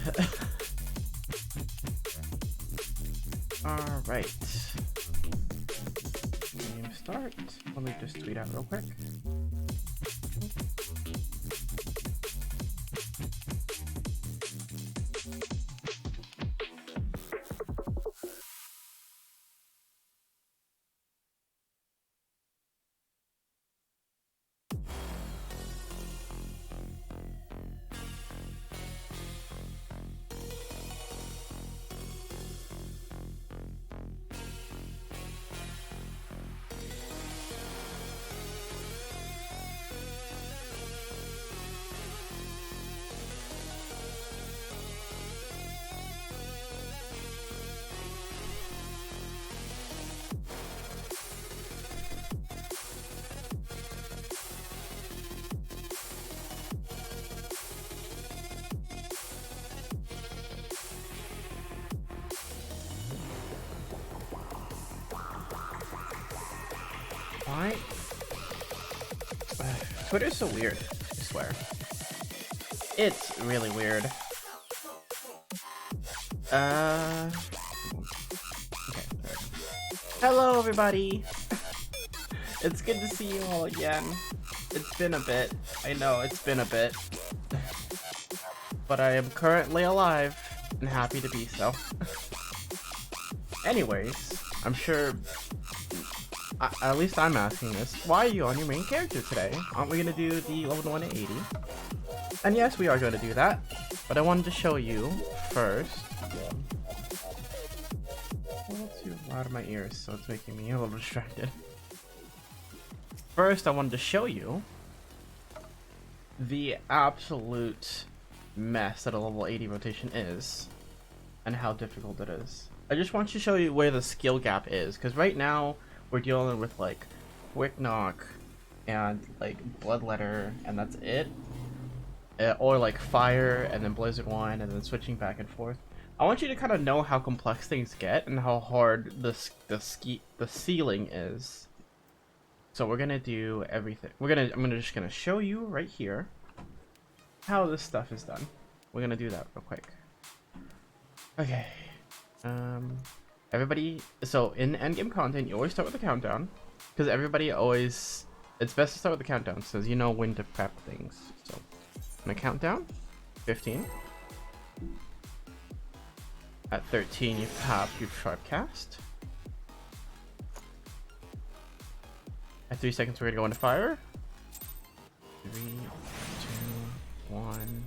All right. Game start. Let me just tweet out real quick. Why? Twitter's so weird, I swear. It's really weird. Okay. Hello, everybody. It's good to see you all again. It's been a bit. I know, it's been a bit. But I am currently alive and happy to be so. Anyways, I'm sure... at least I'm asking this. Why are you on your main character today? Aren't we going to do the level 1 to 80? And yes, we are going to do that. But I wanted to show you first. Well, it's too loud in my ears, so it's making me a little distracted. First, I wanted to show you the absolute mess that a level 80 rotation is. And how difficult it is. I just want to show you where the skill gap is. Because right now... we're dealing with like quick knock and like bloodletter, and that's it. Or like fire and then blizzard one, and then switching back and forth. I want you to kind of know how complex things get and how hard the ceiling is. So we're gonna do everything. I'm just gonna show you right here how this stuff is done. We're gonna do that real quick. Okay. Everybody, so in endgame content, you always start with a countdown, because everybody always, it's best to start with the countdown, so you know when to prep things. So, I'm gonna count down, 15. At 13, you pop your sharp cast. At 3 seconds, we're gonna go into fire. 3, 2, 1.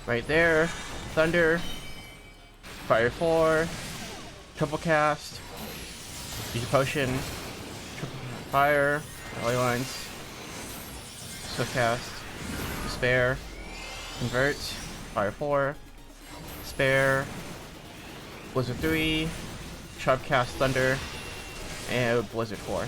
Right there, thunder. Fire 4. Triple cast, use a potion, triple fire, ley lines, swift cast, despair, convert, fire 4, spare, blizzard 3, sharp cast thunder, and blizzard 4.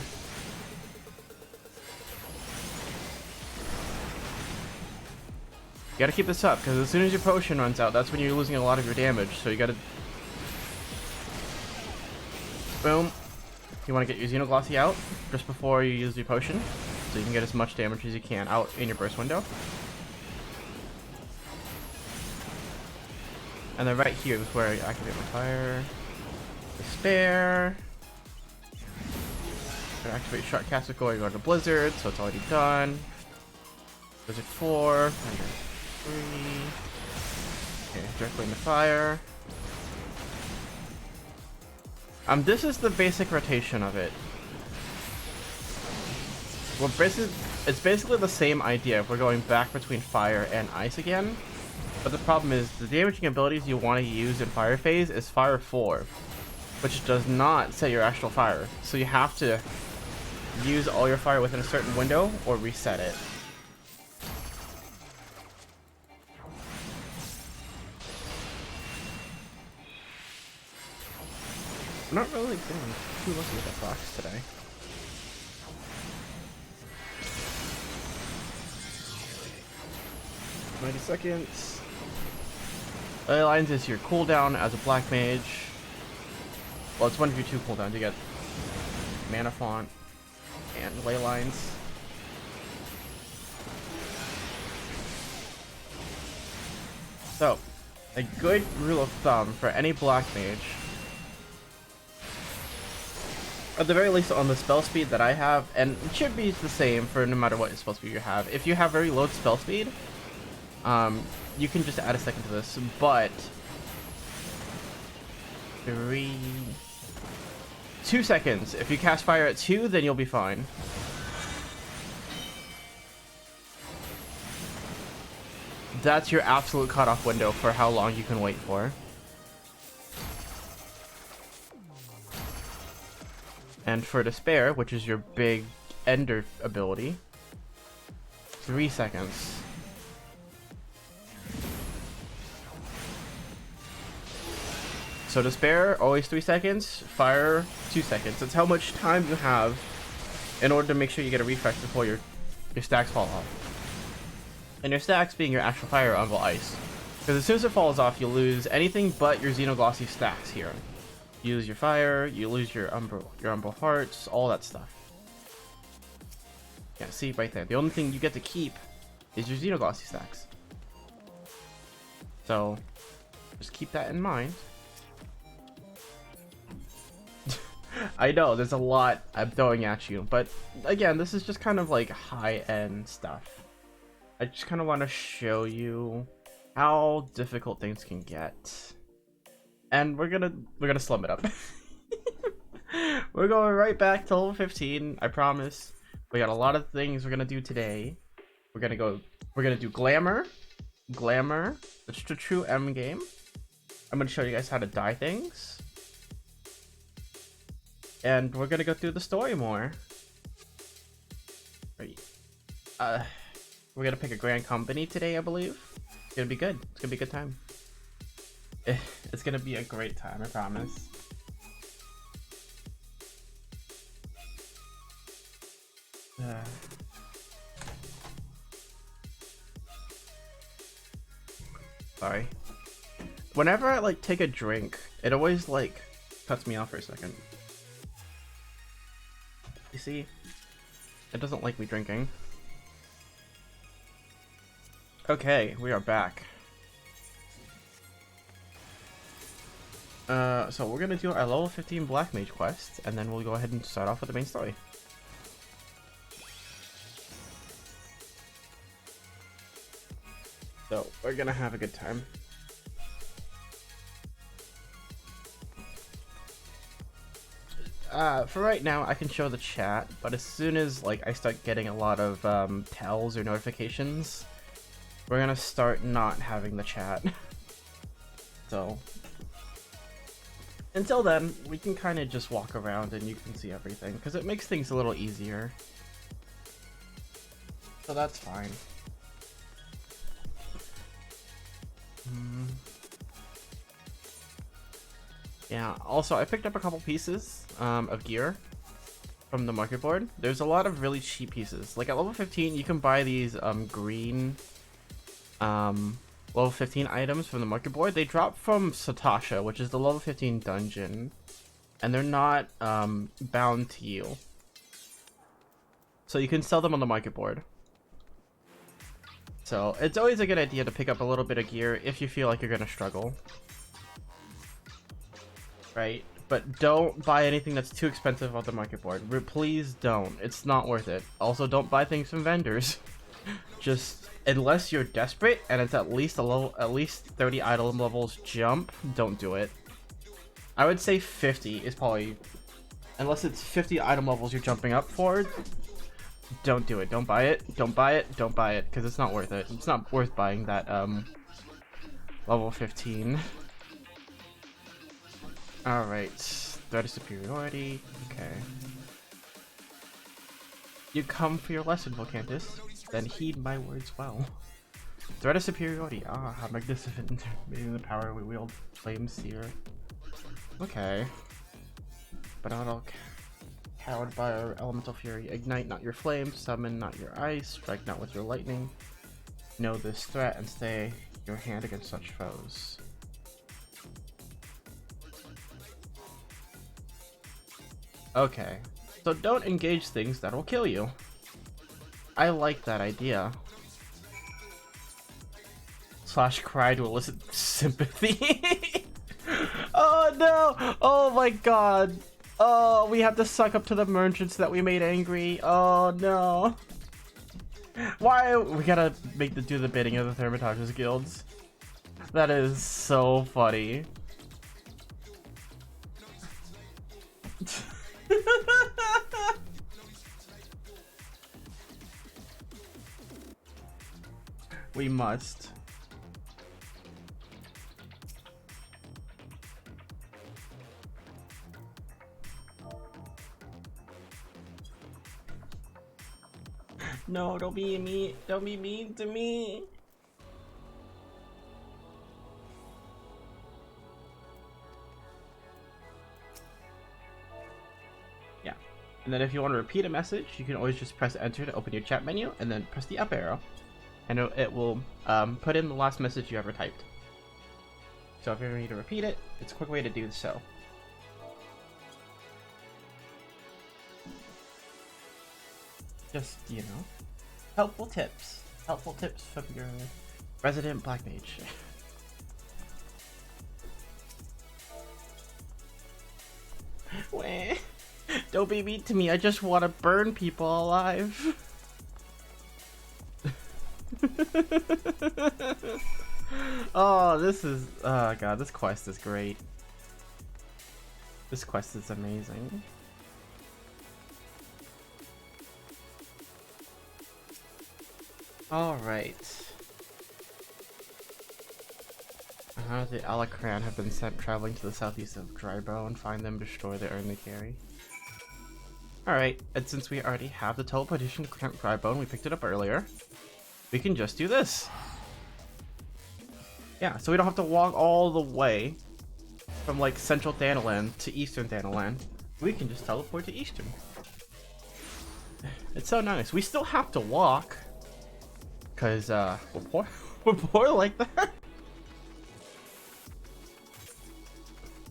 You gotta keep this up, because as soon as your potion runs out, that's when you're losing a lot of your damage, so you gotta... boom. You want to get your Xenoglossy out just before you use your potion, so you can get as much damage as you can out in your burst window. And then right here is where I activate my fire. Despair. Activate Shark Cast with going on to Blizzard, so it's already done. Blizzard 4, Thunder 3. Okay, directly into fire. This is the basic rotation of it. It's basically the same idea if we're going back between fire and ice again. But the problem is the damaging abilities you want to use in fire phase is fire 4, which does not set your actual fire. So you have to use all your fire within a certain window or reset it. I'm not really feeling too lucky with that box today. Okay. 90 seconds. Ley lines is your cooldown as a black mage. Well, it's one of your 2 cooldowns. You get mana font and ley lines. So, a good rule of thumb for any black mage, at the very least on the spell speed that I have, and it should be the same for no matter what spell speed you have. If you have very low spell speed, you can just add a second to this, but 2 seconds. If you cast fire at 2, then you'll be fine. That's your absolute cutoff window for how long you can wait for. And for Despair, which is your big ender ability, 3 seconds. So Despair, always 3 seconds. Fire, 2 seconds. That's how much time you have in order to make sure you get a refresh before your stacks fall off. And your stacks being your actual fire or Umbral Ice. Because as soon as it falls off, you lose anything but your Xenoglossy stacks here. You lose your fire, you lose your Umbral Hearts, all that stuff. Yeah, see right there. The only thing you get to keep is your Xenoglossy stacks. So, just keep that in mind. I know, there's a lot I'm throwing at you, but again, this is just kind of like high-end stuff. I just kind of want to show you how difficult things can get. And we're gonna slum it up. We're going right back to level 15, I promise. We got a lot of things we're gonna do today. We're gonna do glamour, it's the true M game. I'm gonna show you guys how to dye things. And we're gonna go through the story more. Right. We're gonna pick a grand company today, I believe. It's gonna be good. It's gonna be a good time. It's gonna be a great time, I promise. Sorry. Whenever I like take a drink, it always like cuts me off for a second. You see? It doesn't like me drinking. Okay, we are back. So we're gonna do our level 15 Black Mage quest, and then we'll go ahead and start off with the main story. So, we're gonna have a good time. For right now, I can show the chat, but as soon as like I start getting a lot of tells or notifications, we're gonna start not having the chat. So, until then, we can kind of just walk around and you can see everything, because it makes things a little easier. So that's fine. Yeah, also I picked up a couple pieces of gear from the market board. There's a lot of really cheap pieces. Like at level 15, you can buy these green level 15 items from the market board. They drop from Satasha, which is the level 15 dungeon, and they're not bound to you. So you can sell them on the market board. So it's always a good idea to pick up a little bit of gear if you feel like you're gonna struggle. Right? But don't buy anything that's too expensive on the market board. Please don't. It's not worth it. Also, don't buy things from vendors. Just unless you're desperate and it's at least 30 item levels jump, don't do it. I would say 50 is probably, unless it's 50 item levels you're jumping up for, don't do it. Don't buy it. Don't buy it. Don't buy it, because it's not worth it. It's not worth buying that level 15. Alright, threat of superiority. Okay. You come for your lesson, Volcanthus. Then heed my words well. Threat of superiority. Ah, how magnificent. Meaning the power we wield. Flame Seer. Okay. But not all cowed by our elemental fury. Ignite not your flame. Summon not your ice. Strike not with your lightning. Know this threat and stay your hand against such foes. Okay, so don't engage things that will kill you. I like that idea. slash cry to elicit sympathy. Oh no! Oh my god! Oh, we have to suck up to the merchants that we made angry. Oh no! Why we gotta do the bidding of the Thermitages guilds? That is so funny. We must. No, don't be mean. Don't be mean to me. Yeah. And then if you want to repeat a message, you can always just press enter to open your chat menu and then press the up arrow. And it will put in the last message you ever typed. So if you ever need to repeat it, it's a quick way to do so. Just, you know, helpful tips from your resident black mage. Wah. Don't be mean to me, I just want to burn people alive. Oh, this is, oh god, this quest is great. This quest is amazing. Alright. The Alacran have been sent traveling to the southeast of Drybow and find them, destroy the urn they carry. Alright, and since we already have the teleportation to Camp Drybow, we picked it up earlier, we can just do this. Yeah, so we don't have to walk all the way from like central Thanalan to eastern Thanalan. We can just teleport to eastern. It's so nice. We still have to walk, cause we're poor. We're poor like that.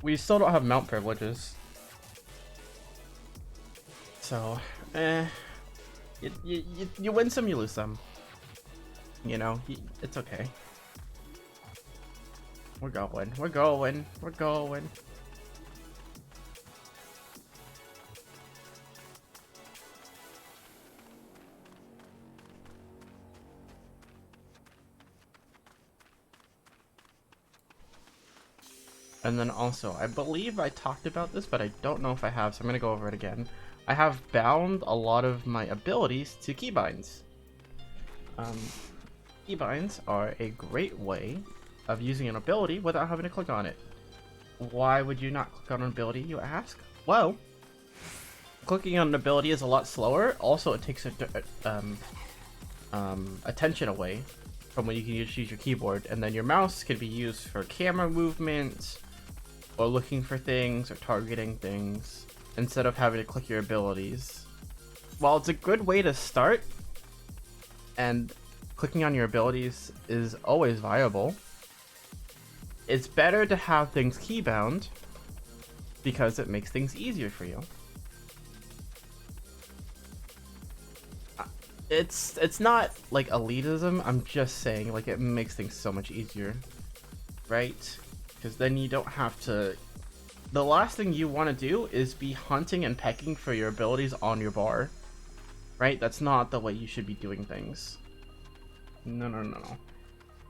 We still don't have mount privileges. So, you win some, you lose some. You know, it's okay. We're going. We're going. We're going. And then also, I believe I talked about this, but I don't know if I have, so I'm going to go over it again. I have bound a lot of my abilities to keybinds. Keybinds are a great way of using an ability without having to click on it. Why would you not click on an ability, you ask? Well, clicking on an ability is a lot slower. Also, it takes attention away from when you can just use your keyboard, and then your mouse can be used for camera movement or looking for things or targeting things instead of having to click your abilities. While it's a good way to start, and clicking on your abilities is always viable, it's better to have things keybound because it makes things easier for you. It's not like elitism, I'm just saying like it makes things so much easier, right? Because then you don't have to, the last thing you want to do is be hunting and pecking for your abilities on your bar, right? That's not the way you should be doing things. No.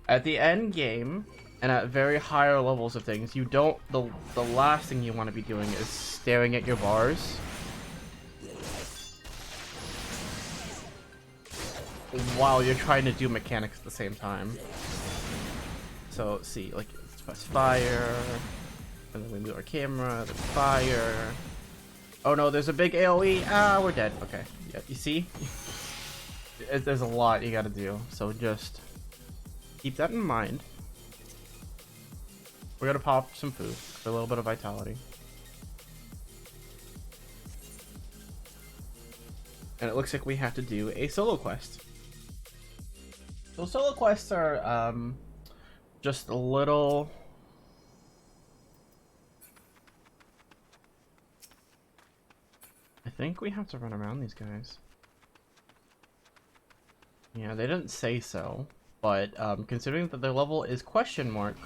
At the end game and at very higher levels of things, you don't, the last thing you want to be doing is staring at your bars while you're trying to do mechanics at the same time. So see, like, let's press fire, and then we move our camera, then fire. Oh no, there's a big AoE. Ah, we're dead. Okay, yeah, you see? There's a lot you gotta do, so just keep that in mind. We're gonna pop some food for a little bit of vitality. And it looks like we have to do a solo quest. So solo quests are just a little... I think we have to run around these guys. Yeah, they didn't say so. But considering that their level is question mark.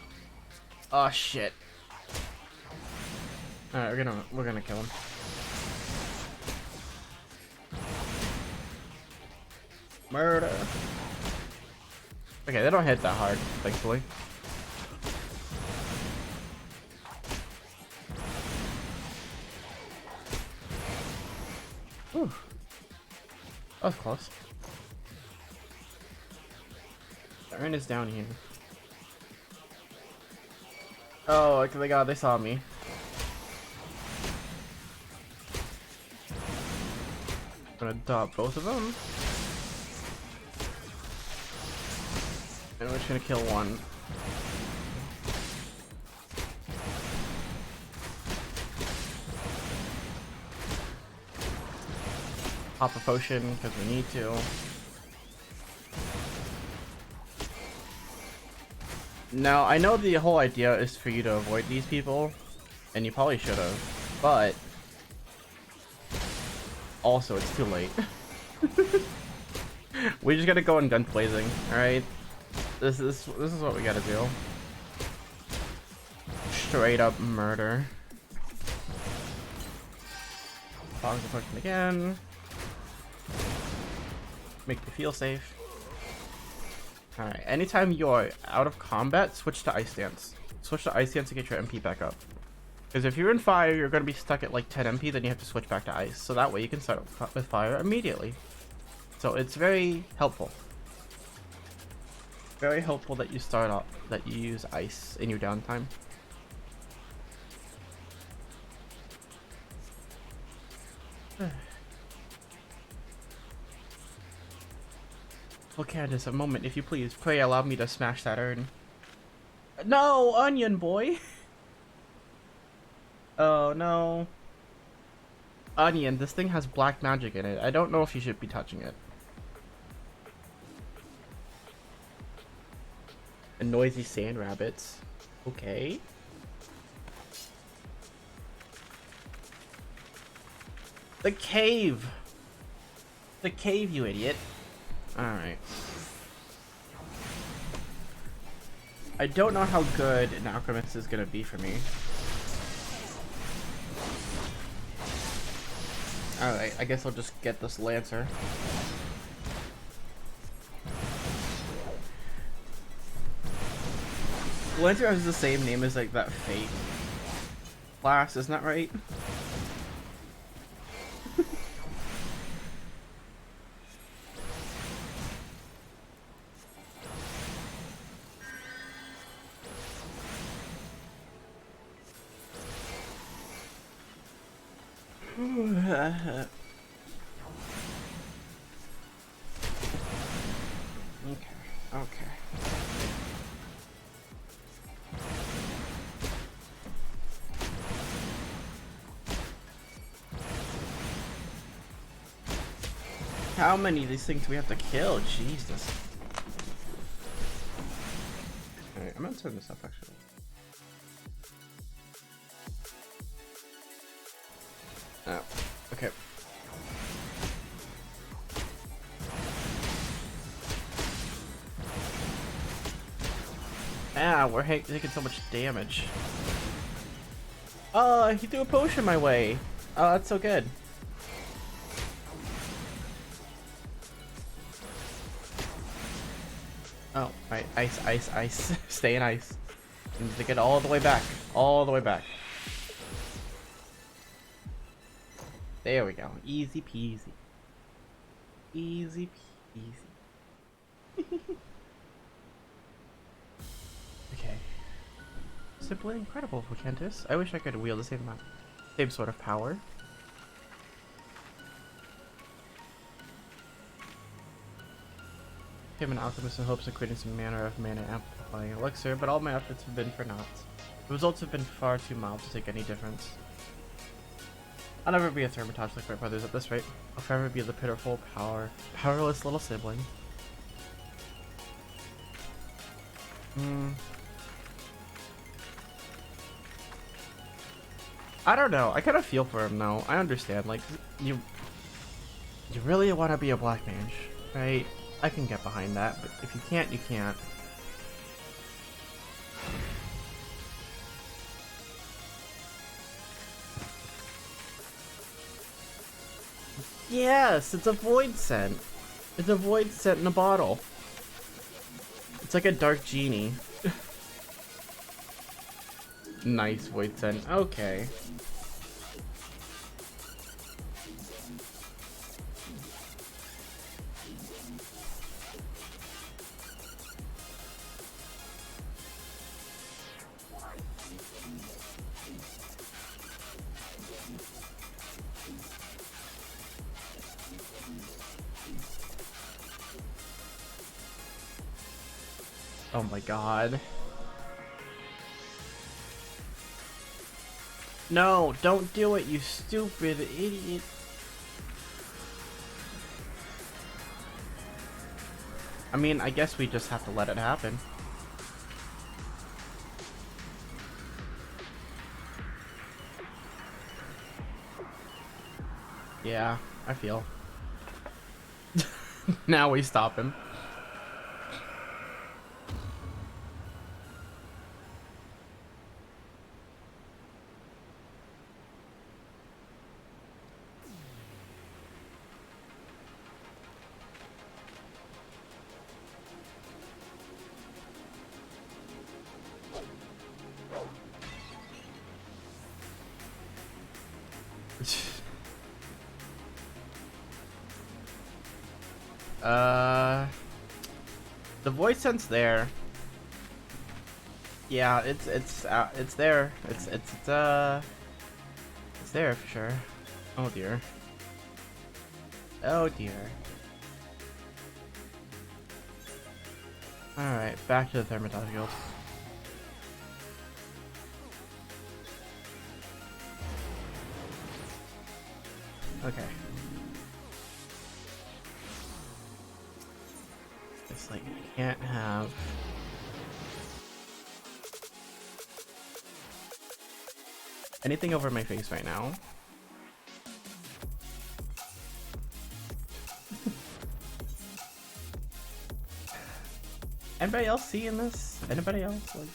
Oh shit. Alright, we're gonna kill him. Murder. Okay, they don't hit that hard, thankfully. Whew. That was close. Aaron is down here. Oh my god, they saw me. I'm gonna dot both of them. And we're just gonna kill one. Pop a potion because we need to. Now, I know the whole idea is for you to avoid these people, and you probably should have, but also it's too late. We just gotta go in guns blazing, alright? This is what we gotta do. Straight up murder. Pause the potion again. Make you feel safe. Alright, anytime you're out of combat, switch to Ice Dance. Switch to Ice Dance to get your MP back up. Because if you're in fire, you're going to be stuck at like 10 MP, then you have to switch back to Ice. So that way you can start with fire immediately. So it's very helpful. Very helpful that you start off, that you use Ice in your downtime. Well, Candace, a moment, if you please. Pray allow me to smash that urn. No, onion boy! Oh, no. Onion, this thing has black magic in it. I don't know if you should be touching it. And noisy sand rabbits. Okay. The cave! The cave, you idiot. Alright. I don't know how good an alchemist is gonna be for me. Alright, I guess I'll just get this lancer. Lancer has the same name as like that Fate class, isn't that right? Okay. How many of these things do we have to kill? Jesus. Alright, I'm gonna turn this up actually. Oh, okay. Ah, we're taking so much damage. Oh, he threw a potion my way. Oh, that's so good. Oh, right. Ice. Stay in ice. You need to get all the way back. All the way back. There we go. Easy peasy. Easy peasy. Okay. Simply incredible, Vacantis. I wish I could wield the same sort of power. I'm an alchemist in hopes of creating some manner of mana amplifying elixir, but all my efforts have been for naught. The results have been far too mild to take any difference. I'll never be a Thermitage like my brothers at this rate. I'll forever be the pitiful, powerless little sibling. I don't know. I kind of feel for him though. I understand. Like, you really want to be a black mage, right? I can get behind that, but if you can't, you can't. Yes, it's a void scent. It's a void scent in a bottle. It's like a dark genie. Nice void scent. Okay. Oh my god. No, don't do it, you stupid idiot. I mean, I guess we just have to let it happen. Yeah, I feel. Now we stop him. The voice sense there. Yeah, it's there. It's there for sure. Oh dear. Oh dear. All right, back to the Thermatage Guild. Okay. It's like you can't have anything over my face right now. Anybody else seeing this? Anybody else? Like,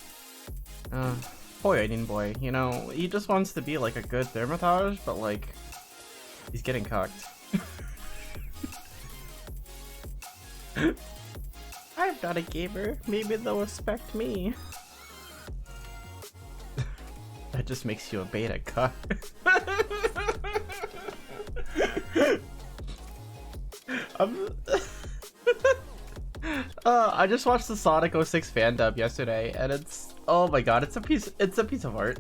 poor Aiden boy, you know, he just wants to be like a good Thermatage, but like, he's getting cucked. I'm not a gamer. Maybe they'll respect me. That just makes you a beta cuck. I just watched the Sonic 06 fan dub yesterday, and it's, oh my god, it's a piece of art.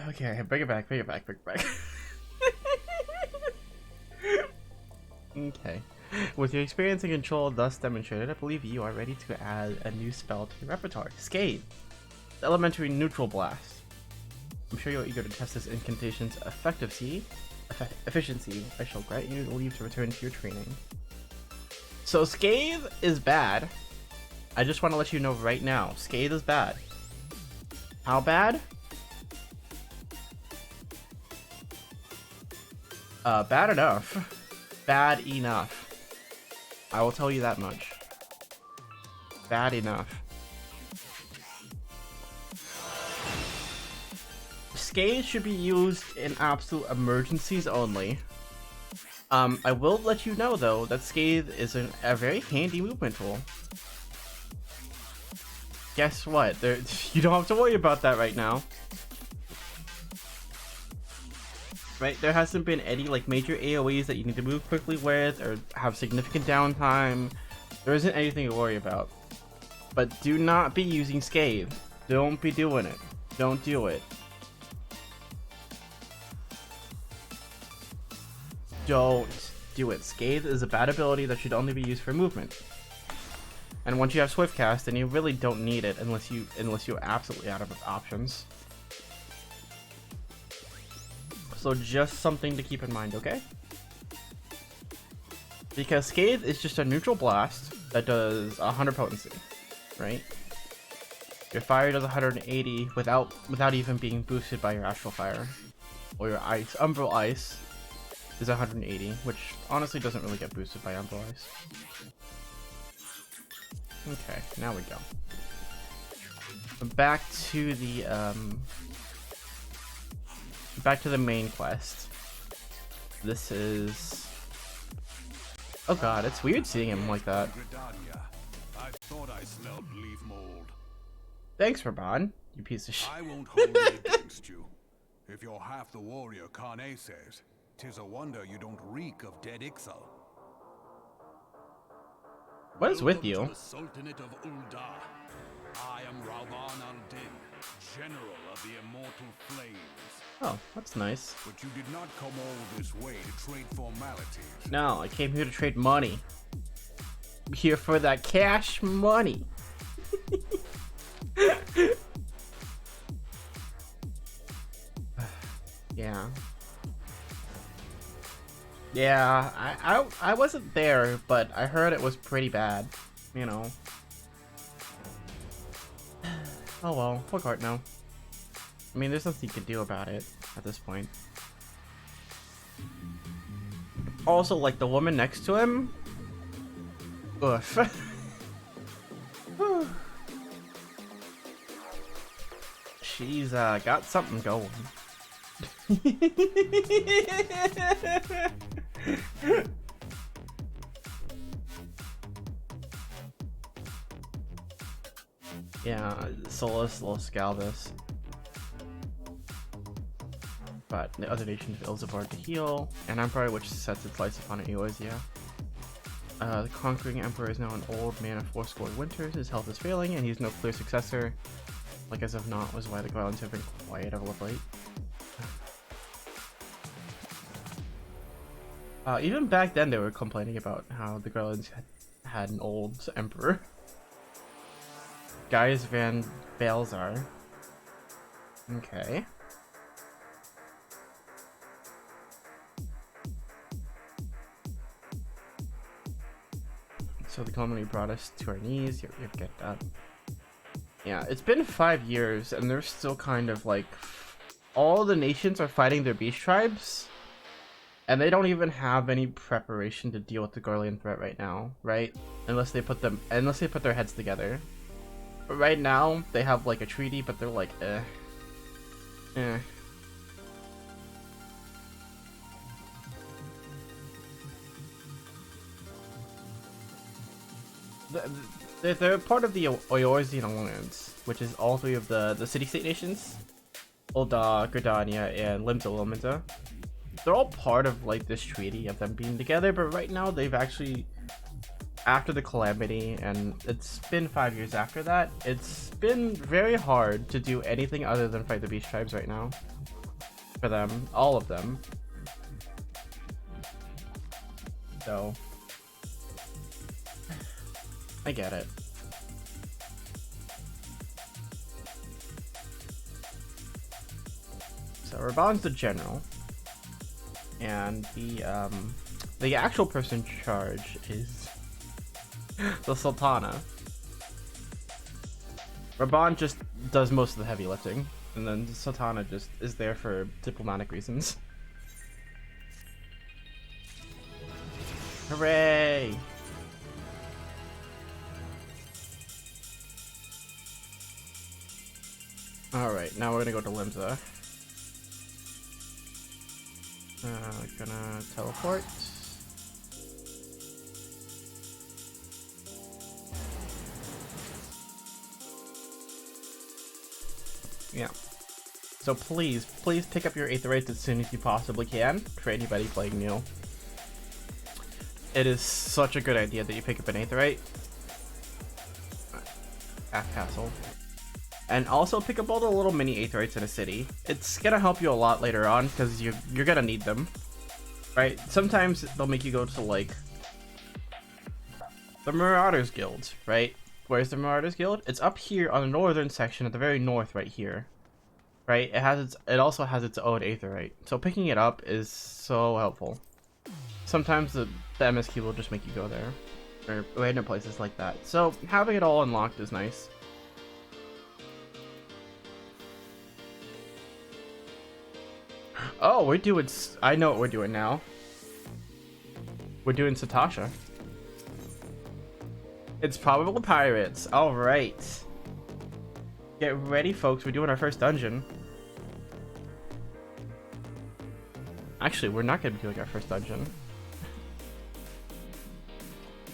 Okay, bring it back. Okay. With your experience and control thus demonstrated, I believe you are ready to add a new spell to your repertoire. Scathe. The Elementary Neutral Blast. I'm sure you're eager to test this incantation's efficiency. I shall grant you leave to return to your training. So Scathe is bad. I just want to let you know right now. Scathe is bad. How bad? Bad enough. Bad enough. I will tell you that much. Bad enough. Scathe should be used in absolute emergencies only. I will let you know though that Scathe is a very handy movement tool. Guess what? You don't have to worry about that right now. Right? There hasn't been any like major AoEs that you need to move quickly with or have significant downtime. There isn't anything to worry about. But do not be using Scathe. Don't be doing it. Don't do it. Don't do it. Scathe is a bad ability that should only be used for movement. And once you have Swift Cast, then you really don't need it unless you're absolutely out of options. So just something to keep in mind, okay? Because Scathe is just a neutral blast that does 100 potency, right? Your fire does 180 without even being boosted by your astral fire. Or your ice. Umbral ice is 180, which honestly doesn't really get boosted by umbral ice. Okay, now we go. Back to the main quest. This is... Oh god, it's weird seeing him like that. I thought I smelled leaf mold. Thanks, Raban, you piece of shit. I won't hold it against you. If you're half the warrior Kane says, 'tis a wonder you don't reek of dead Ixal. What is with you? Welcome to the Sultanate of Ul'dah. I am Raban al-Din, General of the Immortal Flames. Oh, that's nice. But you did not come all this way to trade formalities. No, I came here to trade money. I'm here for that cash money. Yeah. Yeah, I wasn't there, but I heard it was pretty bad, you know. Oh well, fuck art now. I mean, there's nothing you can do about it at this point. Also, like, the woman next to him... Oof. She's, got something going. Yeah, Solus Los Galvus. But the other nation fails aboard to heal. An emperor which sets its lights upon Eorzea. The conquering emperor is now an old man of fourscore winters. His health is failing, and he's no clear successor. Like as if not was why the Garlands have been quiet of late. Even back then, they were complaining about how the Garlands had an old emperor. Gaius Van Balzar. Okay. So the calamity brought us to our knees. You get that. Yeah, it's been 5 years, and they're still kind of like... All the nations are fighting their beast tribes, and they don't even have any preparation to deal with the Garlean threat right now, right? Unless they put their heads together. But right now, they have like a treaty, but they're like, eh. They're part of the Eorzean Alliance, which is all three of the city-state nations. Ul'dah, Gridania, and Limsa. They're all part of like this treaty of them being together, but right now they've actually, after the calamity, and it's been 5 years after that, it's been very hard to do anything other than fight the beast tribes right now. For them, all of them. So, I get it. So Raban's the general, and the actual person in charge is the Sultana. Raban just does most of the heavy lifting, and then the Sultana just is there for diplomatic reasons. Hooray! Alright, now we're gonna go to Limsa. Gonna teleport. Yeah. So please pick up your Aetherites as soon as you possibly can for anybody playing Neil. It is such a good idea that you pick up an Aetherite at Castle. And also pick up all the little mini Aetherites in a city. It's gonna help you a lot later on because you're gonna need them. Right? Sometimes they'll make you go to like the Marauders Guild, right? Where's the Marauders Guild? It's up here on the northern section at the very north right here. Right? It also has its own Aetherite. So picking it up is so helpful. Sometimes the MSQ will just make you go there. Or random places like that. So having it all unlocked is nice. Oh, we're doing... I know what we're doing now. We're doing Satasha. It's probable pirates. All right. Get ready, folks. We're doing our first dungeon. Actually, we're not going to be doing our first dungeon.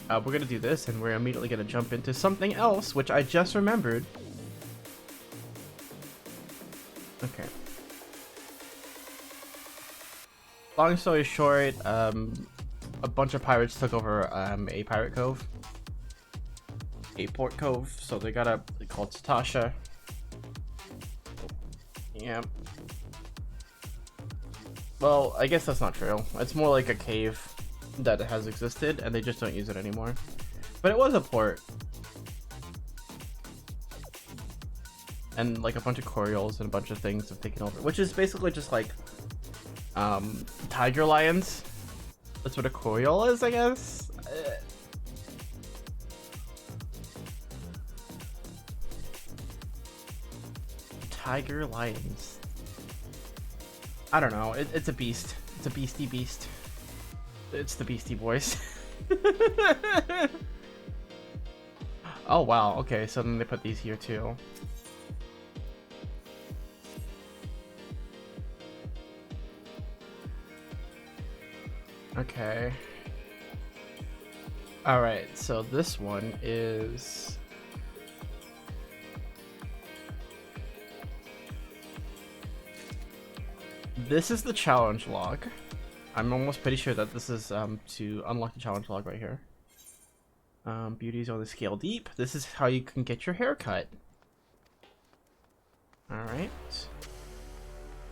We're going to do this, and we're immediately going to jump into something else, which I just remembered. Okay. Long story short, a bunch of pirates took over a pirate cove. A port cove, so they got called Satasha. Yeah. Well, I guess that's not true. It's more like a cave that has existed, and they just don't use it anymore. But it was a port. And like a bunch of corioles and a bunch of things have taken over, which is basically just like tiger lions. That's what a coriole is, I guess. Tiger lions. I don't know. It's a beast. It's a beastie beast. It's the Beastie Boys. Oh wow. Okay, so then they put these here too. Okay. All right. So this one is. This is the challenge log. I'm almost pretty sure that this is to unlock the challenge log right here. Beauties on the scale deep. This is how you can get your hair cut. Alright.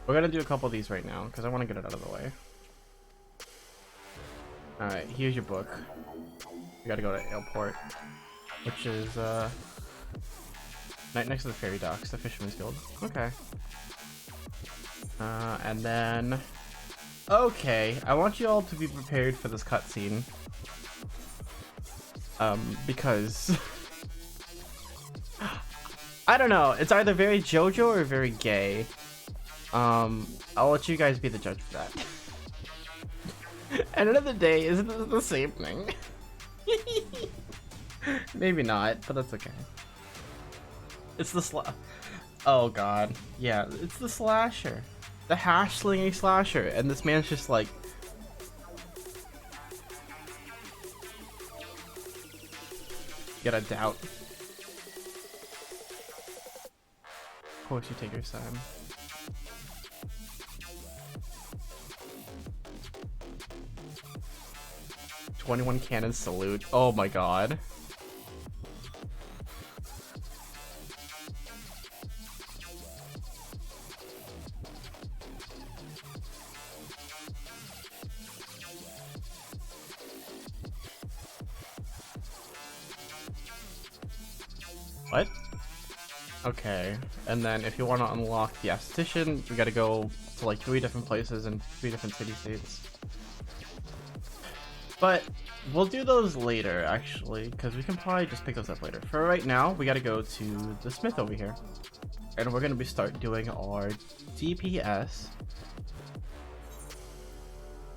We're gonna do a couple of these right now because I want to get it out of the way. Alright, here's your book. You gotta go to airport, which is right next to the ferry docks, the Fisherman's Guild. Okay. And then... Okay, I want you all to be prepared for this cutscene. Because... I don't know, it's either very JoJo or very gay. I'll let you guys be the judge for that. At the end of the day, isn't it the same thing? Maybe not, but that's okay. It's the oh god. Yeah, it's the slasher. The hash slinging slasher, and this man's just like, you gotta doubt. Of course you take your time. "21 cannon salute." Oh my god. What? Okay, and then if you want to unlock the esthetician, you gotta go to like 3 different places in 3 different city-states. But we'll do those later, actually, because we can probably just pick those up later. For right now, we gotta go to the smith over here, and we're gonna start doing our DPS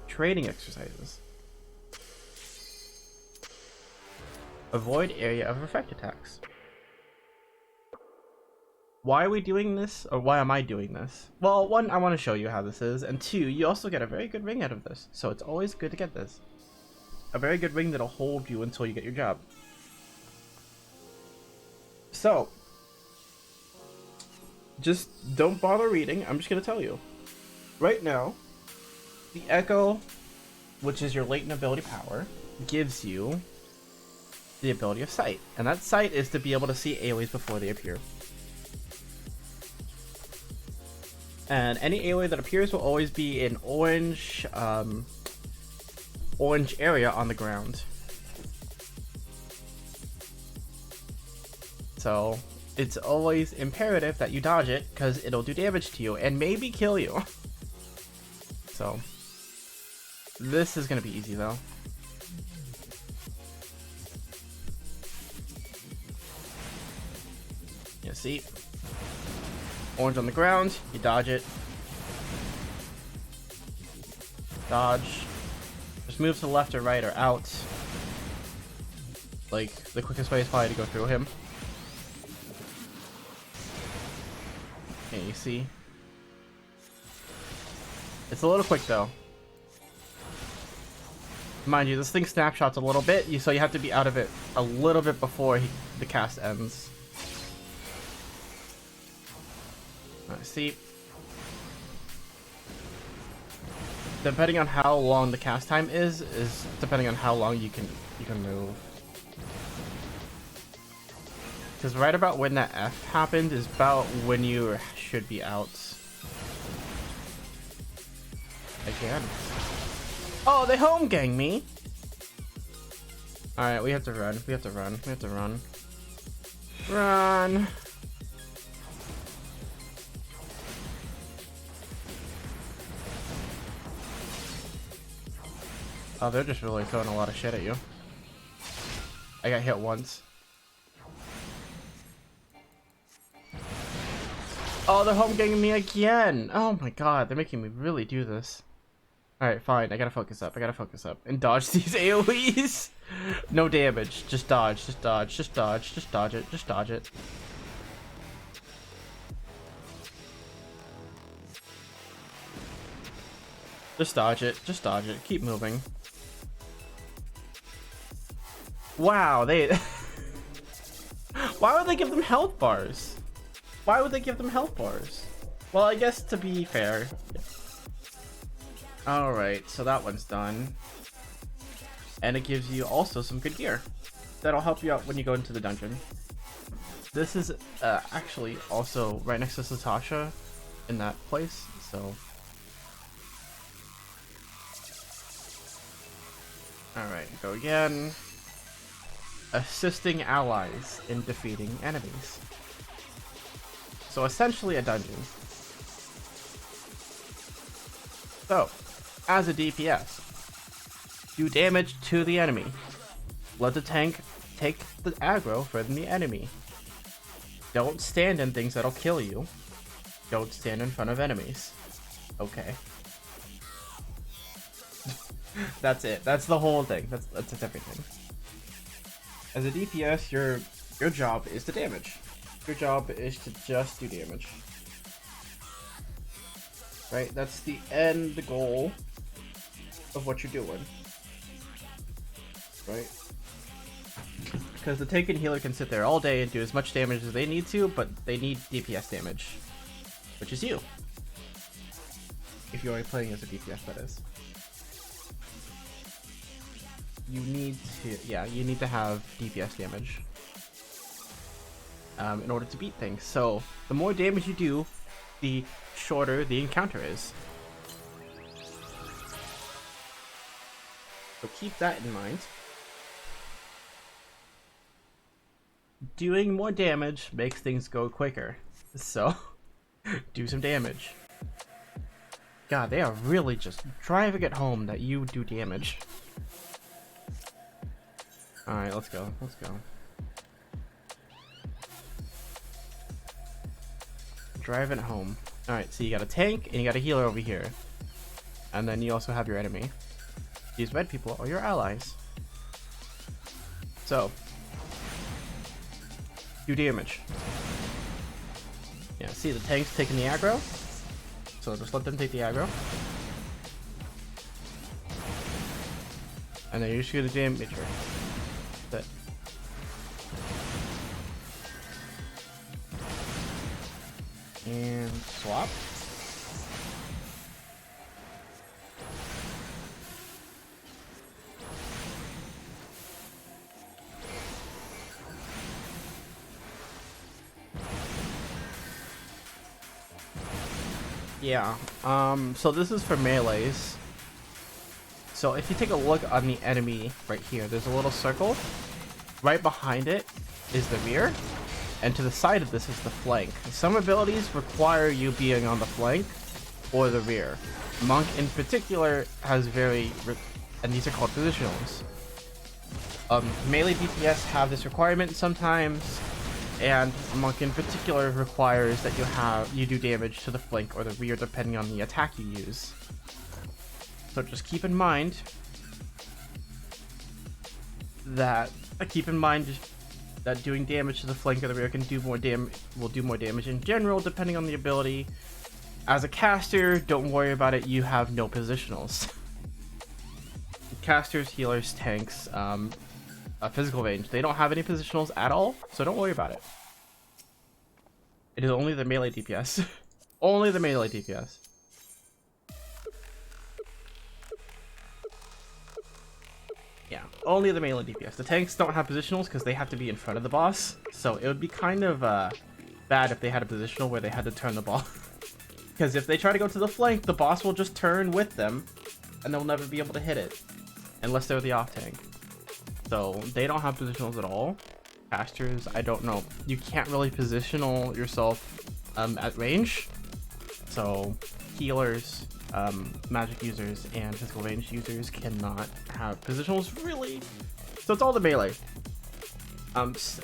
training exercises. Avoid area of effect attacks. Why are we doing this, or why am I doing this? Well, 1, I want to show you how this is, and 2, you also get a very good ring out of this, so it's always good to get this. A very good ring that'll hold you until you get your job. So, just don't bother reading, I'm just going to tell you. Right now, the Echo, which is your latent ability power, gives you the ability of sight, and that sight is to be able to see AoEs before they appear. And any AoE that appears will always be an orange area on the ground. So it's always imperative that you dodge it, because it'll do damage to you and maybe kill you. So this is gonna be easy though. You see? Orange on the ground, you dodge it. Dodge. Just move to the left or right or out. Like, the quickest way is probably to go through him. Okay, you see? It's a little quick though. Mind you, this thing snapshots a little bit, so you have to be out of it a little bit before the cast ends. Alright, see? Depending on how long the cast time is depending on how long you can move. Because right about when that F happened is about when you should be out. Again. Oh, they home gang me! Alright, we have to run. We have to run. We have to run. Run! Oh, they're just really throwing a lot of shit at you. I got hit once. Oh, they're home ganging me again! Oh my god, they're making me really do this. Alright, fine, I gotta focus up, and dodge these AoEs! No damage, just dodge, just dodge, just dodge, just dodge it, just dodge it. Just dodge it, keep moving. Wow, they... Why would they give them health bars? Why would they give them health bars? Well, I guess to be fair. Alright, so that one's done. And it gives you also some good gear. That'll help you out when you go into the dungeon. This is actually also right next to Satasha in that place, so... Alright, go again. Assisting allies in defeating enemies. So essentially a dungeon. So, as a DPS, do damage to the enemy. Let the tank take the aggro from the enemy. Don't stand in things that'll kill you. Don't stand in front of enemies. Okay. That's it. That's the whole thing. That's everything. As a DPS, your job is to damage. Your job is to just do damage. Right? That's the end goal of what you're doing. Right? Because the tank and healer can sit there all day and do as much damage as they need to, but they need DPS damage. Which is you. If you're only playing as a DPS, that is. You need to have DPS damage. In order to beat things. So, the more damage you do, the shorter the encounter is. So keep that in mind. Doing more damage makes things go quicker. So, do some damage. God, they are really just driving it home that you do damage. Alright, let's go. Let's go. Driving it home. Alright, so you got a tank and you got a healer over here. And then you also have your enemy. These red people are your allies. So, do damage. Yeah, see the tank's taking the aggro. So just let them take the aggro. And then you're just gonna damage her. That's it. And swap. Yeah, so this is for melees. So if you take a look on the enemy right here, there's a little circle. Right behind it is the rear, and to the side of this is the flank. Some abilities require you being on the flank or the rear. Monk in particular has and these are called positionals. Melee DPS have this requirement sometimes, and Monk in particular requires that you do damage to the flank or the rear depending on the attack you use. So just keep in mind that doing damage to the flank or the rear can do more will do more damage in general, depending on the ability. As a caster, don't worry about it. You have no positionals. Casters, healers, tanks, physical range, they don't have any positionals at all, so don't worry about it. It is only the melee DPS. Only the melee DPS. Yeah, only the melee DPS. The tanks don't have positionals because they have to be in front of the boss, so it would be kind of bad if they had a positional where they had to turn the ball. Because if they try to go to the flank, the boss will just turn with them, and they'll never be able to hit it. Unless they're the off tank. So they don't have positionals at all. Casters, I don't know. You can't really positional yourself at range. So healers, magic users, and physical range users cannot have positionals really. So it's all the melee.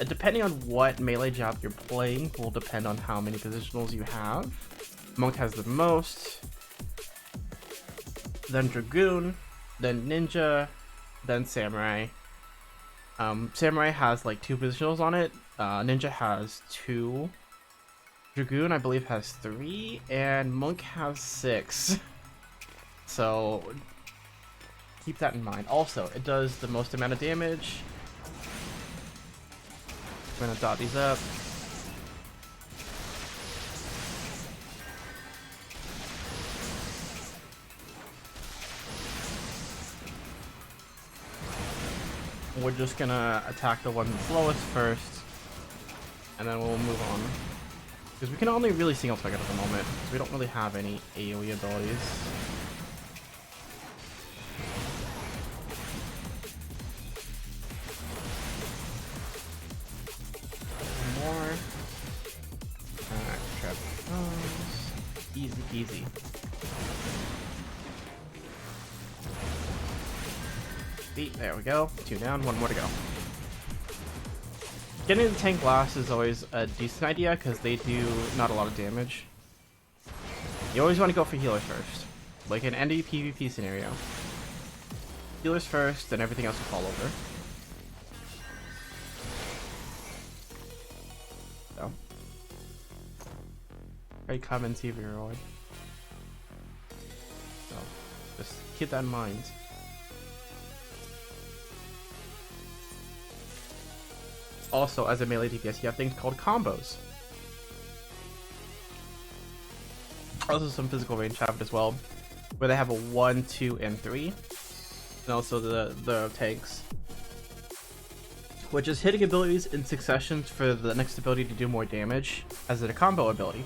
Depending on what melee job you're playing will depend on how many positionals you have. Monk has the most, then Dragoon, then Ninja, then Samurai. Samurai has like 2 positionals on it. Ninja has 2. Dragoon, I believe, has 3, and Monk has 6. So keep that in mind. Also, it does the most amount of damage. I'm gonna dot these up. We're just gonna attack the one that's lowest first, and then we'll move on. Because we can only really single target at the moment, so we don't really have any AoE abilities. More. Trap those. Easy peasy. There we go. 2 down, 1 more to go. Getting the tank last is always a decent idea because they do not a lot of damage. You always want to go for healers first, like in any PvP scenario. Healers first, then everything else will fall over. So, very common Severoid. So, just keep that in mind. Also, as a melee DPS, you have things called combos. Also, some physical range have it as well, where they have a 1, 2, and 3. And also the tanks, which is hitting abilities in succession for the next ability to do more damage, as a combo ability.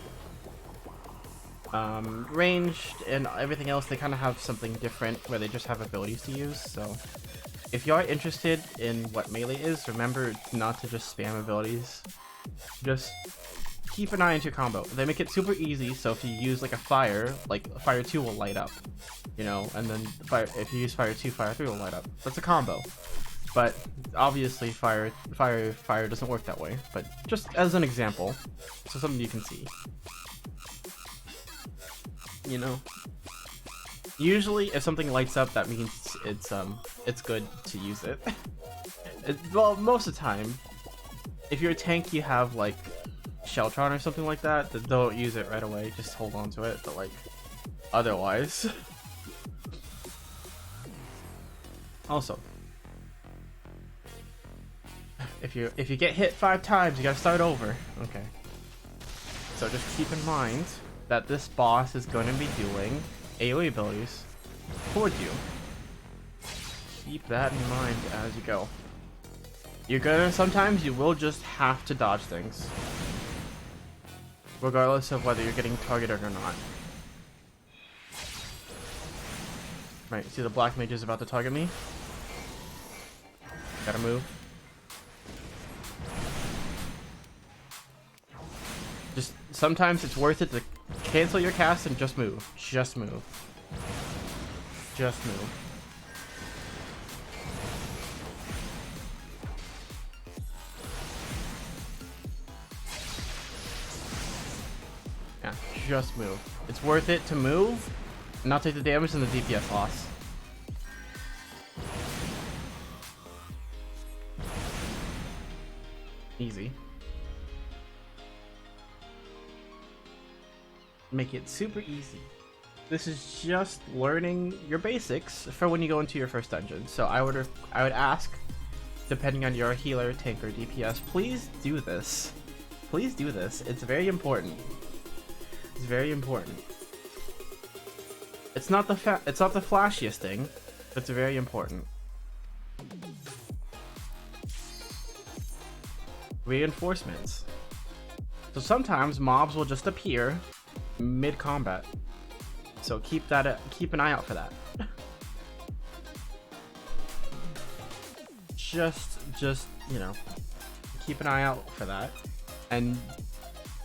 Ranged and everything else, they kind of have something different, where they just have abilities to use, so... If you are interested in what melee is, remember not to just spam abilities. Just keep an eye into your combo. They make it super easy, so if you use like a fire, like fire 2 will light up, you know, and then if you use fire 2, fire 3 will light up. That's a combo. But obviously fire doesn't work that way, but just as an example, so something you can see. You know? Usually, if something lights up, that means it's good to use it. Well, most of the time, if you're a tank, you have like Sheltron or something like that. Then don't use it right away. Just hold on to it. But like, otherwise, also, if you get hit 5 times, you gotta start over. Okay. So just keep in mind that this boss is going to be doing AoE abilities towards you. Keep that in mind as you go. Sometimes you will just have to dodge things, regardless of whether you're getting targeted or not. Right, see the black mage is about to target me. Gotta move. Just sometimes it's worth it to cancel your cast and just move. Just move. Just move. Yeah, just move. It's worth it to move and not take the damage and the DPS loss. Easy. Make it super easy. This is just learning your basics for when you go into your first dungeon. So I would ask, depending on your healer, tank, or DPS, please do this. Please do this. It's very important. It's very important. It's not the flashiest thing, but it's very important. Reinforcements. So sometimes mobs will just appear mid-combat. So keep an eye out for that. just you know, keep an eye out for that. And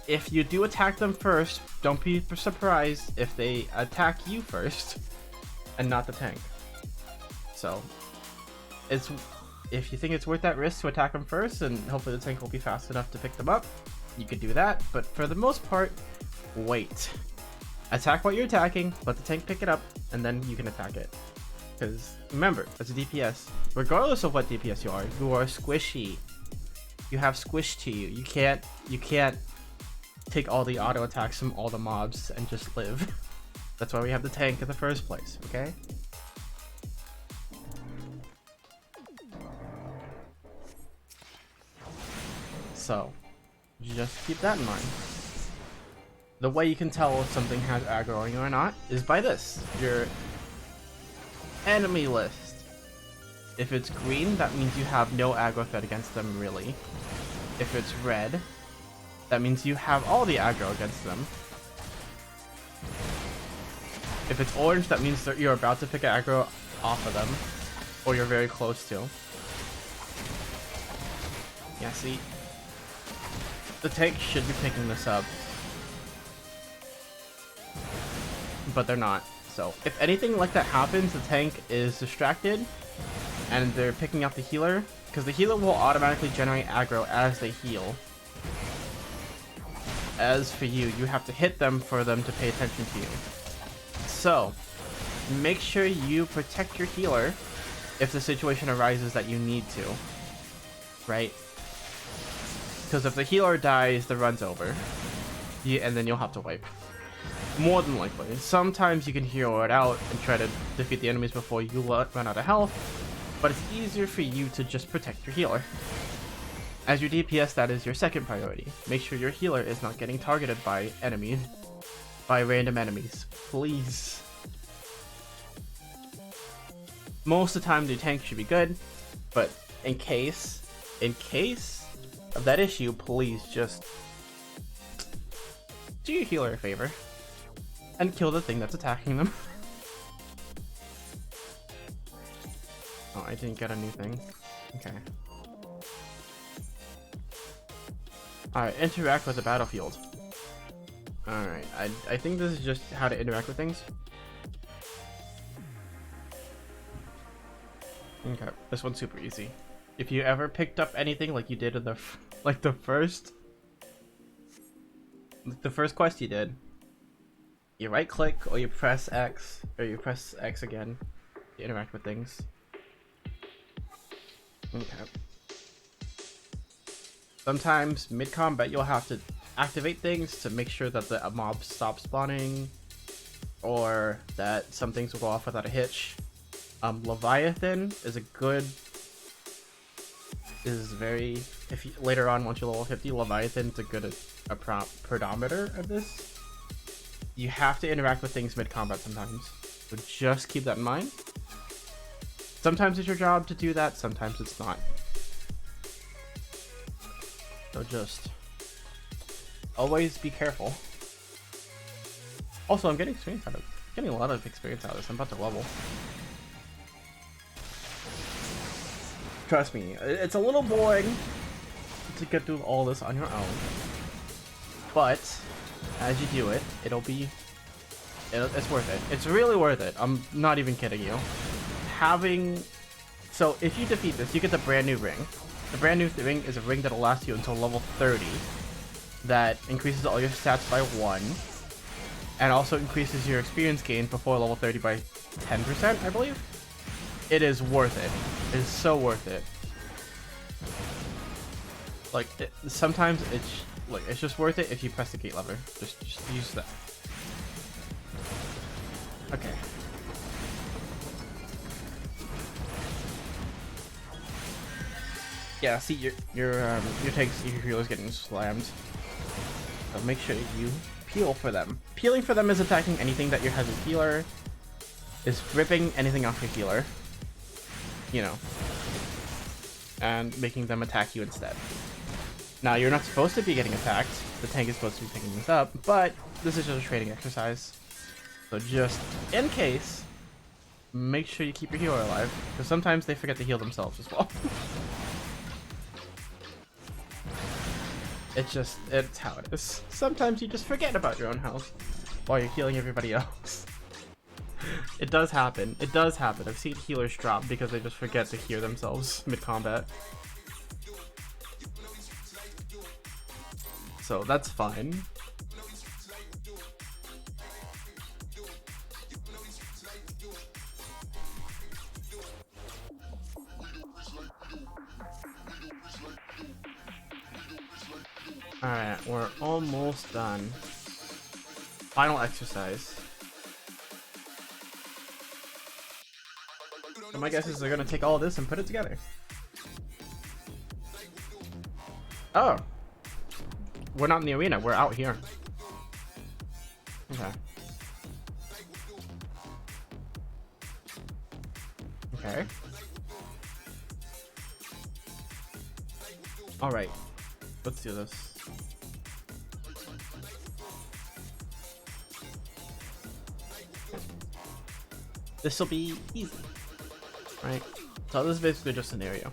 if you do attack them first, don't be surprised if they attack you first and not the tank. So if you think it's worth that risk to attack them first, and hopefully the tank will be fast enough to pick them up, you could do that. But for the most part, wait. Attack what you're attacking, let the tank pick it up, and then you can attack it. Because remember, as a DPS, regardless of what DPS you are squishy. You have squish to you. You can't take all the auto attacks from all the mobs and just live. That's why we have the tank in the first place, okay? So, just keep that in mind. The way you can tell if something has aggro on you or not is by this, your enemy list. If it's green, that means you have no aggro threat against them, really. If it's red, that means you have all the aggro against them. If it's orange, that means that you're about to pick aggro off of them, or you're very close to. Yeah, see? The tank should be picking this up, but they're not. So if anything like that happens, the tank is distracted and they're picking up the healer, because the healer will automatically generate aggro as they heal. As for you, you have to hit them for them to pay attention to you. So make sure you protect your healer if the situation arises that you need to, right? Because if the healer dies, the run's over. And then you'll have to wipe. More than likely. Sometimes you can hero it out and try to defeat the enemies before you run out of health, but it's easier for you to just protect your healer. As your DPS, that is your second priority. Make sure your healer is not getting targeted by enemies, by random enemies. Please. Most of the time the tank should be good, but in case of that issue, please just do your healer a favor and kill the thing that's attacking them. Oh, I didn't get a new thing. Okay. Alright, interact with the battlefield. Alright, I think this is just how to interact with things. Okay, this one's super easy. If you ever picked up anything like you did in the first quest you did, you right click or you press X, or you press X again to interact with things. Okay. Sometimes mid-combat you'll have to activate things to make sure that the mob stops spawning, or that some things will go off without a hitch. Leviathan is if you, later on once you level 50, Leviathan's a good pedometer of this. You have to interact with things mid-combat sometimes, so just keep that in mind. Sometimes it's your job to do that, sometimes it's not. So just always be careful. Also, I'm getting a lot of experience out of this. I'm about to level. Trust me, it's a little boring to get through all this on your own, but as you do it, it's worth it. It's really worth it. I'm not even kidding you. So if you defeat this, you get the brand new ring. The brand new ring is a ring that'll last you until level 30, that increases all your stats by 1, and also increases your experience gain before level 30 by 10%, I believe. It is worth it. It is so worth it. Like, sometimes it's just worth it if you press the gate lever. Just use that. Okay. Yeah, see, your healer's getting slammed. So make sure you peel for them. Peeling for them is attacking anything that has a healer. Is ripping anything off your healer. You know. And making them attack you instead. Now, you're not supposed to be getting attacked. The tank is supposed to be picking this up, but this is just a training exercise. So just in case, make sure you keep your healer alive, because sometimes they forget to heal themselves as well. It's how it is. Sometimes you just forget about your own health while you're healing everybody else. It does happen. It does happen. I've seen healers drop because they just forget to heal themselves mid-combat. So that's fine. Alright, we're almost done. Final exercise. So my guess is they're gonna take all this and put it together. Oh! We're not in the arena, we're out here. Okay. Okay. Alright. Let's do this. This will be easy. Right? So this is basically just an area.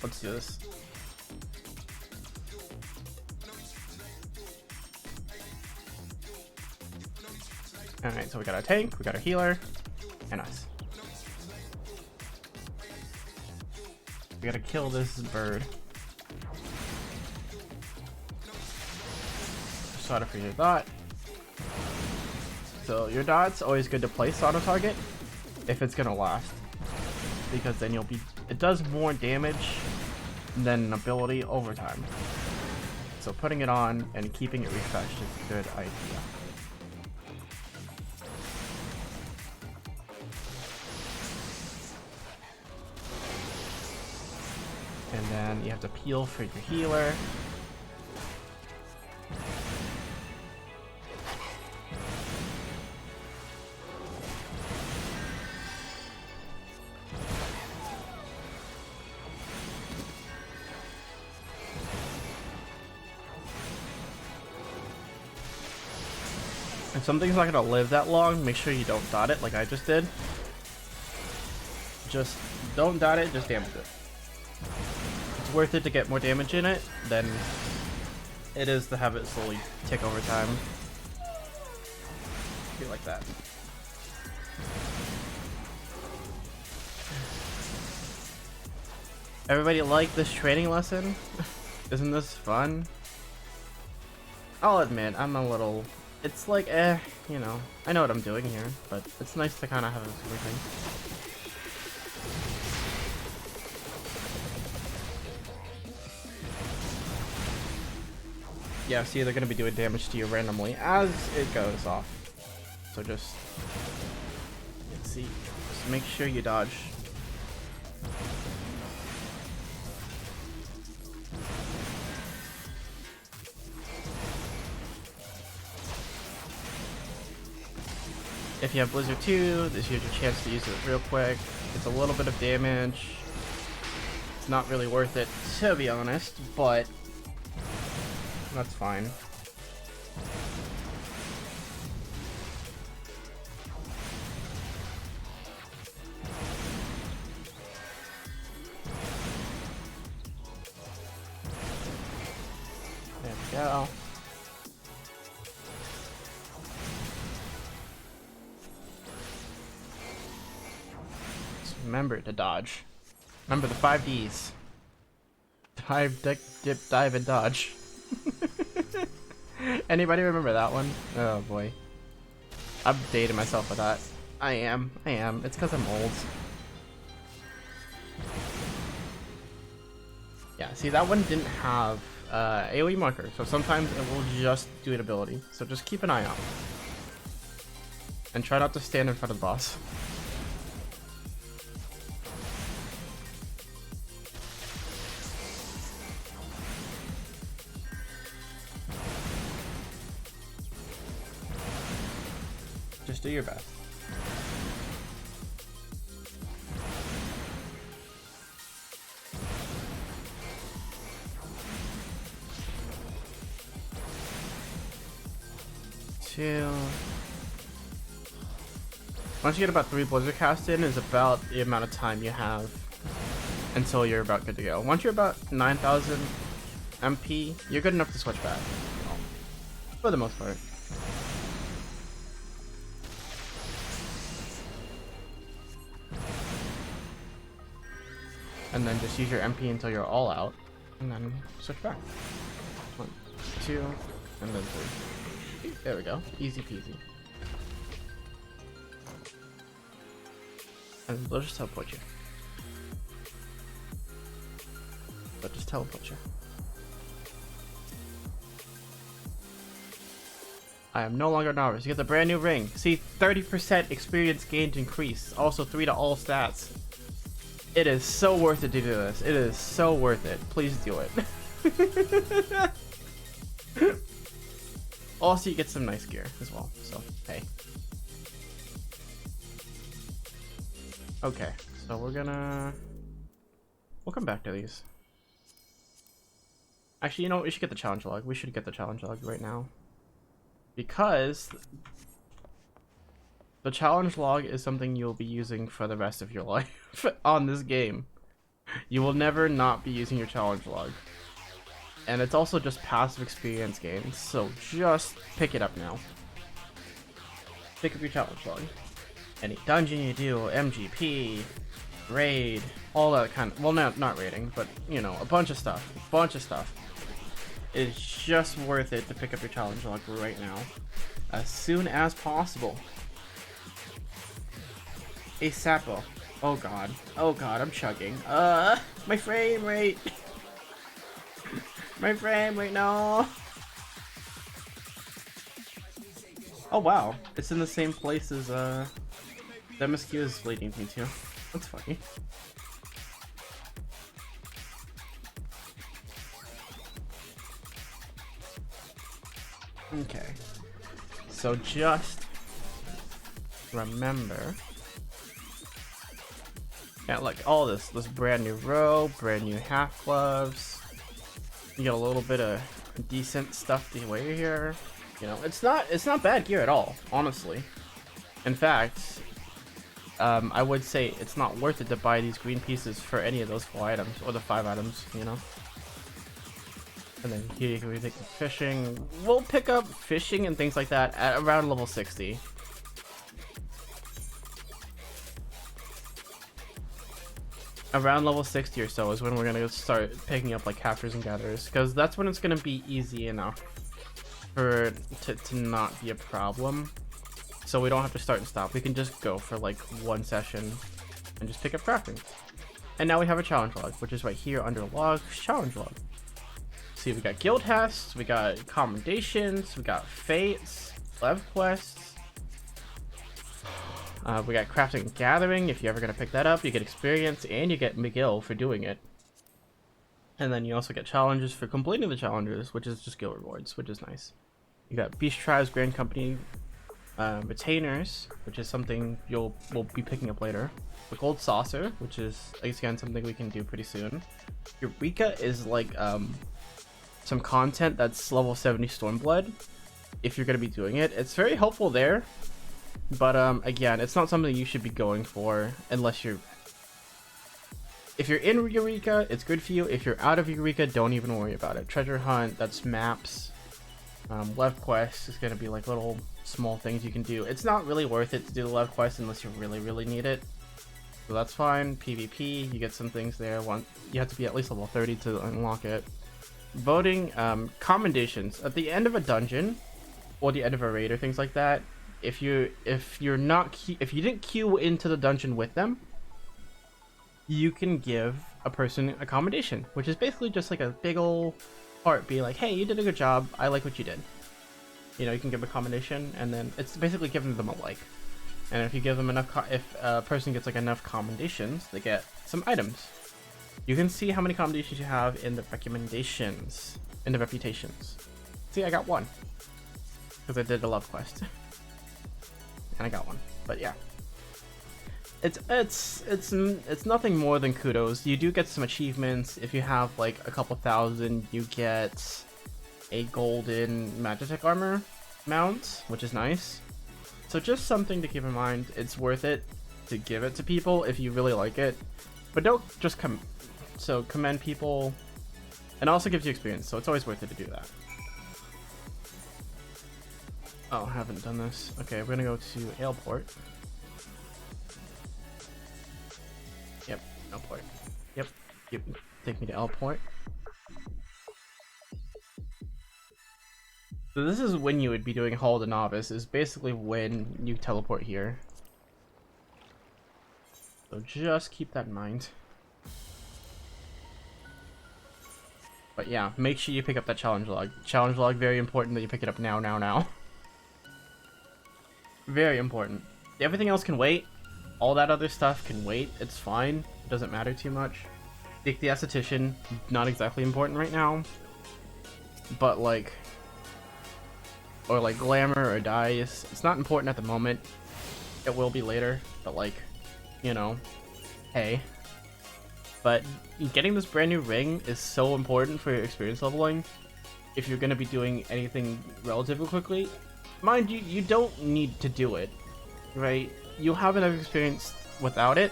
Let's do this. Alright, so we got our tank, we got our healer, and us. We gotta kill this bird. Sort of for your dot. So your dot's always good to place on a target if it's gonna last, because then it does more damage than an ability over time. So putting it on and keeping it refreshed is a good idea. And then you have to peel for your healer. If something's not gonna live that long, make sure you don't dot it like I just did. Just don't dot it, just damage it. It's worth it to get more damage in it than it is to have it slowly tick over time. Be like that. Everybody like this training lesson? Isn't this fun? I'll admit, I'm a little... It's like, you know, I know what I'm doing here, but it's nice to kind of have everything. Yeah, see, they're gonna be doing damage to you randomly as it goes off. So just, let's see, just make sure you dodge. If you have Blizzard 2, this is your chance to use it real quick. It's a little bit of damage. It's not really worth it, to be honest, but that's fine. There we go. Remember to dodge. Remember the 5 Ds. Dive, dip, dive, and dodge. Anybody remember that one? Oh boy. I'm dating myself with that. I am. It's because I'm old. Yeah, see, that one didn't have AoE marker, so sometimes it will just do an ability. So just keep an eye out. And try not to stand in front of the boss. Just do your best. Two. Once you get about 3 Blizzard cast in is about the amount of time you have until you're about good to go. Once you're about 9,000 MP, you're good enough to switch back. For the most part. And then just use your MP until you're all out, and then switch back. 1, 2, and then 3. There we go. Easy peasy. And they'll just teleport you. But just teleport you. I am no longer novice. You get the brand new ring. See, 30% experience gained increase. Also 3 to all stats. It is so worth it to do this. It is so worth it. Please do it. Also, you get some nice gear as well. So, hey. Okay, so we'll come back to these. Actually, you know what? We should get the challenge log. We should get the challenge log right now. Because the challenge log is something you'll be using for the rest of your life on this game. You will never not be using your challenge log. And it's also just passive experience gains, so just pick it up now. Pick up your challenge log. Any dungeon you do, MGP, raid, all that kind of, well, not raiding, but you know, a bunch of stuff. It's just worth it to pick up your challenge log right now, as soon as possible. A Sapo. Oh god, I'm chugging. My frame rate. My frame rate, no. Oh wow, it's in the same place as MSQ is leading me to. That's funny. Okay, so just remember, yeah, like all this brand new robe, brand new half gloves. You get a little bit of decent stuff to wear here. You know, it's not bad gear at all, honestly. In fact, I would say it's not worth it to buy these green pieces for any of those 4 items, or the 5 items, you know. And then here you can be taking fishing. We'll pick up fishing and things like that at around level 60. Around level 60 or so is when we're gonna start picking up like captures and gatherers, because that's when it's gonna be easy enough for to not be a problem. So we don't have to start and stop. We can just go for like 1 session and just pick up crafting. And now we have a challenge log, which is right here under logs, challenge log. See, we got guild tests, we got commendations, we got fates, lev quests. We got crafting and gathering. If you're ever gonna pick that up, you get experience and you get McGill for doing it. And then you also get challenges for completing the challenges, which is just guild rewards, which is nice. You got Beast Tribes, Grand Company, retainers, which is something we'll be picking up later. The Gold Saucer, which is again something we can do pretty soon. Eureka is like some content that's level 70 Stormblood. If you're gonna be doing it, it's very helpful there. But again, it's not something you should be going for unless you're... If you're in Eureka, it's good for you. If you're out of Eureka, don't even worry about it. Treasure hunt, that's maps. Lev quest is gonna be like little small things you can do. It's not really worth it to do the Lev quest unless you really need it. So that's fine. PvP, you get some things there. You have to be at least level 30 to unlock it. Voting, commendations. At the end of a dungeon, or the end of a raid or things like that, if you didn't queue into the dungeon with them, you can give a person a commendation, which is basically just like a big ol' heart, be like, hey, you did a good job, I like what you did. You know, you can give a commendation, and then it's basically giving them a like. And if you give them enough, if a person gets like enough commendations, they get some items. You can see how many commendations you have in the recommendations, in the reputations. See, I got one because I did the love quest, and I got one. But yeah, it's nothing more than kudos. You do get some achievements. If you have like a couple thousand, you get a golden Magitech armor mount, which is nice. So just something to keep in mind. It's worth it to give it to people if you really like it, but don't just commend people, and also gives you experience, so it's always worth it to do that. Oh, I haven't done this. Okay, we're gonna go to Aleport. Yep, Aleport. Yep, take me to Aleport. So this is when you would be doing Hall of the Novice, is basically when you teleport here. So just keep that in mind. But yeah, make sure you pick up that challenge log. Challenge log, very important that you pick it up now. Very important. Everything else can wait. All that other stuff can wait. It's fine. It doesn't matter too much. Take the esthetician, not exactly important right now. But like, or like glamour or dyes, it's not important at the moment. It will be later, but like, you know, hey. But getting this brand new ring is so important for your experience leveling. If you're going to be doing anything relatively quickly, mind you, you don't need to do it, right? You'll have enough experience without it,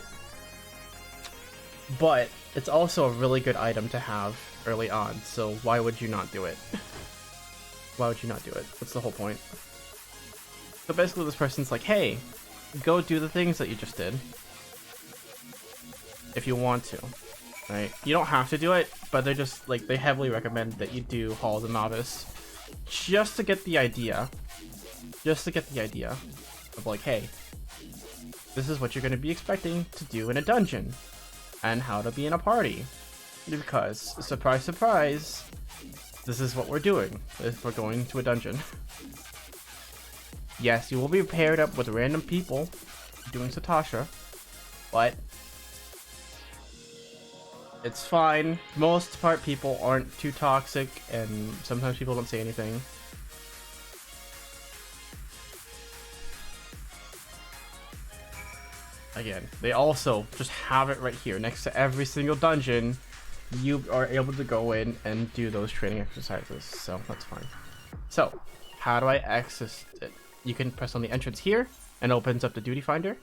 but it's also a really good item to have early on, so why would you not do it? Why would you not do it? That's the whole point. So basically this person's like, hey, go do the things that you just did. If you want to, right? You don't have to do it, but they're just like, they heavily recommend that you do Hall of the Novice just to get the idea. Just to get the idea of like, hey, this is what you're going to be expecting to do in a dungeon and how to be in a party. Because, surprise, surprise, this is what we're doing if we're going to a dungeon. Yes, you will be paired up with random people doing Satasha, but it's fine. Most part people aren't too toxic, and sometimes people don't say anything. Again, they also just have it right here next to every single dungeon. You are able to go in and do those training exercises, so that's fine. So, how do I access it? You can press on the entrance here, and it opens up the duty finder.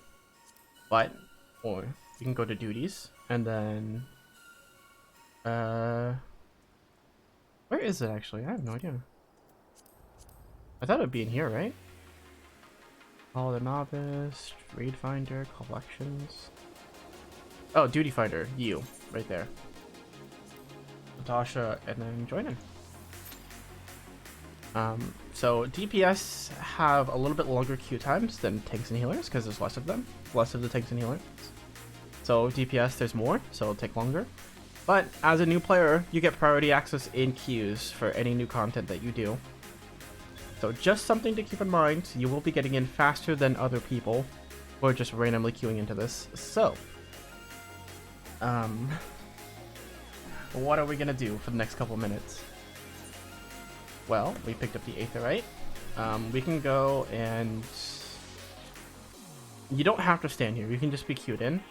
But, or you can go to duties, and then, where is it actually? I have no idea. I thought it'd be in here, right? All the novice, raid finder, collections. Oh, duty finder, you, right there. Natasha, and then join in. So DPS have a little bit longer queue times than tanks and healers because there's less of them, less of the tanks and healers. So DPS, there's more, so it'll take longer. But as a new player, you get priority access in queues for any new content that you do. So just something to keep in mind, you will be getting in faster than other people who are just randomly queuing into this. So, what are we gonna do for the next couple minutes? Well, we picked up the Aetherite. We can go and... You don't have to stand here, you can just be queued in.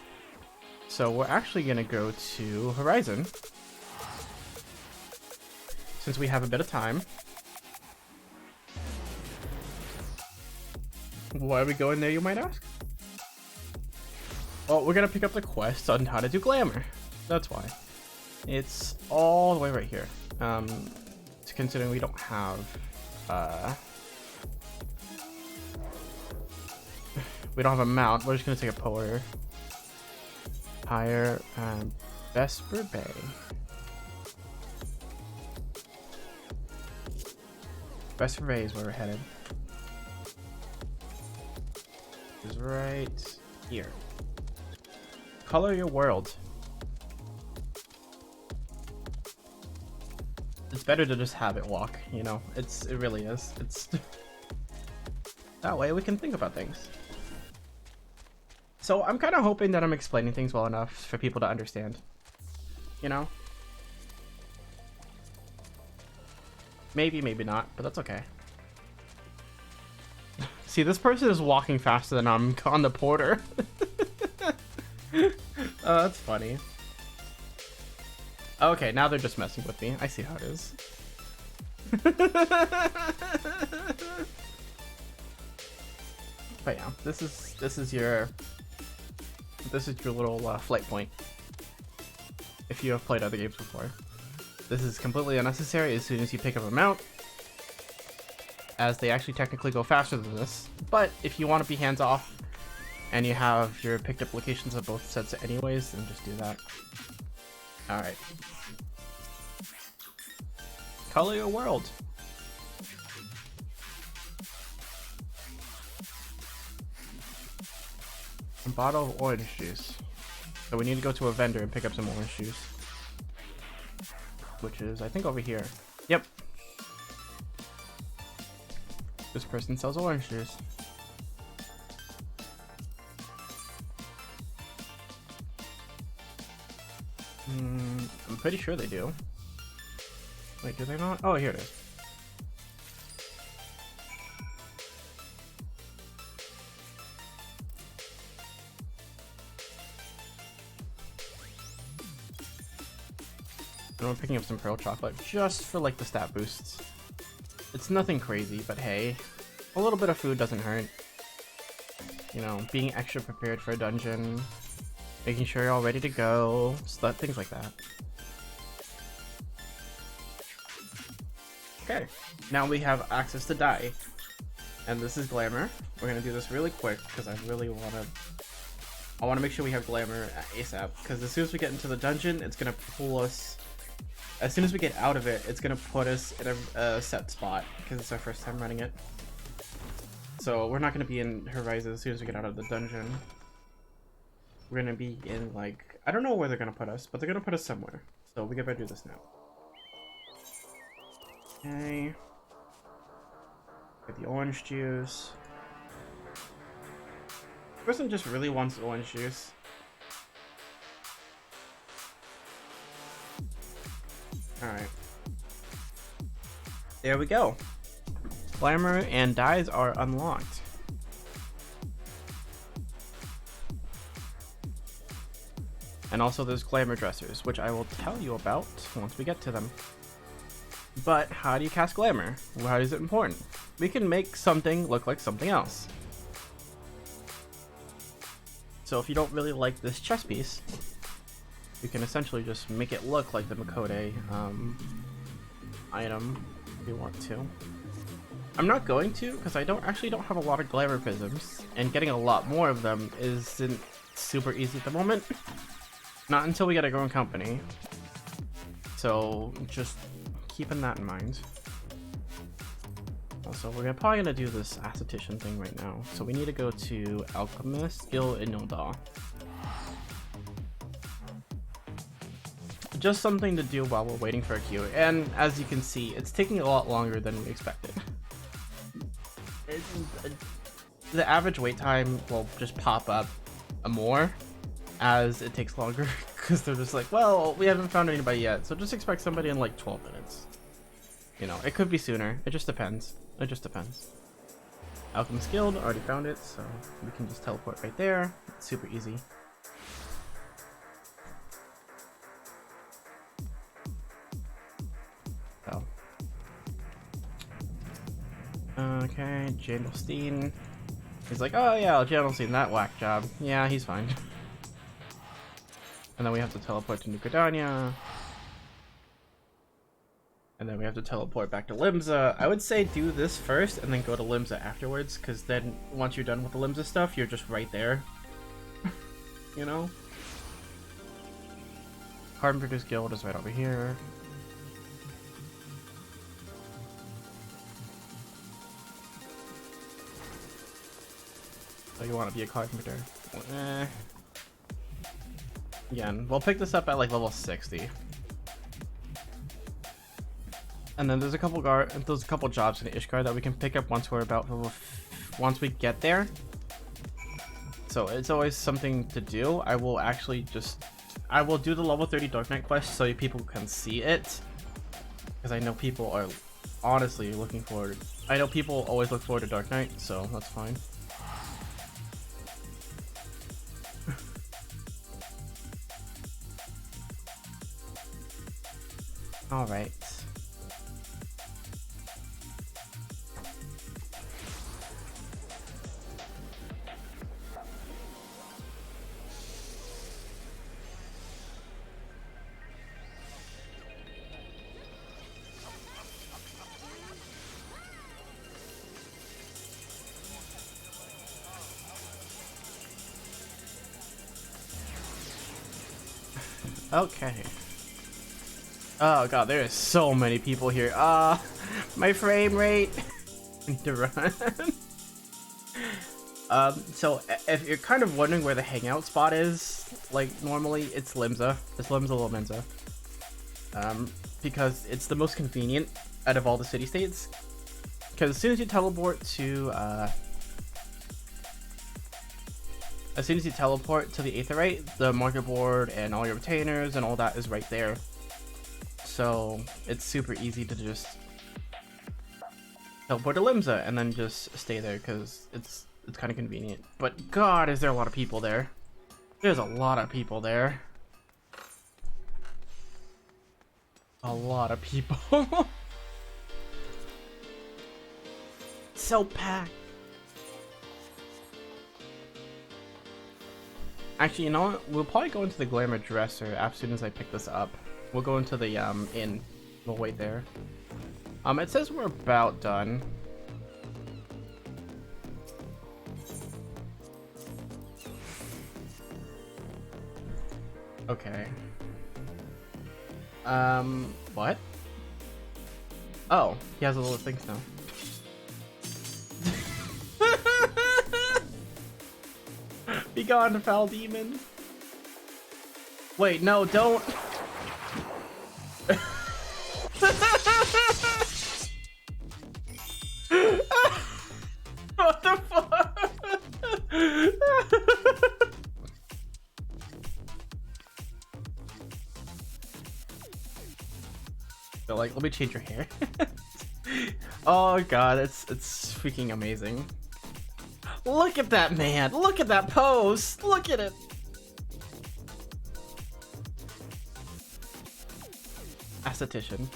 So we're actually gonna go to Horizon, since we have a bit of time. Why are we going there, you might ask? Well, we're gonna pick up the quest on how to do glamour. That's why. It's all the way right here. Considering we don't have, we don't have a mount, we're just gonna take a power. Higher, Vesper Bay. Vesper Bay is where we're headed. Is right here. Color your world. better to just have it walk, you know? It really is. It's that way we can think about things. So I'm kind of hoping that I'm explaining things well enough for people to understand, you know? Maybe, maybe not, but that's okay. See, this person is walking faster than I'm on the porter. Oh, that's funny. Okay, now they're just messing with me. I see how it is. But yeah, this is your little flight point. If you have played other games before, this is completely unnecessary as soon as you pick up a mount, as they actually technically go faster than this. But if you want to be hands off and you have your picked up locations of both sets anyways, then just do that. All right. Color your world. A bottle of orange juice. So we need to go to a vendor and pick up some orange juice. Which is, I think, over here. Yep. This person sells orange juice. I'm pretty sure they do. Wait, do they not? Oh, here it is. And we're picking up some pearl chocolate just for like the stat boosts. It's nothing crazy, but hey, a little bit of food doesn't hurt. You know, being extra prepared for a dungeon, making sure you're all ready to go, things like that. Okay, now we have access to dye, and this is glamour. We're gonna do this really quick because I want to make sure we have glamour ASAP, because as soon as we get into the dungeon, it's gonna pull us. As soon as we get out of it, it's gonna put us in a set spot because it's our first time running it. So we're not gonna be in Horizon as soon as we get out of the dungeon. We're gonna be in, like, I don't know where they're gonna put us, but they're gonna put us somewhere. So we gotta do this now. Okay. Get the orange juice. The person just really wants orange juice. Alright. There we go. Glamour and dyes are unlocked. And also there's glamour dressers, which I will tell you about once we get to them. But how do you cast glamour? Why is it important? We can make something look like something else. So if you don't really like this chess piece, you can essentially just make it look like the Makode item if you want to. I'm not going to, because I don't have a lot of glamour prisms, and getting a lot more of them isn't super easy at the moment. Not until we get a growing company. So just keeping that in mind. Also, we're probably gonna do this acetician thing right now. So we need to go to Alchemist Guild in Noldar. Just something to do while we're waiting for a queue. And as you can see, it's taking a lot longer than we expected. The average wait time will just pop up more as it takes longer, because they're just like, well, we haven't found anybody yet, so just expect somebody in like 12 minutes. You know, it could be sooner. It just depends. It just depends. Alchemist Guild, already found it, so we can just teleport right there. It's super easy. Oh. Okay, Jandelstein. He's like, oh yeah, Jandelstein, that whack job. Yeah, he's fine. And then we have to teleport to New Gridania. And then we have to teleport back to Limsa. I would say do this first and then go to Limsa afterwards, because then once you're done with the Limsa stuff, you're just right there. You know? Carbon Produce Guild is right over here. So you want to be a carpenter. Again, we'll pick this up at like level 60. And then there's a couple jobs in Ishgard that we can pick up once we get there. So it's always something to do. I will do the level 30 Dark Knight quest so people can see it, because I know people are honestly looking forward. I know people always look forward to Dark Knight, so that's fine. All right. Okay. Oh god, there are so many people here. My frame rate. I need to run. So if you're kind of wondering where the hangout spot is, like normally it's Limsa. It's Limsa Lomensa. Because it's the most convenient out of all the city states. Because as soon as you teleport to the Aetheryte, the market board and all your retainers and all that is right there. So it's super easy to just teleport to Limsa and then just stay there because it's kind of convenient. But god, is there a lot of people there? There's a lot of people there. A lot of people. So packed. Actually, you know what? We'll probably go into the Glamour Dresser as soon as I pick this up. We'll go into the inn. We'll wait there. It says we're about done. Okay. What? Oh, he has a little things now. Be gone, foul demon. Wait, no, don't. What the fuck? So, like, let me change your hair. Oh god, it's freaking amazing. Look at that man! Look at that pose! Look at it! Aesthetician.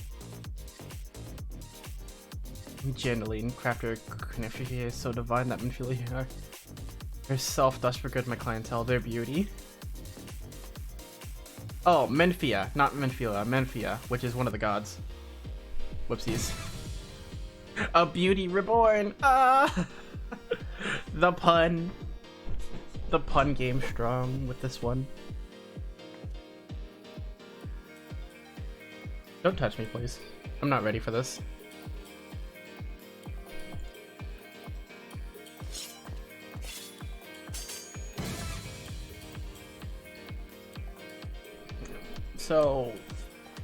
Jandeline, crafter, Kniffy is so divine that Minfilia herself does for good my clientele, their beauty. Oh, Menfia, not Menfila, Menfia, which is one of the gods. Whoopsies. A beauty reborn! The pun. The pun game strong with this one. Don't touch me, please. I'm not ready for this. So,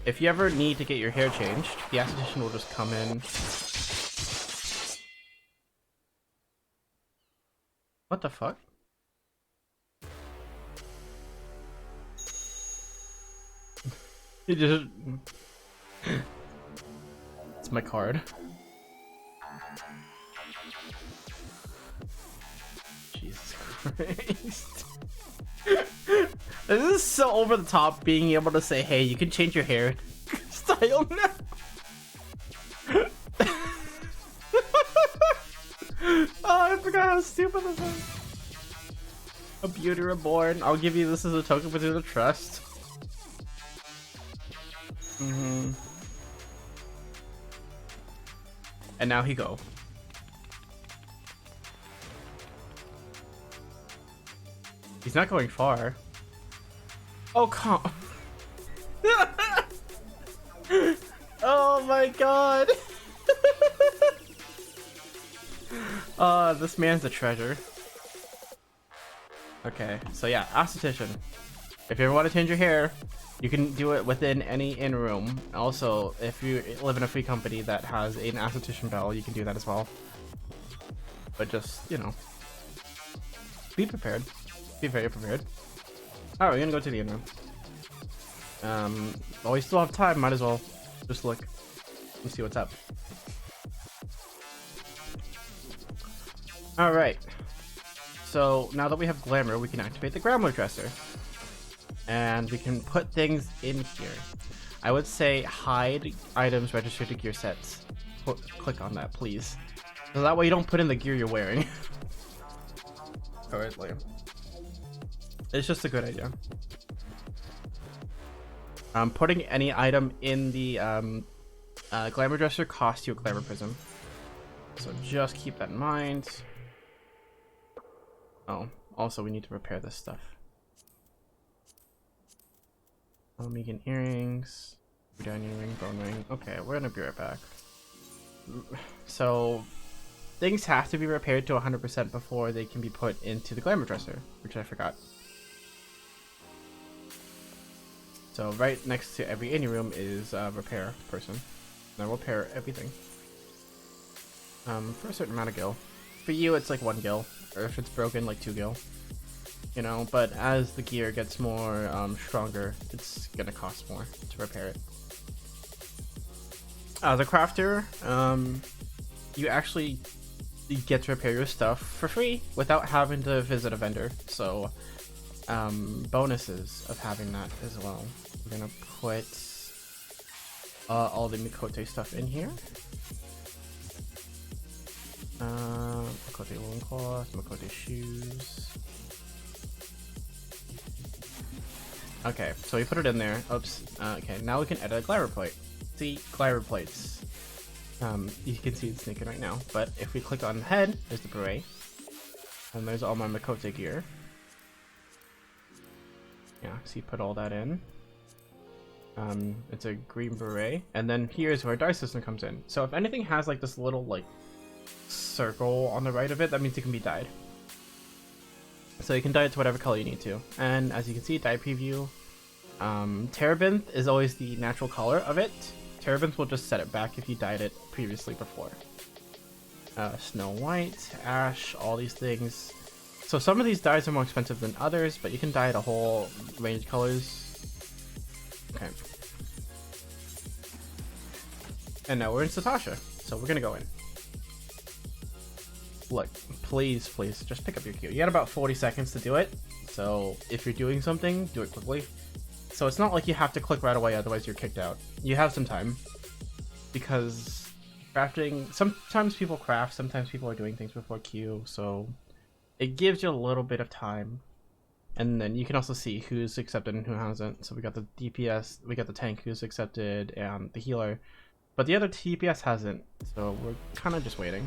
if you ever need to get your hair changed, the esthetician will just come in. What the fuck? He just... It's my card. Jesus Christ. This is so over the top being able to say, hey, you can change your hair style now. Oh, I forgot how stupid this is. A beauty reborn. I'll give you this as a token for the trust. And now he go. He's not going far. Oh, come. Oh my god. This man's a treasure. Okay, so yeah, Aesthetician. If you ever want to change your hair, you can do it within any in-room. Also, if you live in a free company that has an esthetician bell, you can do that as well. But just, you know, be prepared. Be very prepared. Alright, we're gonna go to the in-room. While we still have time, might as well just look and see what's up. Alright. So, now that we have Glamour, we can activate the Glamour Dresser. And we can put things in here. I would say hide items registered to gear sets. Click on that, please. So that way you don't put in the gear you're wearing. Alright, Liam. It's just a good idea. Putting any item in the Glamour Dresser costs you a Glamour Prism. So just keep that in mind. Oh, also we need to repair this stuff. Megan earrings, dining ring, bone ring. Okay, we're gonna be right back. So, things have to be repaired to 100% before they can be put into the Glamour Dresser, which I forgot. So right next to every any room is a repair person. Then we'll repair everything. For a certain amount of gil. For you, it's like 1 gil, or if it's broken, like 2 gil. You know, but as the gear gets more stronger, it's gonna cost more to repair it. The crafter, you actually get to repair your stuff for free without having to visit a vendor. So, bonuses of having that as well. We're gonna put all the Mikote stuff in here. Mikote loincloth, Mikote shoes. Okay, so we put it in there. Oops. Okay, now we can edit a Glamour plate. See, Glamour plates. You can see it's naked right now, but if we click on the head, there's the beret. And there's all my Mikote gear. Yeah, so you put all that in. It's a green beret. And then here's where dye system comes in. So if anything has like this little like circle on the right of it, that means it can be dyed. So you can dye it to whatever color you need to. And as you can see, dye preview. Terebinth is always the natural color of it. Terebinth will just set it back if you dyed it previously before. Snow White, Ash, all these things. So some of these dyes are more expensive than others, but you can dye it a whole range of colors. Okay. And now we're in Satasha, so we're gonna go in. Look, please, please, just pick up your queue. You got about 40 seconds to do it, so if you're doing something, do it quickly. So it's not like you have to click right away, otherwise you're kicked out. You have some time, because crafting, sometimes people craft, sometimes people are doing things before queue, so it gives you a little bit of time. And then you can also see who's accepted and who hasn't. So we got the DPS, we got the tank who's accepted, and the healer. But the other TPS hasn't, so we're kind of just waiting.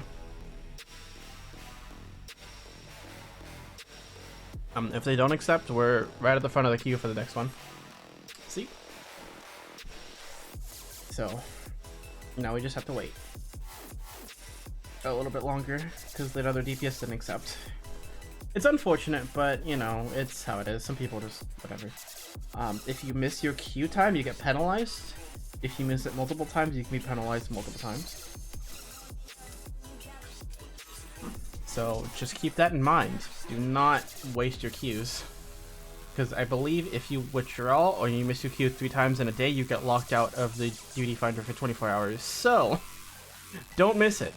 If they don't accept, we're right at the front of the queue for the next one. See? So, now we just have to wait a little bit longer, because the other DPS didn't accept. It's unfortunate, but, you know, it's how it is. Some people just, whatever. If you miss your queue time, you get penalized. If you miss it multiple times, you can be penalized multiple times. So just keep that in mind. Do not waste your queues. Because I believe if you withdraw or you miss your queue 3 times in a day, you get locked out of the duty finder for 24 hours. So don't miss it.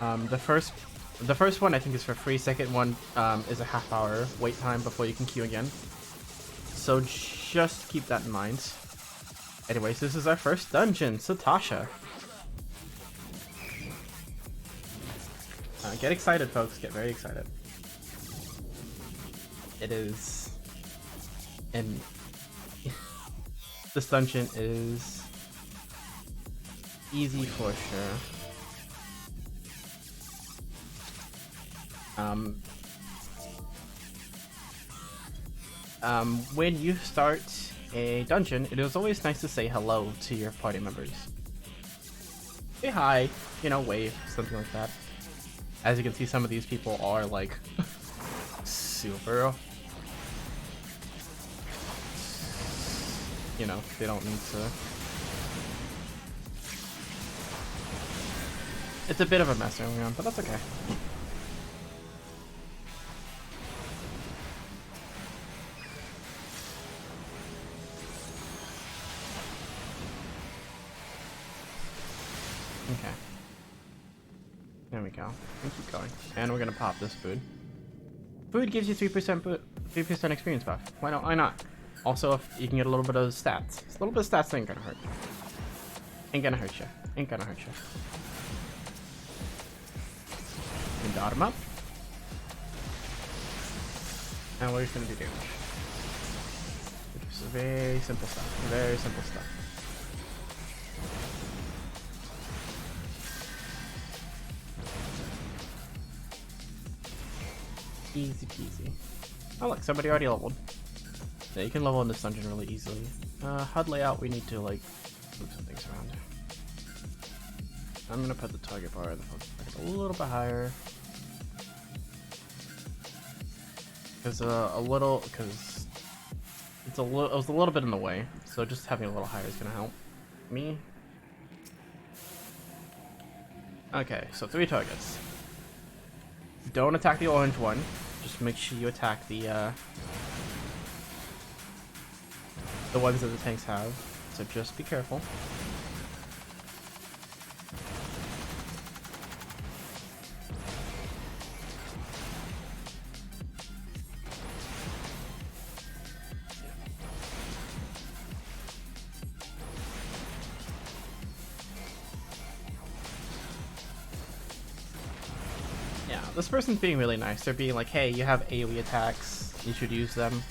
The first one I think is for free. Second one is a half-hour wait time before you can queue again. So just keep that in mind. Anyways, this is our first dungeon, Satasha. Get excited, folks. Get very excited. It is... And... This dungeon is... easy for sure. When you start a dungeon, it is always nice to say hello to your party members. Say hi, you know, wave, something like that. As you can see, some of these people are like super you know, they don't need to. It's a bit of a mess early on, but that's okay. Okay. There we go. And keep going. And we're gonna pop this food. Food gives you 3% experience buff. Why not? Also, if you can get a little bit of stats. A little bit of stats ain't gonna hurt. Ain't gonna hurt you. Ain't gonna hurt you. And dot him up. And we're just gonna do damage. It's very simple stuff. Very simple stuff. Easy peasy. Oh look, somebody already leveled. Yeah, you can level in this dungeon really easily. HUD layout, we need to like move some things around. I'm gonna put the target bar in the focus bracket a little bit higher. Because it was a little bit in the way, so just having a little higher is gonna help me. Okay, so 3 targets. Don't attack the orange one. Just make sure you attack the ones that the tanks have. So just be careful. Yeah, this person's being really nice. They're being like, hey, you have AoE attacks, you should use them.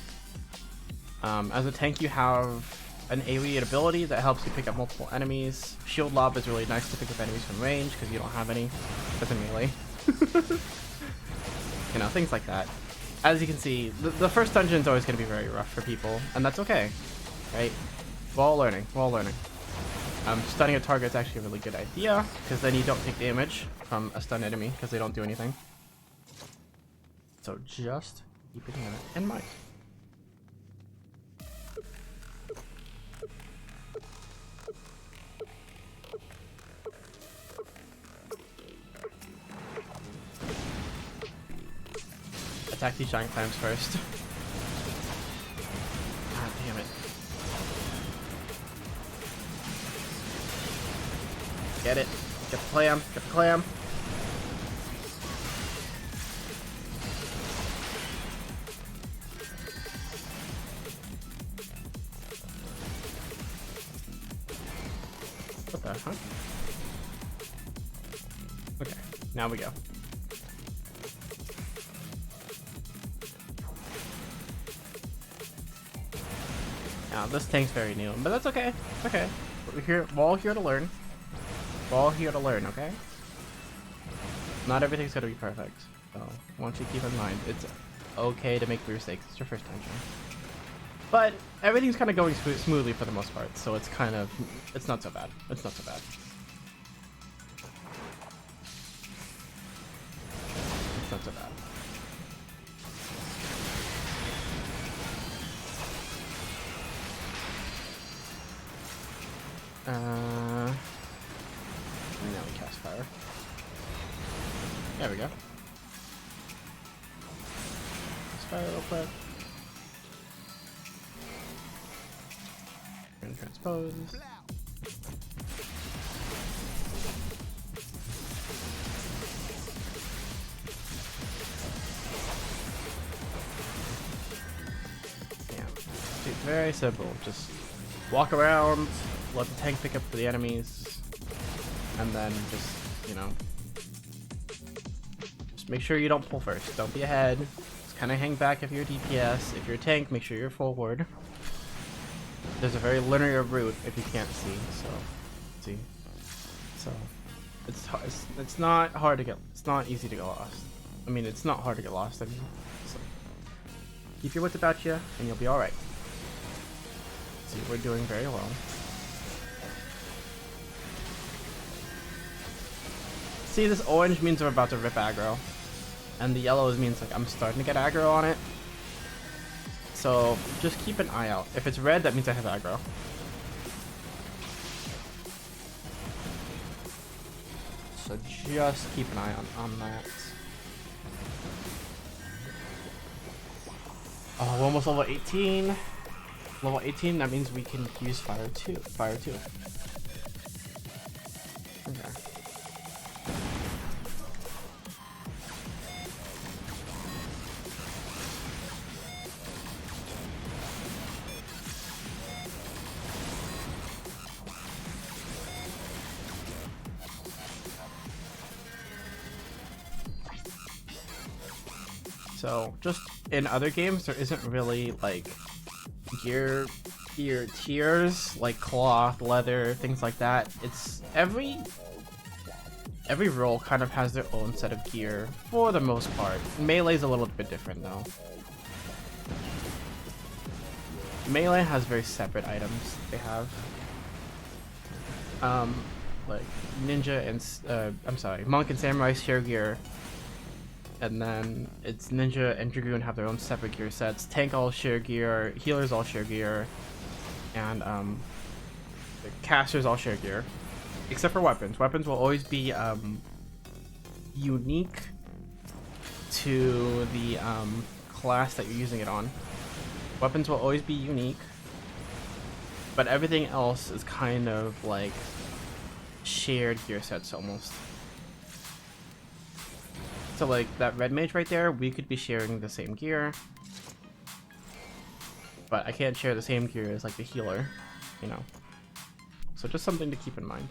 As a tank, you have an AoE ability that helps you pick up multiple enemies. Shield Lob is really nice to pick up enemies from range because you don't have any as a melee. You know, things like that. As you can see, the first dungeon is always going to be very rough for people, and that's okay, right? We're all learning. We're all learning. Stunning a target is actually a really good idea, because then you don't take damage from a stunned enemy, because they don't do anything. So just keep it in mind. Attack these giant clams first. God damn it. Get it. Get the clam. Get the clam. What the heck? Okay, now we go. Now this tank's very new, but that's okay. It's okay. We're all here to learn. We're all here to learn, okay? Not everything's gonna be perfect, so I want you to keep in mind it's okay to make mistakes. It's your first dungeon, but everything's kind of going smoothly for the most part, so it's not so bad. It's not so bad. It's not so bad. And now we cast fire. There we go. Cast fire real quick. We're gonna transpose. Yeah. It's very simple. Just walk around, let the tank pick up the enemies, and then just, you know, just make sure you don't pull first. Don't be ahead. Just kind of hang back if you're a DPS. If you're a tank, make sure you're forward. There's a very linear route if you can't see, so, see. So, it's not hard to get, it's not easy to get lost. I mean, it's not hard to get lost, I mean, so. Keep your wits about you, and you'll be alright. See, we're doing very well. See, this orange means we're about to rip aggro, and the yellow means like I'm starting to get aggro on it. So just keep an eye out. If it's red, that means I have aggro. So just keep an eye on that. Oh, we're almost level 18. Level 18, that means we can use fire 2. Fire 2. Okay. So just in other games, there isn't really like gear tiers like cloth, leather, things like that. It's every role kind of has their own set of gear for the most part. Melee's a little bit different though. Melee has very separate items they have. Like ninja and I'm sorry, monk and samurai share gear. And then it's ninja and dragoon have their own separate gear sets. Tank all share gear, healers all share gear, and the casters all share gear, except for weapons. Weapons will always be unique to the class that you're using it on. Weapons will always be unique, but everything else is kind of like shared gear sets almost. So like that red mage right there, we could be sharing the same gear, but I can't share the same gear as like the healer, you know. So just something to keep in mind.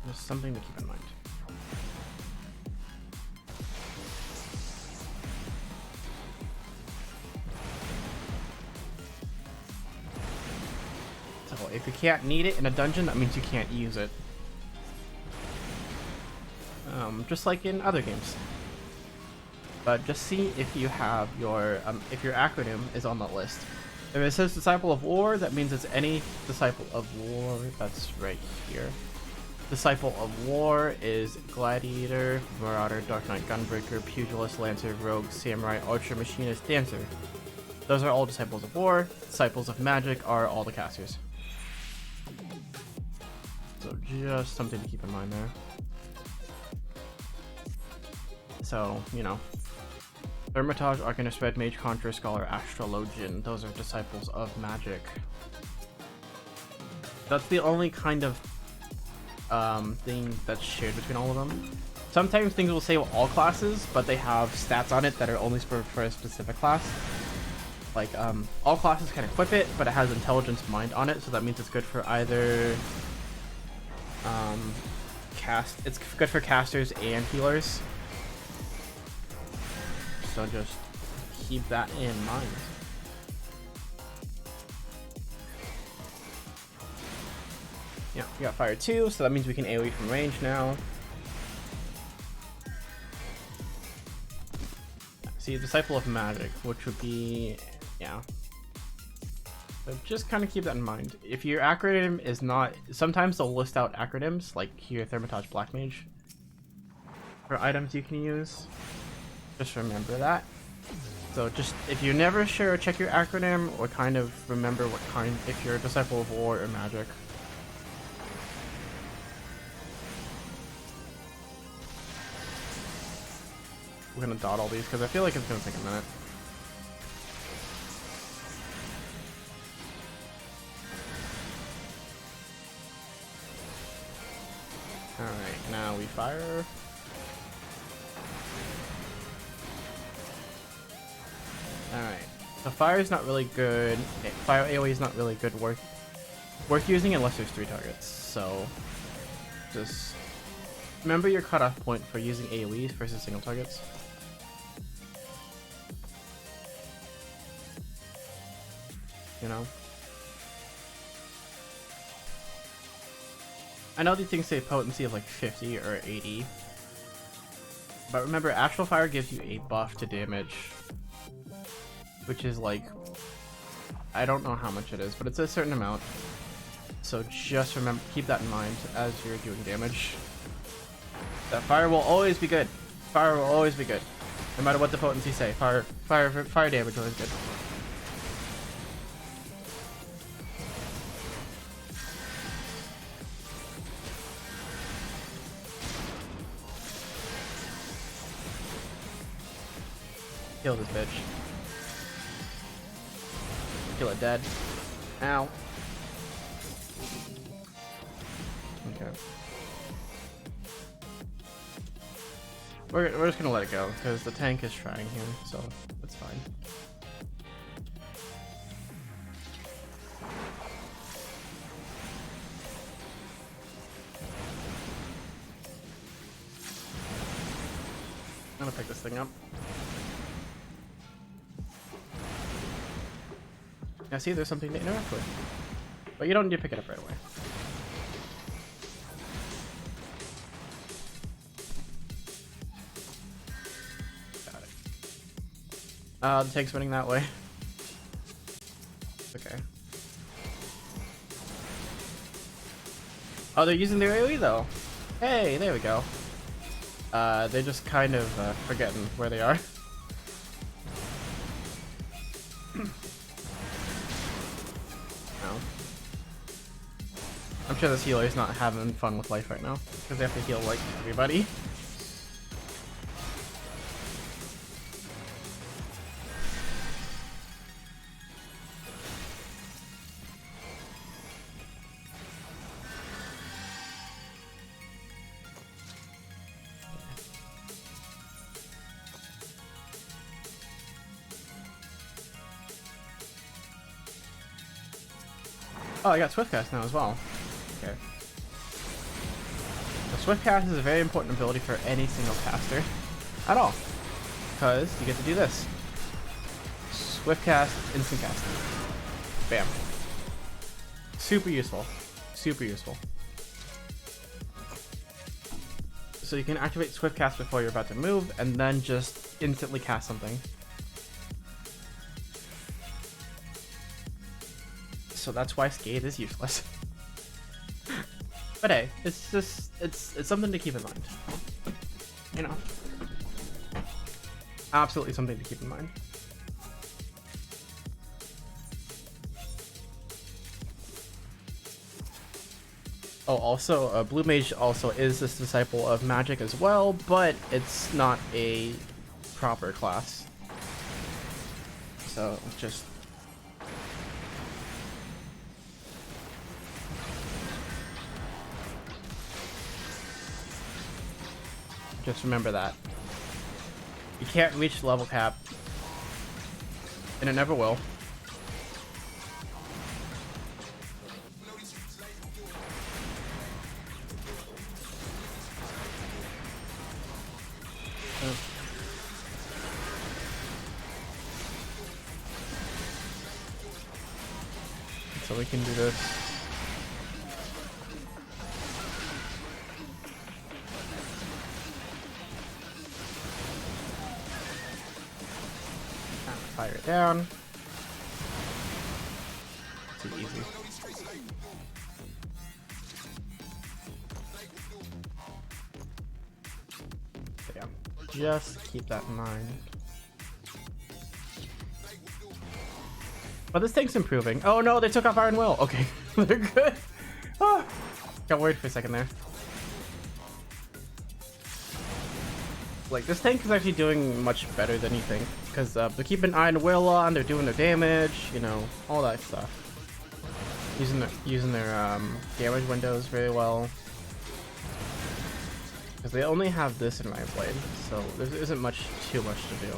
Just something to keep in mind. So if you can't need it in a dungeon, that means you can't use it. Just like in other games. But just see if you have your if your acronym is on the list. If it says Disciple of War, that means it's any Disciple of War. That's right here. Disciple of War is Gladiator, Marauder, Dark Knight, Gunbreaker, Pugilist, Lancer, Rogue, Samurai, Archer, Machinist, Dancer. Those are all Disciples of War. Disciples of Magic are all the casters. So just something to keep in mind there. So, you know, Hermitage, Arcanist, Red Mage, Conjurer, Scholar, Astrologian, those are Disciples of Magic. That's the only kind of thing that's shared between all of them. Sometimes things will say all classes, but they have stats on it that are only for a specific class. Like, all classes can equip it, but it has Intelligence Mind on it, so that means it's good for either it's good for casters and healers. So just keep that in mind. Yeah, we got fire 2, so that means we can AoE from range now. See, Disciple of Magic, which would be, yeah. So just kind of keep that in mind. If your acronym is not, sometimes they'll list out acronyms, like here, Thermitage Black Mage, for items you can use. Just remember that. So just, if you're never sure, check your acronym, or kind of remember what kind, if you're a Disciple of War or Magic. We're gonna dot all these, because I feel like it's gonna take a minute. Alright, now we fire. Alright, so fire is not really good. Fire AoE is not really good worth using unless there's 3 targets. So just remember your cutoff point for using AoEs versus single targets. You know? I know these things say potency of like 50 or 80. But remember, Astral Fire gives you a buff to damage, which is like, I don't know how much it is, but it's a certain amount. So just remember, keep that in mind as you're doing damage. That fire will always be good. Fire will always be good. No matter what the potency say, fire damage always good. Kill this bitch. Kill it dead. Ow. Okay. We're just gonna let it go because the tank is trying here, so that's fine. I'm gonna pick this thing up. Yeah, see, there's something to interact with, but you don't need to pick it up right away. The tank's running that way. Okay. Oh, they're using their AoE though. Hey, there we go. They're just kind of forgetting where they are. No. I'm sure this healer is not having fun with life right now because they have to heal like everybody. Oh, I got Swiftcast now as well. Okay. So Swiftcast is a very important ability for any single caster at all, because you get to do this. Swiftcast, instant cast. Bam. Super useful. Super useful. So you can activate Swiftcast before you're about to move, and then just instantly cast something. So that's why Scathe is useless. But hey, it's just it's something to keep in mind. You know. Absolutely something to keep in mind. Oh, also, Blue Mage also is this disciple of magic as well, but it's not a proper class. So just remember that. You can't reach level cap. And it never will. So we can do this. Fire it down. Too easy. Yeah. Just keep that in mind. But this tank's improving. Oh no, they took off Iron Will. Okay, they're good. Oh, got worried for a second there. Like, this tank is actually doing much better than you think, because they're keeping Iron Will on, they're doing their damage, you know, all that stuff. Using their damage windows very well. Because they only have this in Iron Blade, so there isn't too much to do.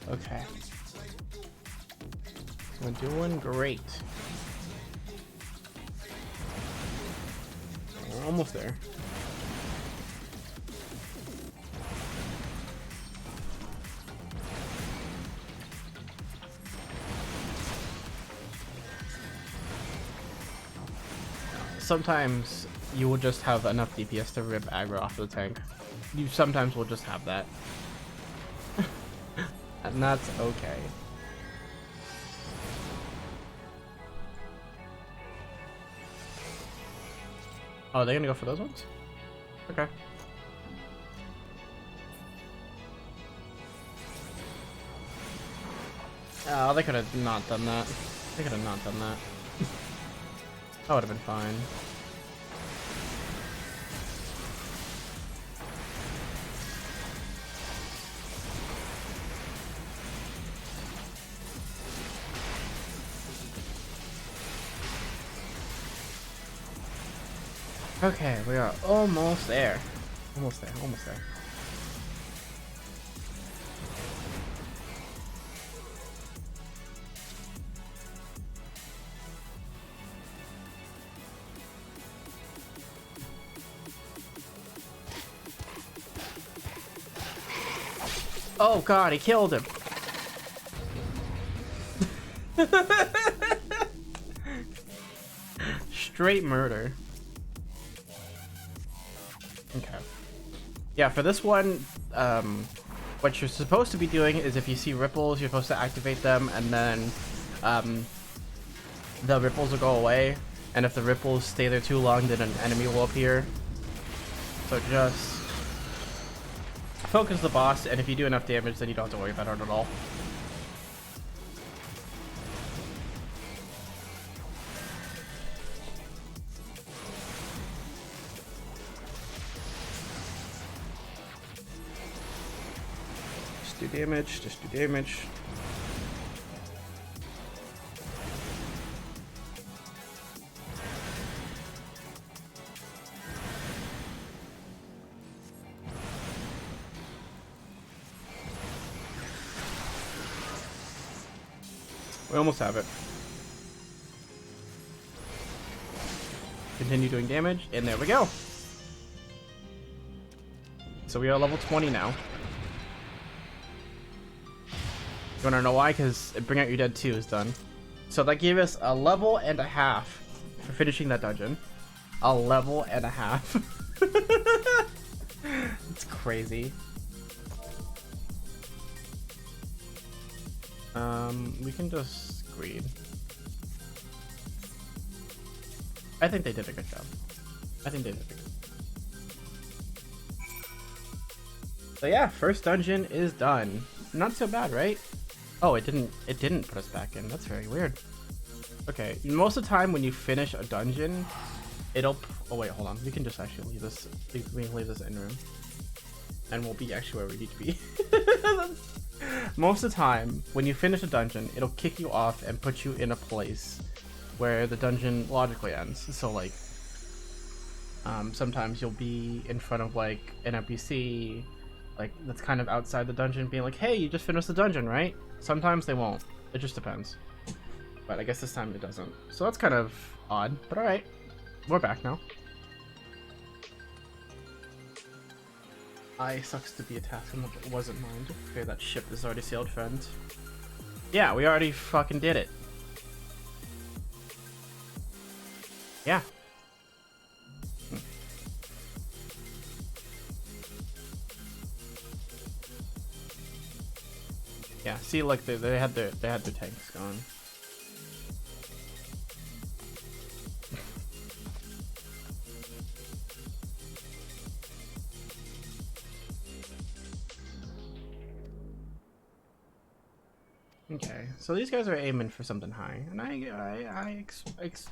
Okay. We're doing great. We're almost there. Sometimes you will just have enough DPS to rip aggro off the tank. You sometimes will just have that. And that's okay. Oh, are they gonna go for those ones? Okay. Oh, they could have not done that. They could have not done that. That would have been fine. Okay, we are almost there. Almost there, almost there. Oh god, he killed him. Straight murder. Okay. Yeah, for this one, what you're supposed to be doing is if you see ripples, you're supposed to activate them, and then the ripples will go away. And if the ripples stay there too long, then an enemy will appear. So just focus the boss, and if you do enough damage, then you don't have to worry about it at all. Just do damage, just do damage. We almost have it. Continue doing damage, and there we go. So we are level 20 now. You wanna know why? Because Bring Out Your Dead 2 is done. So that gave us a level and a half for finishing that dungeon. A level and a half. It's crazy. We can just greed. I think they did a good job. I think they did a good job. So yeah, first dungeon is done. Not so bad, right? Oh, it didn't put us back in. That's very weird. Okay, most of the time when you finish a dungeon, it'll... Oh wait, hold on. We can just actually leave this. We can leave this in room. And we'll be actually where we need to be. Most of the time, when you finish a dungeon, it'll kick you off and put you in a place where the dungeon logically ends. So like, sometimes you'll be in front of like an NPC, like that's kind of outside the dungeon, being like, hey, you just finished the dungeon, right? Sometimes they won't. It just depends. But I guess this time it doesn't. So that's kind of odd, but alright. We're back now. Sucks to be a task that wasn't mine. Okay, that ship is already sailed, friend. Yeah, we already fucking did it. Yeah. Yeah, see, like they had their tanks going. Okay, so these guys are aiming for something high, and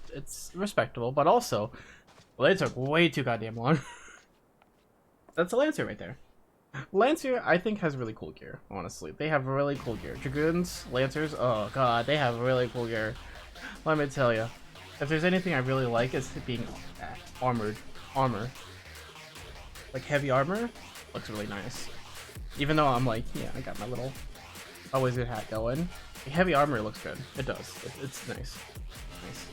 it's respectable, but also, well, they took way too goddamn long. That's a Lancer right there. Lancer, I think, has really cool gear, honestly. They have really cool gear. Dragoons, Lancers, oh god, they have really cool gear. Let me tell you, if there's anything I really like, it's being armor. Like, heavy armor looks really nice. Even though I'm like, yeah, I got my little always good hat going. Heavy armor looks good. It does. It's nice. Nice.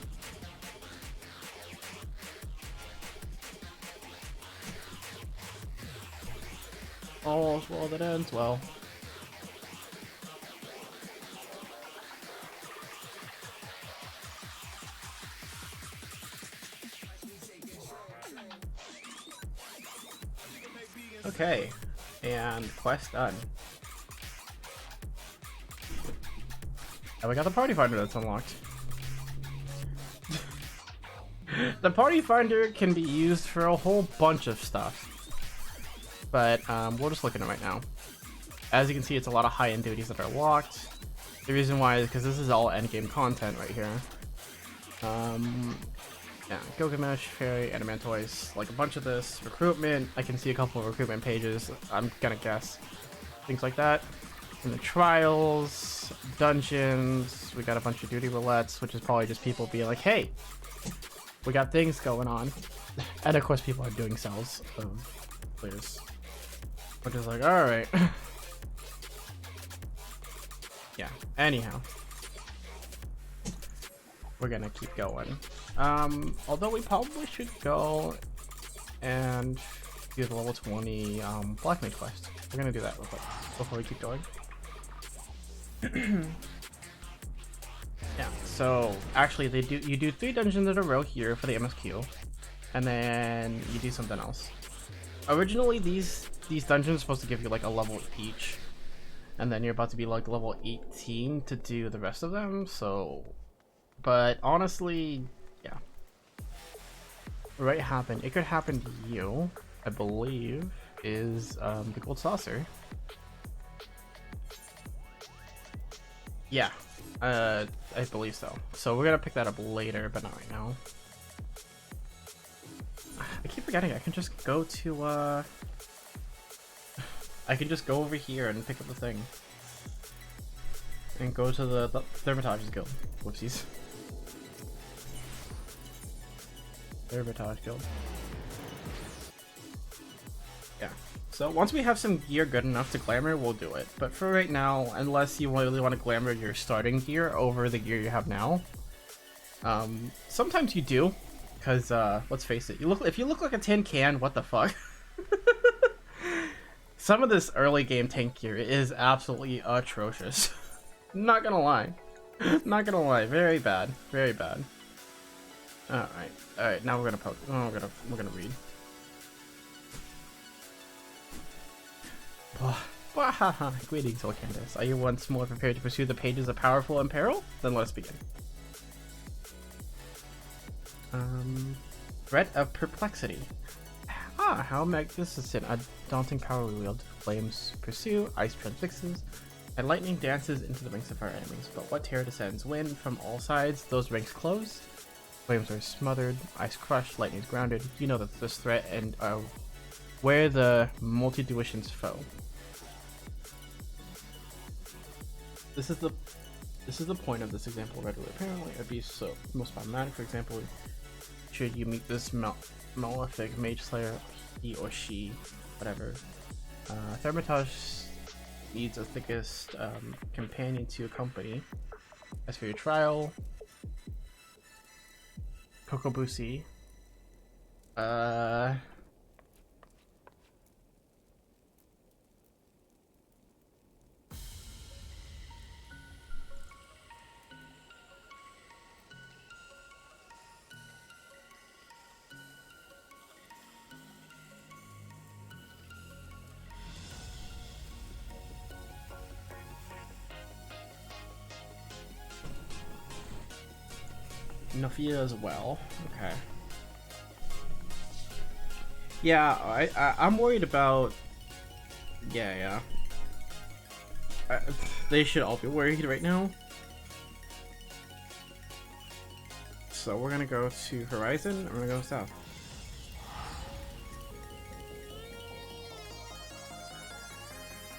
Oh, well, that ends well. Okay, and quest done. And we got the party finder that's unlocked. The party finder can be used for a whole bunch of stuff, but we'll just look at it right now. As you can see, it's a lot of high-end duties that are locked. The reason why is because this is all endgame content right here. Yeah, Gilgamesh, Fairy, Adamantoise, like a bunch of this. Recruitment, I can see a couple of recruitment pages, I'm gonna guess. Things like that. And the trials, dungeons, we got a bunch of duty roulettes, which is probably just people being like, hey, we got things going on. And of course people are doing cells of players. Which is like, alright. Yeah, anyhow. We're gonna keep going. Although we probably should go and do the level 20 Black Mage quest. We're gonna do that real quick before we keep going. Yeah, so actually you do 3 dungeons in a row here for the MSQ, and then you do something else. Originally these dungeons are supposed to give you like a level each, and then you're about to be like level 18 to do the rest of them, so but honestly, yeah. What happened? It could happen to you, I believe, is the gold saucer. Yeah, I believe so. So we're gonna pick that up later, but not right now. I keep forgetting I can just go to I can just go over here and pick up the thing. And go to the Thermitage's guild. Whoopsies. Thermitage guild. Yeah. So once we have some gear good enough to glamour, we'll do it. But for right now, unless you really want to glamour your starting gear over the gear you have now, sometimes you do, because let's face it, if you look like a tin can, what the fuck? Some of this early game tank gear is absolutely atrocious. Not gonna lie. Not gonna lie. Very bad. Very bad. Alright. Alright, now we're gonna poke. Oh, we're gonna read. Greetings, old Candace. Are you once more prepared to pursue the pages of powerful and peril? Then let us begin. Threat of perplexity. Ah, how magnificent! A daunting power we wield. Flames pursue, ice transfixes, and lightning dances into the ranks of our enemies. But what terror descends? Wind from all sides, those ranks closed. Flames are smothered, ice crushed, lightning is grounded. You know that this threat and where the multi-tuition's foe. This is the point of this example readily. Apparently, it'd be so most problematic. For example, should you meet this malefic mage slayer, he or she, whatever. Thermitage needs a thickest companion to accompany. As for your trial, Kokobushi. Nofia as well. Okay. Yeah, I'm worried about. Yeah. They should all be worried right now. So we're gonna go to Horizon. I'm gonna go south.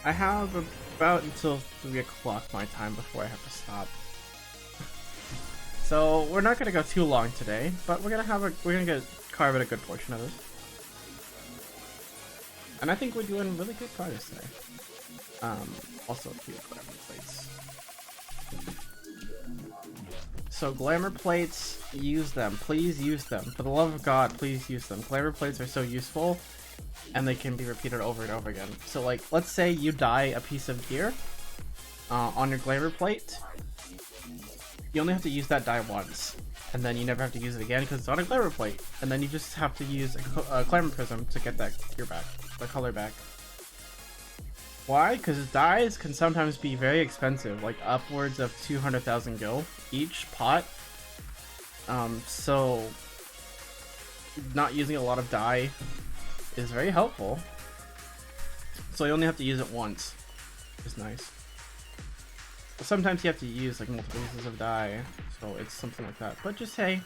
I have about until 3 o'clock my time before I have to stop. So we're not gonna go too long today, but we're gonna carve a good portion of this. And I think we're doing really good progress today. Also a few glamour plates. So glamour plates, use them. Please use them. For the love of God, please use them. Glamour plates are so useful, and they can be repeated over and over again. So like, let's say you dye a piece of gear on your glamour plate. You only have to use that dye once, and then you never have to use it again because it's on a glamour plate. And then you just have to use a glamour prism to get that gear back, the color back. Why? Because dyes can sometimes be very expensive, like upwards of 200,000 gil each pot. So not using a lot of dye is very helpful. So you only have to use it once. It's nice. Sometimes you have to use like multiple uses of dye, so it's something like that. But just hey.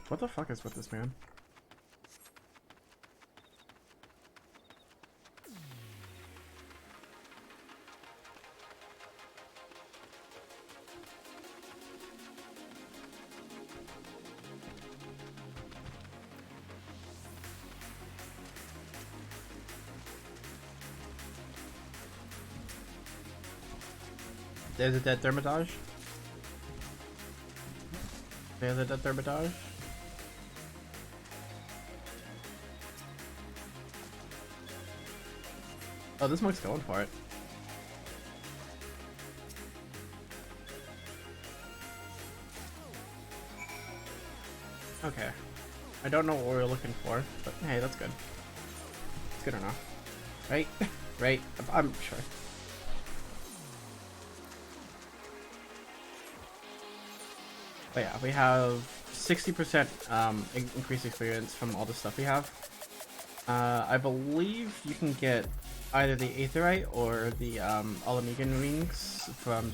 What the fuck is with this man? There's a dead Thermitage. There's a dead Thermitage. Oh, this monk's going for it. Okay. I don't know what we were looking for, but hey, that's good. It's good enough. Right? Right? I'm sure. But yeah, we have 60% increased experience from all the stuff we have. I believe you can get either the Aetherite or the Alamegan rings from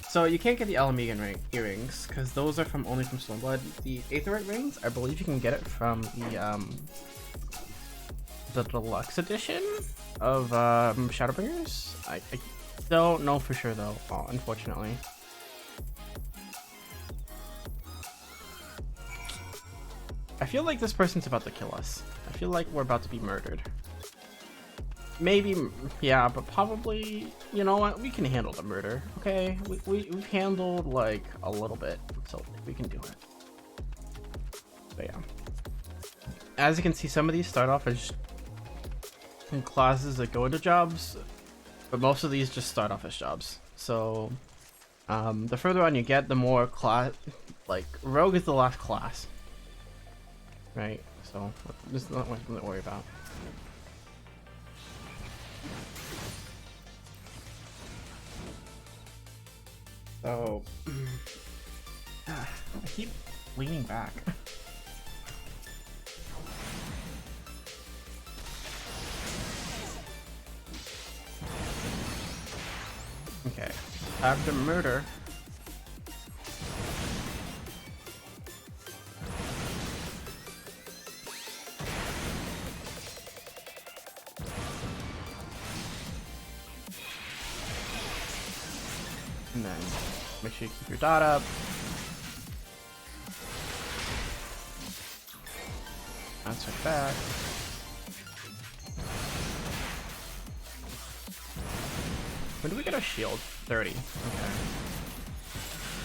so you can't get the Alamegan earrings because those are only from Stormblood. The Aetherite rings, I believe you can get it from the deluxe edition of Shadowbringers. I don't know for sure though, unfortunately. I feel like this person's about to kill us. I feel like we're about to be murdered. Maybe, yeah, but probably, you know what? We can handle the murder, okay? We've handled, like, a little bit, so we can do it. But yeah. As you can see, some of these start off as classes that go into jobs, but most of these just start off as jobs. So, the further on you get, the more class, like, Rogue is the last class. Right, so there's not much to worry about. So, I keep leaning back. Okay, after murder. And then make sure you keep your dot up. Bounce it back. When do we get a shield? 30. Okay.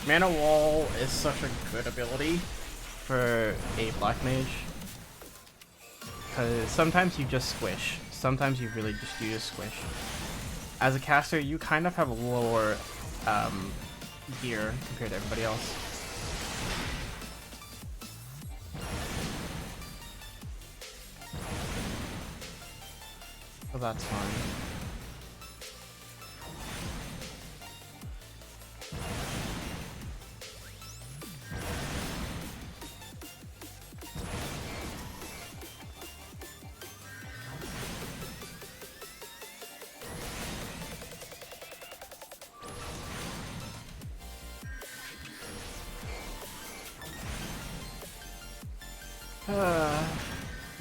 Mana Wall is such a good ability for a Black Mage. Because sometimes you just squish. Sometimes you really just do squish. As a caster, you kind of have a lower gear compared to everybody else. So that's fine.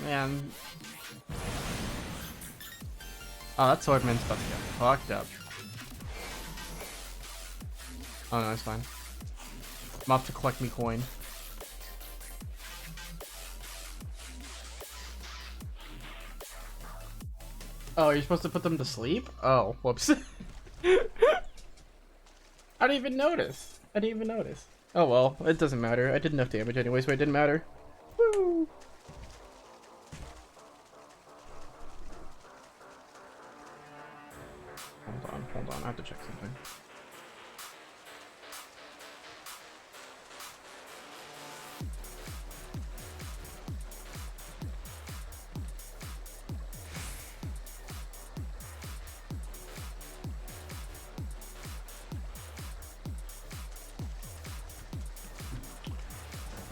Man. Oh, that swordman's about to get fucked up. Oh no, it's fine. I'm off to collect me coin. Oh, you're supposed to put them to sleep? Oh, whoops. I didn't even notice. Oh well, it doesn't matter. I did enough damage anyway, so it didn't matter. Woo! Hold on, I have to check something.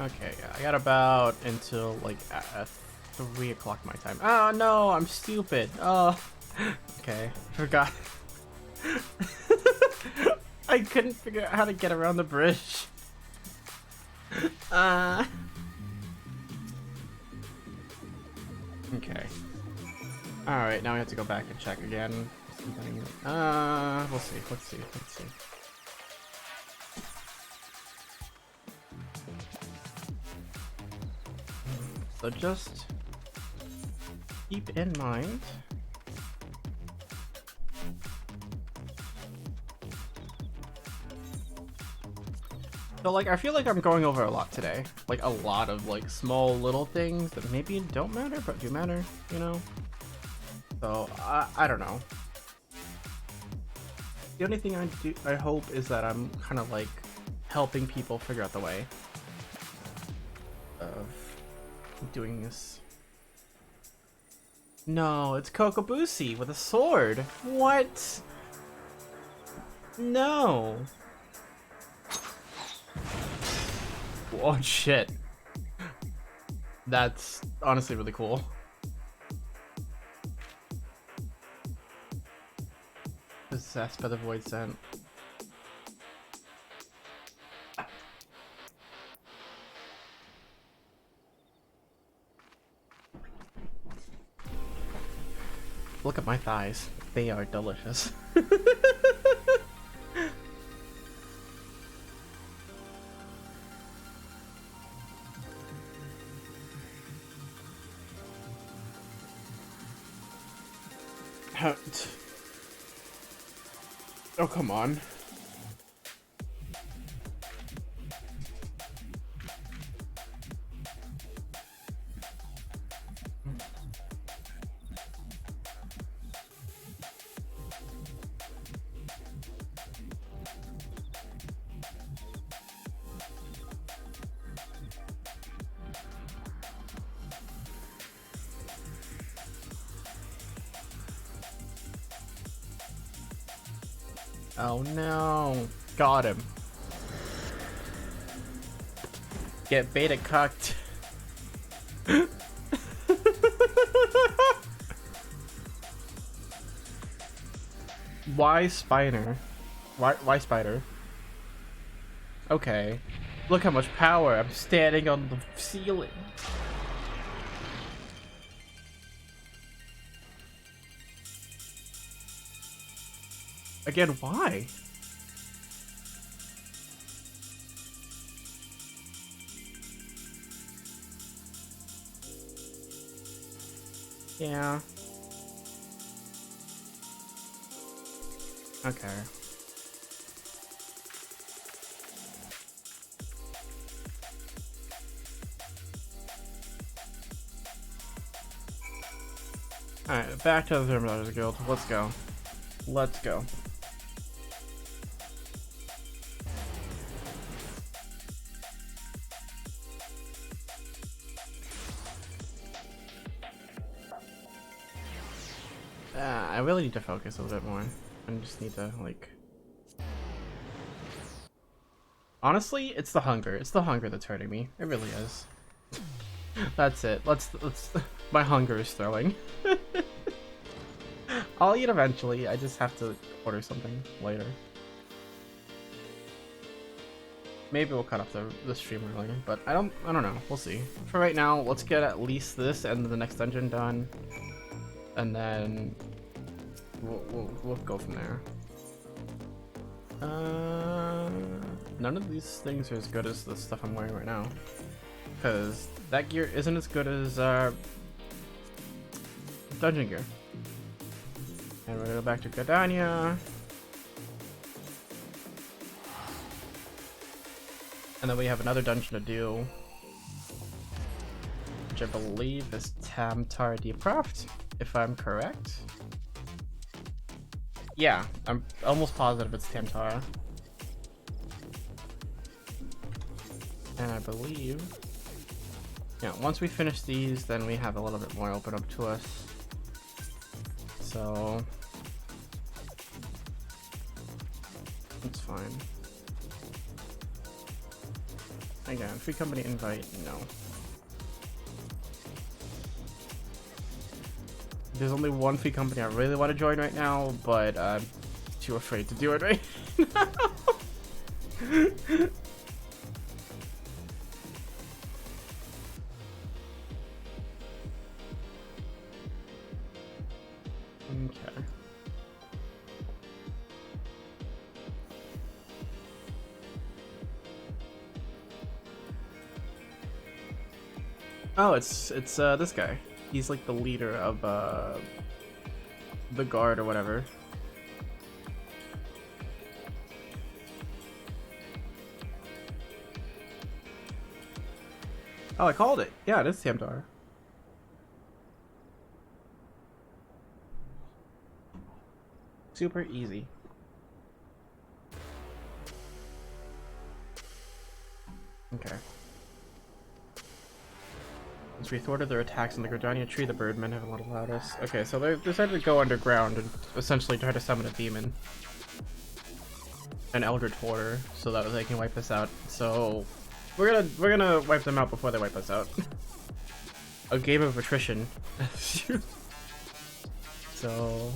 Okay, yeah, I got about until like 3 o'clock my time. Oh no, I'm stupid. Oh, okay, forgot. I couldn't figure out how to get around the bridge. Okay. Alright, now we have to go back and check again. Something. We'll see. Let's see. Let's see. So just keep in mind. So like I feel like I'm going over a lot today. Like a lot of like small little things that maybe don't matter but do matter, you know? So I don't know. The only thing I hope is that I'm kind of like helping people figure out the way of doing this. No, it's Kokobushi with a sword. What? No. Oh shit. That's honestly really cool. Possessed by the void scent. Look at my thighs. They are delicious. Oh, come on. Oh no. Got him. Get beta cucked. Why spider? Why spider? Okay. Look how much power. I'm standing on the ceiling. Again, why? Yeah. Okay. Alright, back to the Thermidors Guild. Let's go. Let's go. I really need to focus a little bit more. I just need to, like... Honestly, it's the hunger. It's the hunger that's hurting me. It really is. That's it. Let's... My hunger is throwing. I'll eat eventually. I just have to order something later. Maybe we'll cut off the stream earlier, but I don't know. We'll see. For right now, let's get at least this and the next dungeon done, and then we'll go from there. None of these things are as good as the stuff I'm wearing right now, because that gear isn't as good as dungeon gear. And we're gonna go back to Gadania. And then we have another dungeon to do, which I believe is Tamtar Deepcraft, if I'm correct. Yeah, I'm almost positive it's Tamtara. And I believe... yeah, once we finish these, then we have a little bit more open up to us. So... it's fine. Again, free company invite, no. There's only one free company I really want to join right now, but I'm too afraid to do it right now. Okay. Oh, it's this guy. He's like the leader of the guard or whatever. Oh, I called it. Yeah, it is Tamtar. Super easy. Okay. Once we thwarted their attacks on the Gridania tree, the birdmen have allowed us. Okay, so they decided to go underground and essentially try to summon a demon. An Eldritch Horror, so that they can wipe us out. So we're gonna wipe them out before they wipe us out. A game of attrition. So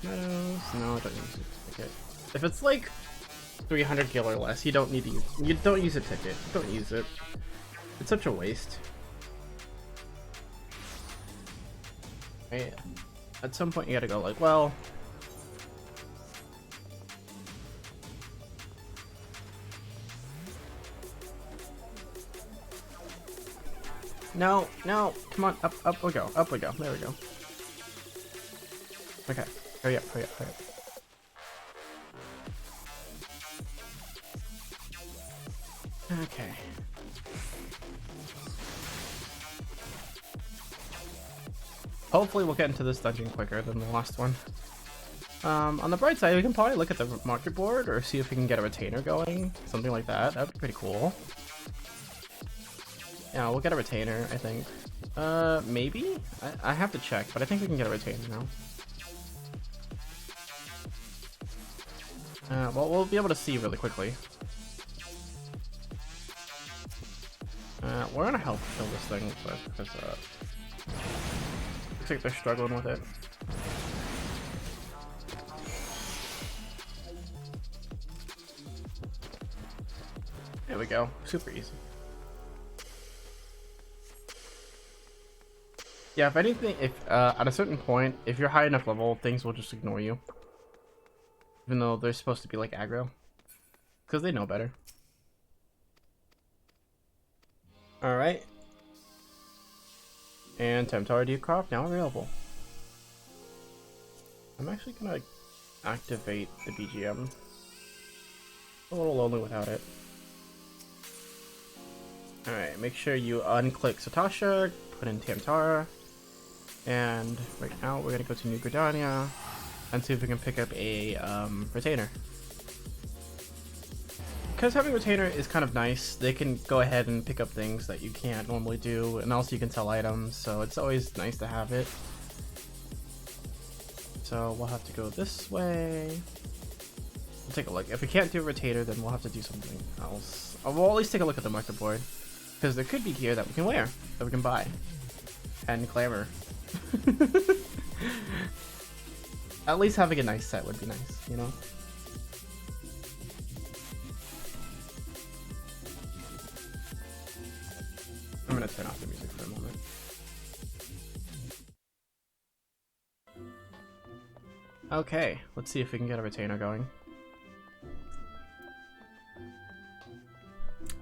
Meadows. No, don't use a ticket. If it's like 300 gil or less, you don't need to use. You don't use a ticket. Don't use it. It's such a waste. Right? At some point, you gotta go like, well. No, no, come on, up we go, up we go, there we go. Okay, hurry up, hurry up, hurry up. Okay. Hopefully we'll get into this dungeon quicker than the last one. On the bright side, we can probably look at the market board or see if we can get a retainer going, something like that. That'd be pretty cool. Yeah, we'll get a retainer, I think. Maybe? I have to check, but I think we can get a retainer now. Well, we'll be able to see really quickly. We're gonna help kill this thing, because, looks like they're struggling with it. There we go. Super easy. Yeah, if anything, if at a certain point, if you're high enough level, things will just ignore you. Even though they're supposed to be like aggro. Because they know better. Alright. And Temptar Decrop now available. I'm actually gonna activate the BGM. A little lonely without it. Alright, make sure you unclick Satasha, put in Tamtara, and right now we're gonna go to New Gridania and see if we can pick up a retainer. Because having retainer is kind of nice, they can go ahead and pick up things that you can't normally do, and also you can sell items, so it's always nice to have it. So we'll have to go this way. We'll take a look. If we can't do a retainer, then we'll have to do something else. We'll at least take a look at the market board. Because there could be gear that we can wear, that we can buy. And glamour. At least having a nice set would be nice, you know? I'm gonna turn off the music for a moment. Okay, let's see if we can get a retainer going.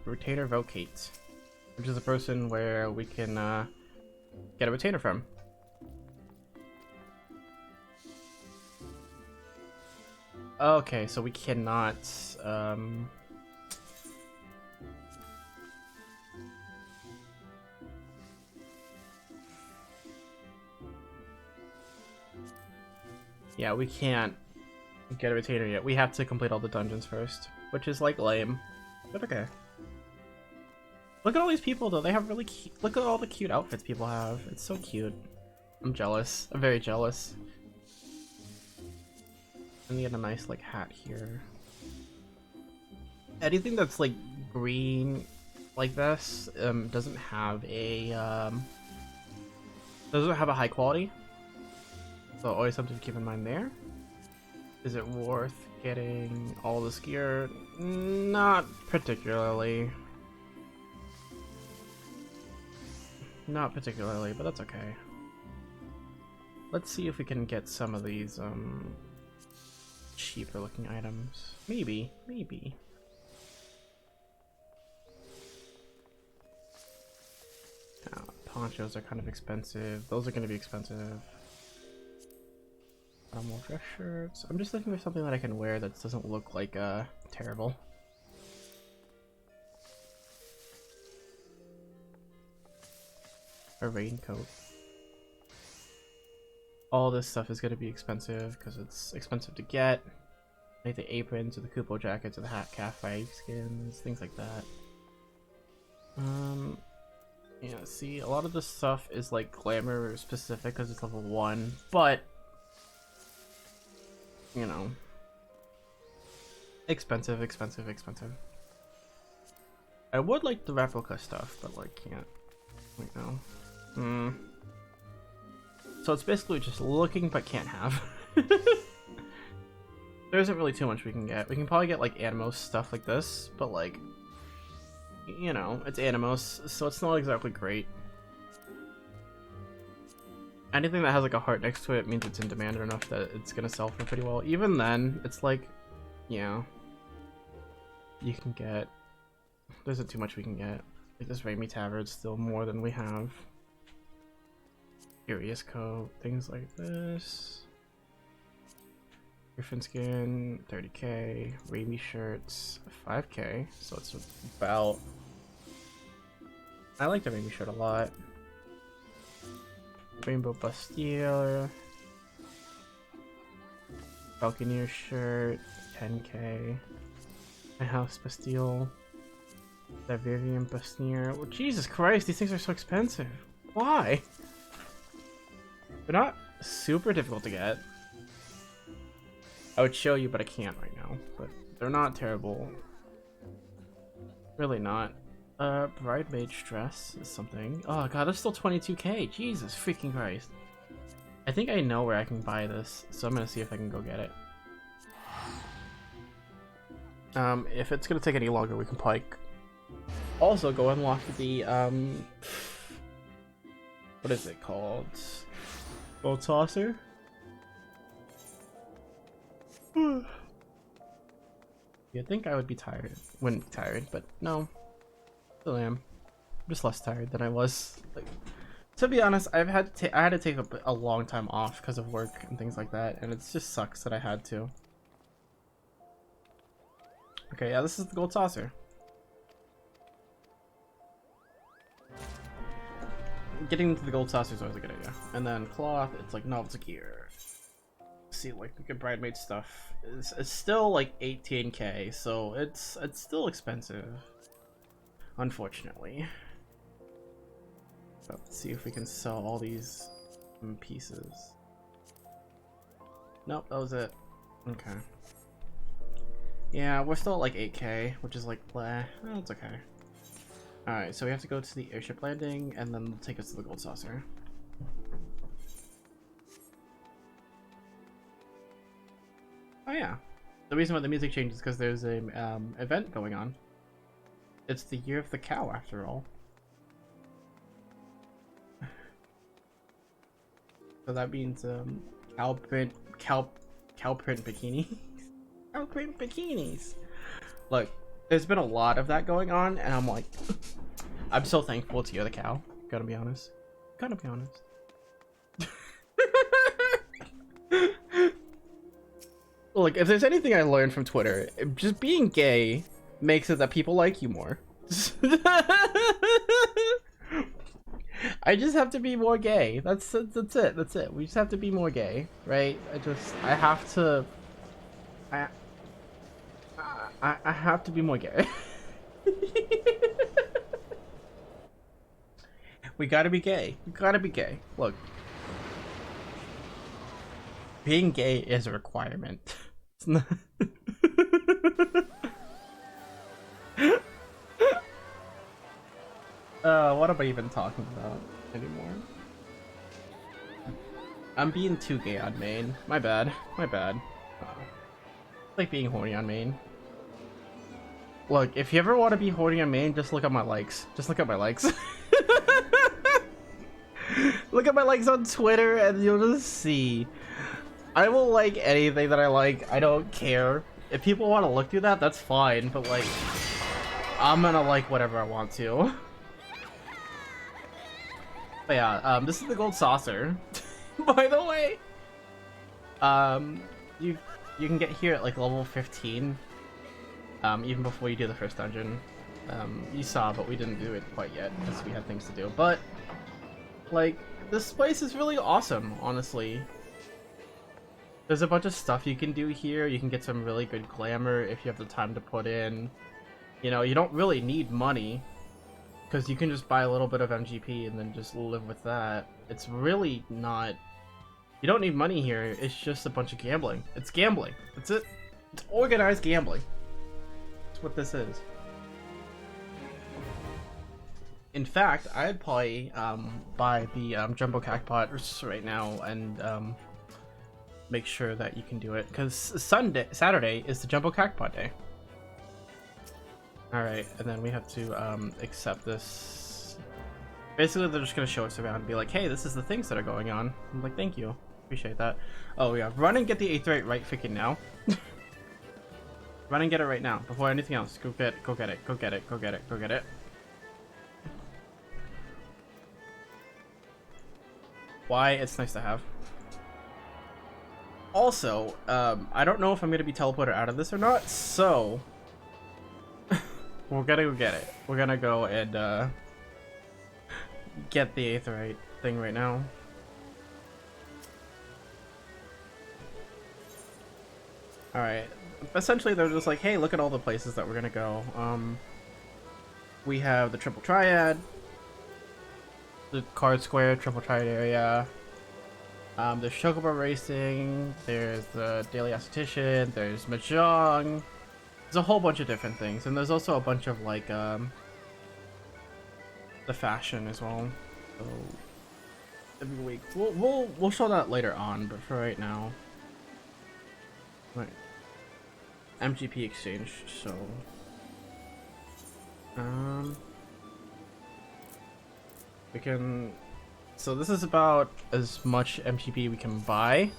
Retainer Vocate, which is a person where we can get a retainer from. Okay, so we cannot yeah, we can't get a retainer yet. We have to complete all the dungeons first, which is like lame, but okay. Look at all these people though, they have really cute, look at all the cute outfits people have. It's so cute. I'm jealous. I'm very jealous. And we get a nice like hat here. Anything that's like green like this doesn't have a high quality, so always something to keep in mind there. Is it worth getting all this gear? Not particularly. Not particularly, but that's okay. Let's see if we can get some of these cheaper looking items. Maybe. Ponchos are kind of expensive. Those are going to be expensive. More dress shirts. I'm just looking for something that I can wear that doesn't look like terrible. A raincoat. All this stuff is going to be expensive because it's expensive to get. Like the aprons or the Kupo jackets or the hat cafe skins, things like that. Yeah, see, a lot of this stuff is like glamour specific because it's level 1, but you know, expensive. I would like the replica stuff, but like can't right now. So it's basically just looking but can't have. There isn't really too much we can get. We can probably get like Animos stuff like this, but like, you know, it's Animos, so it's not exactly great. Anything that has like a heart next to it means it's in demand enough that it's gonna sell for pretty well. Even then, it's like, yeah, you can get, there isn't too much we can get. Like this Raimi Tabard's still more than we have. Curious coat, things like this. Griffin skin, 30k. Raimi shirts, 5k. So it's about, I like the Raimi shirt a lot. Rainbow Bastille, Falconeer shirt, 10k. My House Bastille, Siberian Bastille. Well, Jesus Christ, these things are so expensive. Why? They're not super difficult to get. I would show you, but I can't right now. But they're not terrible. Really not. Bridemaid dress is something. Oh god, there's still 22k. Jesus freaking Christ. I think I know where I can buy this, so I'm gonna see if I can go get it. If it's gonna take any longer, we can probably also go unlock the what is it called? Gold saucer. You'd think I would be tired. Wouldn't be tired, but no. Still am. I'm just less tired than I was. Like, to be honest, I had to take a long time off because of work and things like that, and it just sucks that I had to. Okay, yeah, this is the gold saucer. Getting into the gold saucer is always a good idea. And then cloth, it's like novelty gear. See, like the good bridemaid stuff is still like 18k, so it's still expensive. Unfortunately. So let's see if we can sell all these pieces. Nope, that was it. Okay. Yeah, we're still at like 8k, which is like bleh. Oh, it's okay. Alright, so we have to go to the airship landing and then take us to the gold saucer. Oh yeah. The reason why the music changes is because there's a event going on. It's the year of the cow, after all. So that means cow print bikinis. Cow print bikinis. Look, there's been a lot of that going on, and I'm like, I'm so thankful to You're the Cow. Gotta be honest. Gotta be honest. Look, if there's anything I learned from Twitter, just being gay makes it that people like you more. I just have to be more gay. That's it. That's it. We just have to be more gay, right? I have to be more gay. We gotta be gay. We gotta be gay. Look. Being gay is a requirement. It's not What am I even talking about anymore? I'm being too gay on main. My bad. My bad. It's like being horny on main. Look, if you ever want to be horny on main, just look at my likes. Just look at my likes. Look at my likes on Twitter and you'll just see. I will like anything that I like. I don't care. If people want to look through that, that's fine. But like, I'm gonna like whatever I want to. But yeah, this is the gold saucer. By the way, you can get here at like level 15, even before you do the first dungeon. You saw, but we didn't do it quite yet because we had things to do. But like, this place is really awesome, honestly. There's a bunch of stuff you can do here. You can get some really good glamour if you have the time to put in. You know, you don't really need money, because you can just buy a little bit of MGP and then just live with that. It's really not... You don't need money here, it's just a bunch of gambling. It's gambling. That's it. It's organized gambling. That's what this is. In fact, I'd probably buy the Jumbo Cactpot right now and make sure that you can do it, because Saturday is the Jumbo Cactpot day. Alright, and then we have to accept this. Basically, they're just going to show us around and be like, hey, this is the things that are going on. I'm like, thank you. Appreciate that. Oh, yeah. Run and get the Aetheryte right freaking now. Run and get it right now. Before anything else. Go get it. Go get it. Go get it. Go get it. Go get it. Why? It's nice to have. Also, I don't know if I'm going to be teleported out of this or not, so... We're gonna go get it. We're gonna go and get the Aetheryte thing right now. Alright. Essentially, they're just like, hey, look at all the places that we're gonna go. We have the Triple Triad, the Card Square, Triple Triad area. There's Chocobo Racing, there's the Daily Aesthetician, there's Mahjong. There's a whole bunch of different things, and there's also a bunch of like the fashion as well. So every week we'll show that later on, but for right now, right? MGP exchange. So we can. So this is about as much MGP we can buy.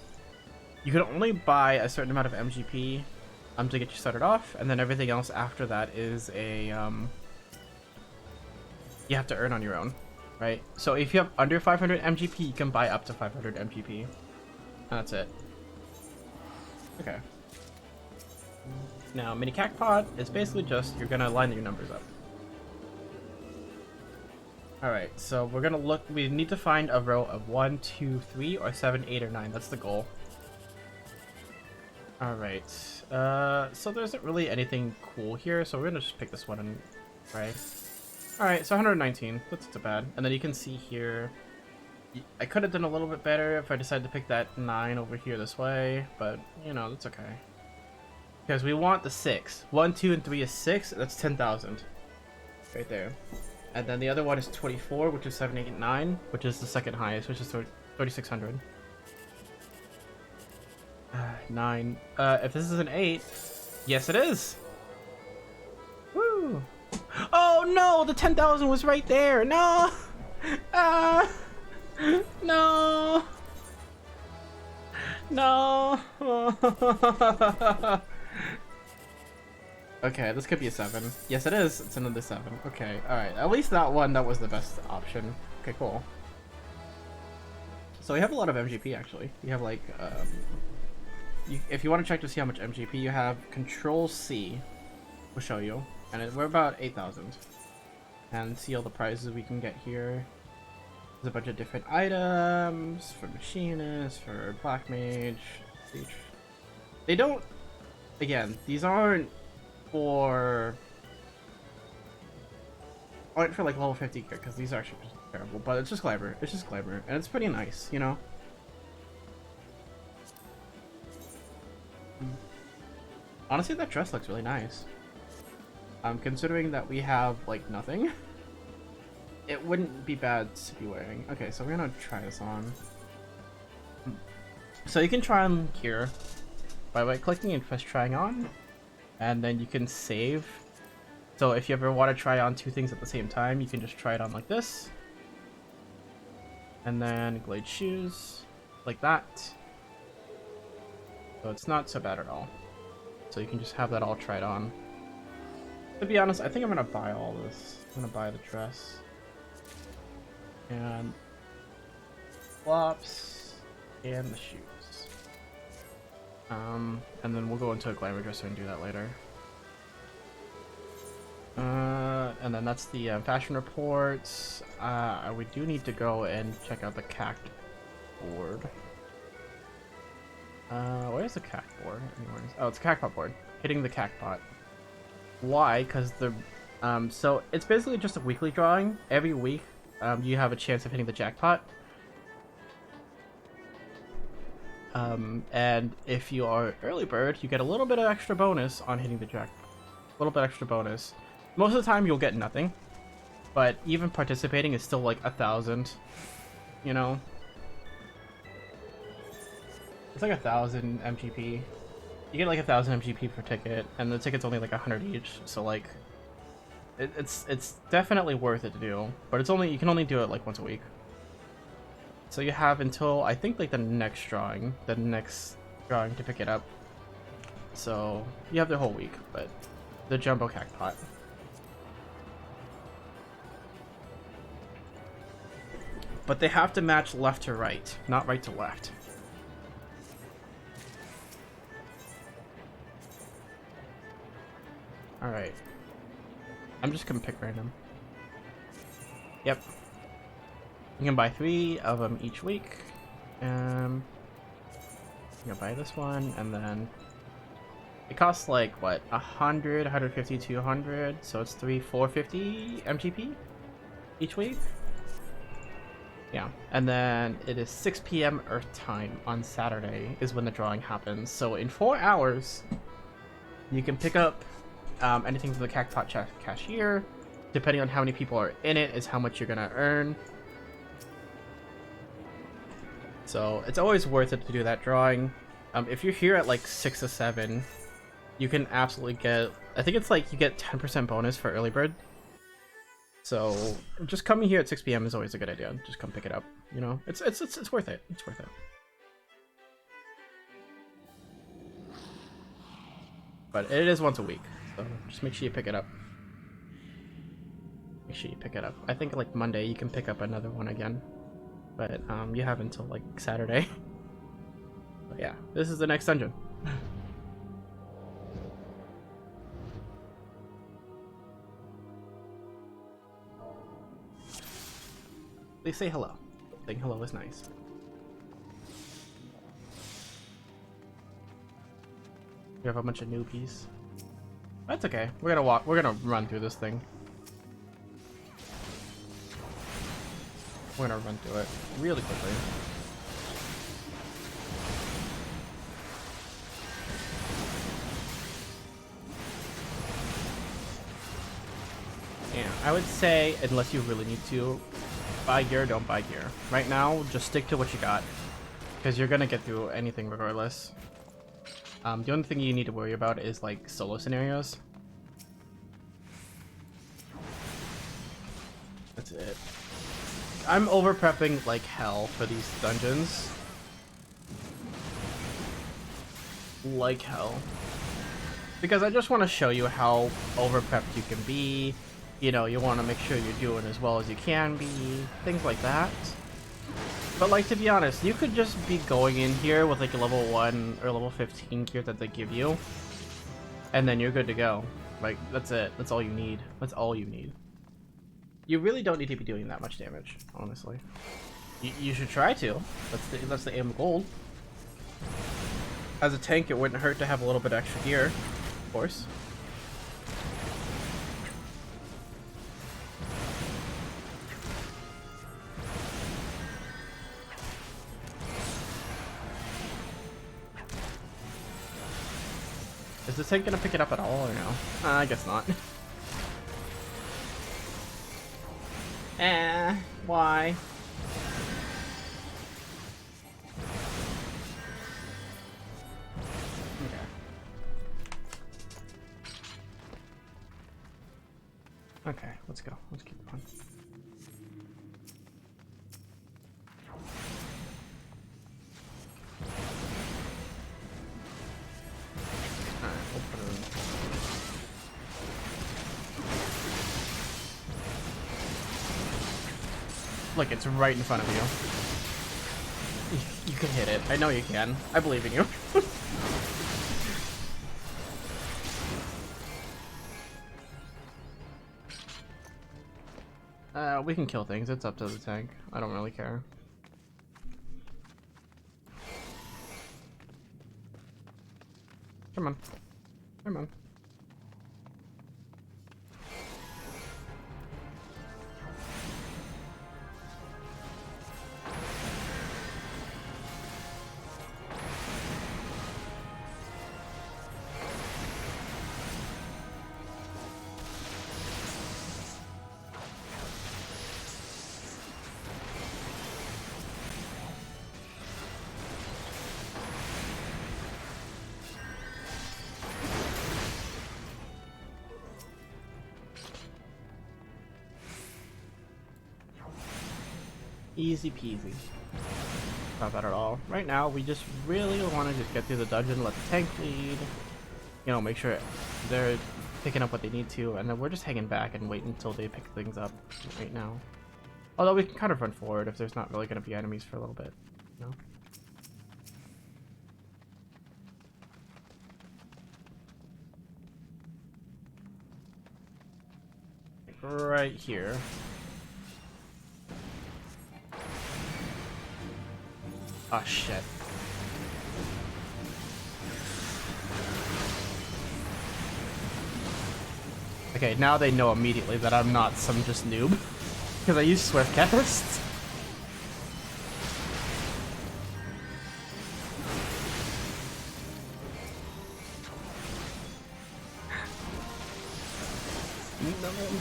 You can only buy a certain amount of MGP. To get you started off, and then everything else after that is a you have to earn on your own, right? So if you have under 500 MGP, you can buy up to 500 MGP, and that's it. Okay. Now, mini Cactpot is basically just you're gonna line your numbers up. All right, so we're gonna look. We need to find a row of 1, 2, 3, or 7, 8, or 9. That's the goal. Alright, so there isn't really anything cool here, so we're gonna just pick this one and try. Alright, so 119, that's not too bad. And then you can see here, I could have done a little bit better if I decided to pick that 9 over here this way, but, you know, that's okay. Because we want the 6. 1, 2, and 3 is 6, that's 10,000. Right there. And then the other one is 24, which is 7, 8, and 9, which is the second highest, which is 3,600. 9. If this is an 8, yes it is. Woo! Oh no, the 10,000 was right there. No. No. No. Okay, this could be a 7. Yes it is. It's another 7. Okay, all right. At least that one, that was the best option. Okay, cool. So we have a lot of MGP actually. We have like if you want to check to see how much MGP you have, Control C will show you, and we're about 8,000. And see all the prizes we can get here. There's a bunch of different items for Machinist, for Black Mage. They don't. Again, these aren't for like level 50 gear, because these are actually terrible. But it's just glamour. It's just glamour, and it's pretty nice, you know. Honestly, that dress looks really nice. Considering that we have like nothing. it wouldn't be bad to be wearing. Okay, so we're gonna try this on. So you can try on here by right-clicking and press trying on, and then you can save. So if you ever want to try on two things at the same time, you can just try it on like this. And then Glade shoes, like that. So it's not so bad at all. So you can just have that all tried on. To be honest, I think I'm gonna buy all this. I'm gonna buy the dress. And flops and the shoes. And then we'll go into a glamour dresser and do that later. And then that's the fashion reports. We do need to go and check out the CAC board. Where's the CAC board? Oh, it's a CAC board. Hitting the CAC pot. Why? Because the so it's basically just a weekly drawing. Every week, you have a chance of hitting the jackpot. And if you are early bird, you get a little bit of extra bonus on hitting the jackpot. A little bit extra bonus. Most of the time, you'll get nothing. But even participating is still like 1,000. You know? It's like 1,000 MGP. You get like 1,000 MGP per ticket, and the ticket's only like 100 each. So like, it's definitely worth it to do. But it's only, you can only do it like once a week. So you have until I think like the next drawing to pick it up. So you have the whole week, but the jumbo CAC pot. But they have to match left to right, not right to left. Alright. I'm just gonna pick random. Yep. You can buy 3 of them each week. You can buy this one, and then it costs like what, 100, 150, 200, so it's 450 MGP each week. Yeah, and then it is 6 p.m. Earth time on Saturday is when the drawing happens. So in 4 hours, you can pick up anything from the Cacpot cashier. Depending on how many people are in it is how much you're gonna earn. So it's always worth it to do that drawing. If you're here at like 6 to 7, you can absolutely get, I think it's like you get 10% bonus for early bird. So just coming here at 6 p.m. is always a good idea. Just come pick it up. You know, it's worth it. It's worth it. But it is once a week, so just make sure you pick it up. Make sure you pick it up. I think like Monday you can pick up another one again, but you have until like Saturday. But yeah, this is the next dungeon. They say hello. Saying hello is nice. We have a bunch of newbies. That's okay. We're gonna run through this thing. We're gonna run through it really quickly. Yeah, I would say, unless you really need to, buy gear, don't buy gear. Right now, just stick to what you got, because you're gonna get through anything regardless. The only thing you need to worry about is like solo scenarios. That's it. I'm over prepping like hell for these dungeons. Like hell. Because I just want to show you how over prepped you can be. You know, you want to make sure you're doing as well as you can be. Things like that. But like, to be honest, you could just be going in here with like a level 1 or level 15 gear that they give you. And then you're good to go. Like, that's it. That's all you need. That's all you need. You really don't need to be doing that much damage, honestly. You should try to. That's the aim of gold. As a tank, it wouldn't hurt to have a little bit extra gear, of course. Is the tank gonna pick it up at all or no? I guess not. Why? Okay, let's go. Let's keep going. Alright, we'll put it in. Look, it's right in front of you. You can hit it. I know you can. I believe in you. We can kill things. It's up to the tank. I don't really care. Come on. Come on. Easy peasy. Not bad at all. Right now, we just really want to just get through the dungeon, let the tank lead, you know, make sure they're picking up what they need to, and then we're just hanging back and wait until they pick things up right now. Although we can kind of run forward if there's not really going to be enemies for a little bit, you know? Right here. Oh shit. Okay, now they know immediately that I'm not some just noob. Because I use Swift Cast.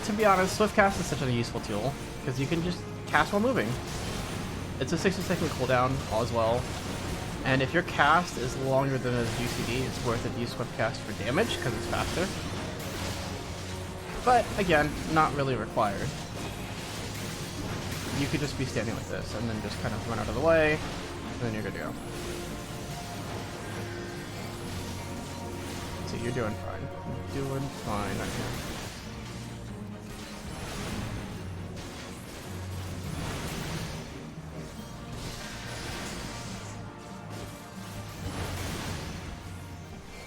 To be honest, Swift Cast is such a useful tool. Because you can just cast while moving. It's a 60-second cooldown as well, and if your cast is longer than a UCD, it's worth it to use Swift Cast for damage because it's faster. But again, not really required. You could just be standing like this and then just kind of run out of the way, and then you're good to go. So you're doing fine. You're doing fine right here.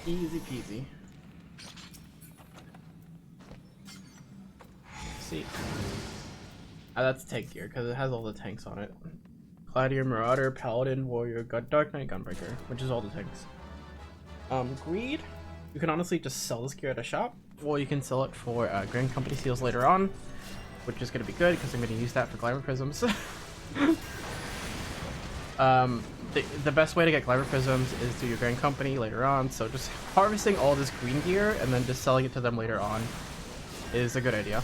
Easy peasy. See. That's tank gear because it has all the tanks on it. Gladiator, Marauder, Paladin, Warrior, Dark Knight, Gunbreaker, which is all the tanks. Greed. You can honestly just sell this gear at a shop, or you can sell it for Grand Company seals later on, which is going to be good because I'm going to use that for Glamour Prisms. The best way to get Glamour Prisms is through your Grand Company later on, so just harvesting all this green gear and then just selling it to them later on is a good idea.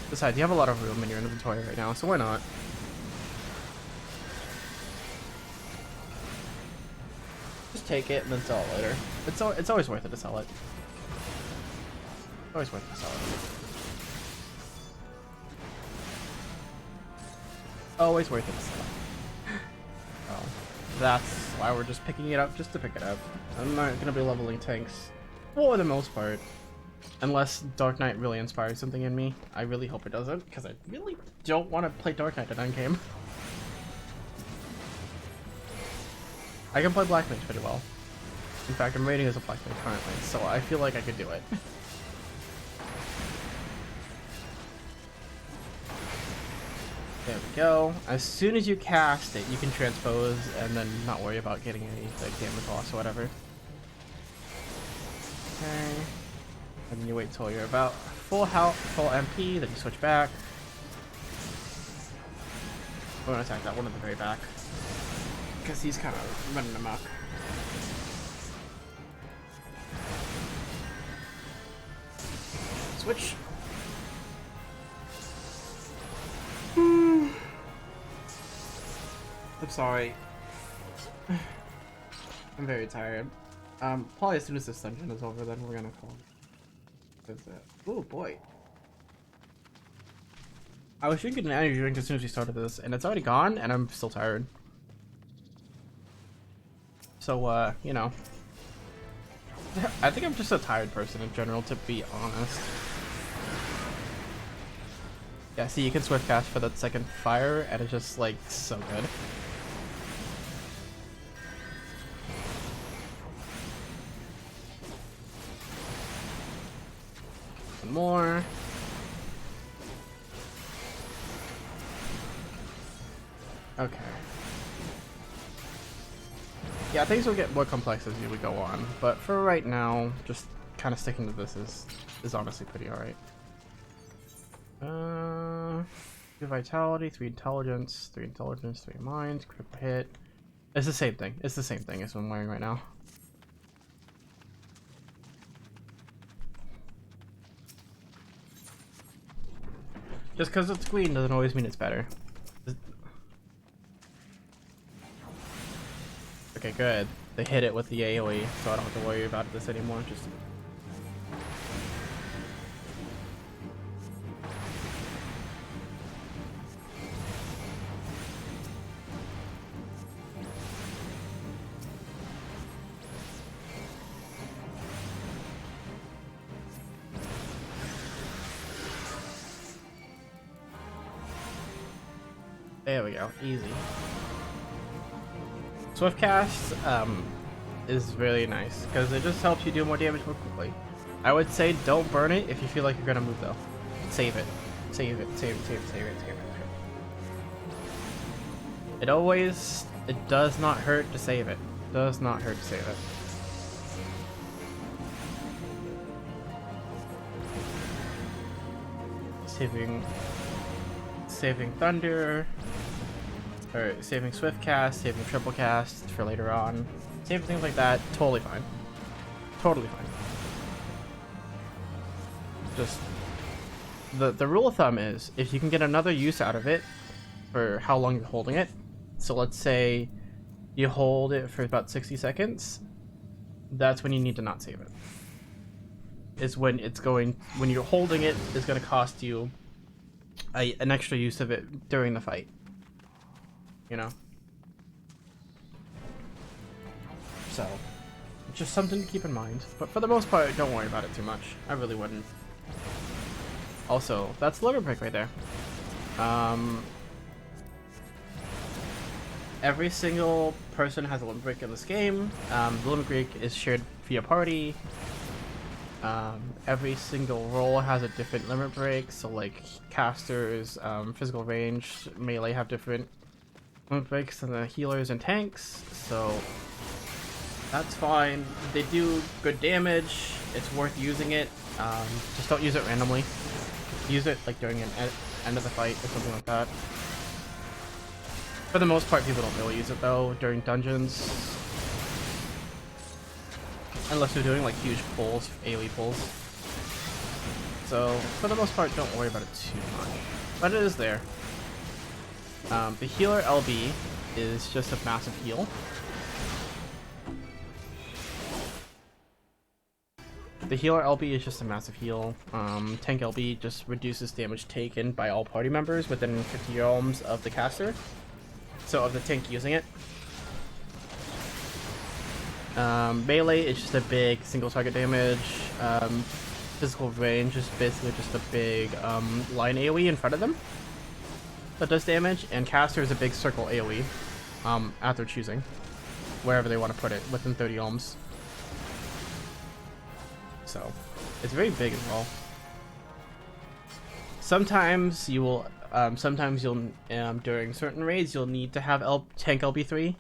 Besides, you have a lot of room in your inventory right now, so why not? Just take it and then sell it later. It's always worth it to sell it. Always worth it to sell it. Always worth it to sell it. Oh, that's why we're just picking it up just to pick it up. I'm not gonna be leveling tanks for the most part. Unless Dark Knight really inspires something in me. I really hope it doesn't, because I really don't want to play Dark Knight in endgame. I can play Black Mage pretty well. In fact, I'm rating as a Black Mage currently, so I feel like I could do it. There we go. As soon as you cast it, you can transpose and then not worry about getting any like, damage loss or whatever. Okay. And then you wait till you're about full health, full MP, then you switch back. We're gonna attack that one at the very back. Because he's kind of running amok. I'm sorry. I'm very tired. Probably as soon as this dungeon is over, then we're gonna call. Oh boy. I was drinking an energy drink as soon as we started this, and it's already gone, and I'm still tired. So, you know. I think I'm just a tired person in general, to be honest. Yeah, see, you can swift cast for that second fire, and it's just, like, so good. One more. Okay. Yeah, things will get more complex as we go on, but for right now, just kind of sticking to this is honestly pretty alright. 2 vitality, 3 intelligence, 3 mind, critical hit. It's the same thing. It's the same thing as what I'm wearing right now. Just because it's green doesn't always mean it's better. Okay, good. They hit it with the AoE, so I don't have to worry about this anymore. Just there we go. Easy. Swift cast is really nice because it just helps you do more damage more quickly. I would say don't burn it if you feel like you're gonna move though. Save it. Save it. Save it. Save it. Save it. Save it. It does not hurt to save it. Does not hurt to save it. Saving thunder. Or saving swift cast, saving triple cast for later on. Saving things like that, totally fine. Totally fine. Just the rule of thumb is if you can get another use out of it for how long you're holding it. So let's say you hold it for about 60 seconds, that's when you need to not save it. Is when you're holding it, it's going to cost you an extra use of it during the fight. You know? So, just something to keep in mind. But for the most part, don't worry about it too much. I really wouldn't. Also, that's limit break right there. Every single person has a limit break in this game. The limit break is shared via party. Every single role has a different limit break. So like casters, physical range, melee have different limit breaks than the healers and tanks. So that's fine. They do good damage. It's worth using it. Just don't use it randomly. Use it like during an end of the fight or something like that. For the most part, people don't really use it though during dungeons, unless you're doing like huge pulls, AoE pulls. So for the most part, don't worry about it too much. But it is there. The healer LB is just a massive heal. The healer LB is just a massive heal. Tank LB just reduces damage taken by all party members within 50 realms of the caster. So of the tank using it. Melee is just a big single target damage. Physical range is basically just a big line AoE in front of them that does damage, and caster is a big circle AoE at their choosing, wherever they want to put it within 30 ohms. So it's very big as well. Sometimes you will, during certain raids you'll need to have tank LB3.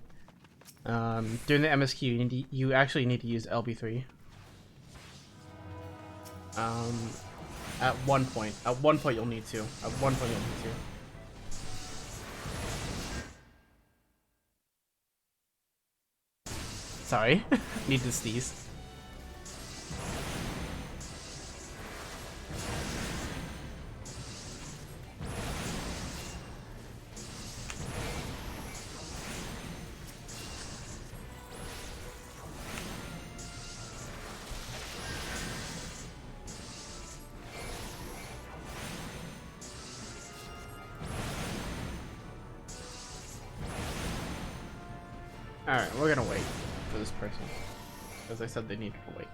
During the MSQ, you actually need to use LB3. At one point you'll need to. Sorry, need to sneeze. Alright, we're gonna wait for this person. As I said, they need to wait.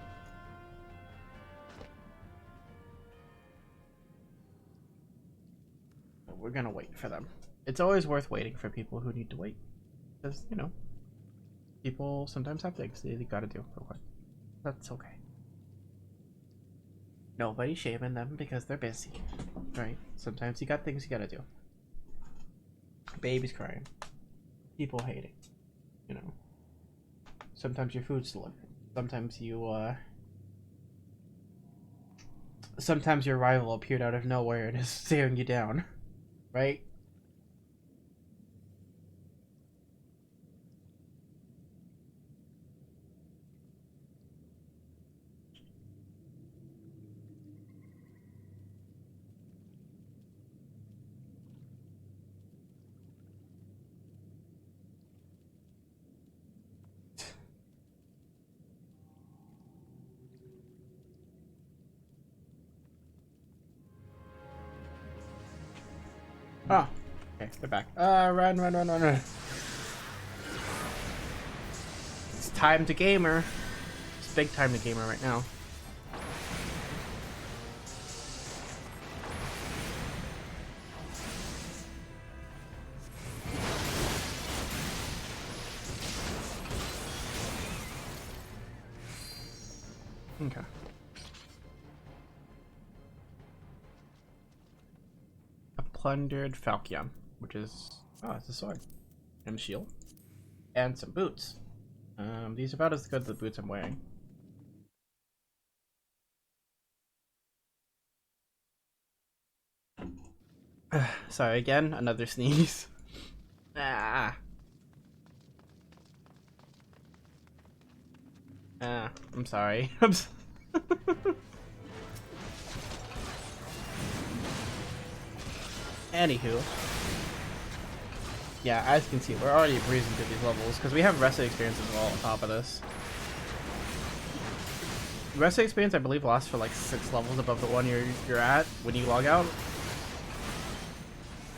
But we're gonna wait for them. It's always worth waiting for people who need to wait. Because, you know, people sometimes have things they gotta do real quick. That's okay. Nobody's shaming them because they're busy. Right? Sometimes you got things you gotta do. Baby's crying. People hating. You know. Sometimes your food's delivered. Sometimes you, sometimes your rival appeared out of nowhere and is staring you down. Right? Oh, okay, they're back. Run, run, run, run, run. It's time to gamer. It's big time to gamer right now. Okay. A plundered falchion, which is it's a sword and a shield and some boots. These are about as good as the boots I'm wearing. Sorry again, another sneeze. I'm sorry. Anywho. Yeah, as you can see, we're already breezing through these levels, because we have rested experience as well on top of this. Rested experience, I believe, lasts for like 6 levels above the one you're at when you log out.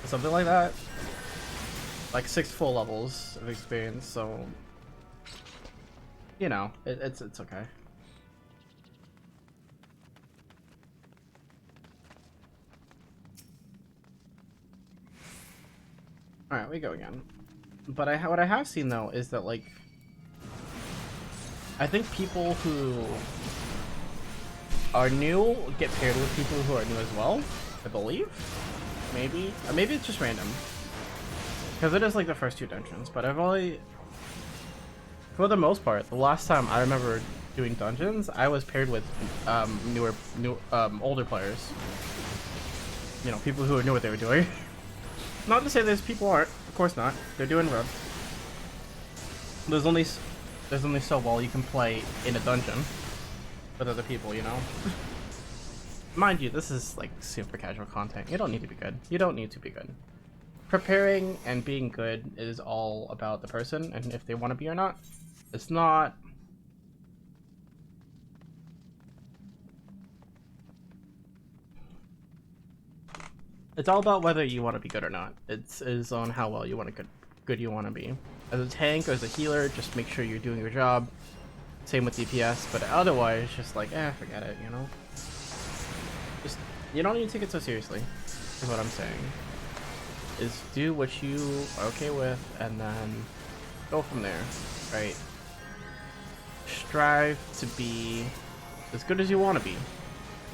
Something like that. Like 6 full levels of experience, so... You know, it's okay. Alright, we go again. But what I have seen, though, is that, like... I think people who are new get paired with people who are new as well, I believe. Maybe. Maybe it's just random. Because it is, like, the first 2 dungeons, but I've only... For the most part, the last time I remember doing dungeons, I was paired with older players. You know, people who knew what they were doing. Not to say there's people aren't. Of course not. They're doing rub. There's only so well you can play in a dungeon with other people, you know. Mind you, this is like super casual content. You don't need to be good. You don't need to be good. Preparing and being good is all about the person and if they want to be or not. It's not. It's all about whether you want to be good or not. It is on how well you want to good you want to be. As a tank or as a healer, just make sure you're doing your job. Same with DPS, but otherwise, just like, forget it, you know? Just, you don't need to take it so seriously, is what I'm saying. Is do what you are okay with, and then go from there, right? Strive to be as good as you want to be.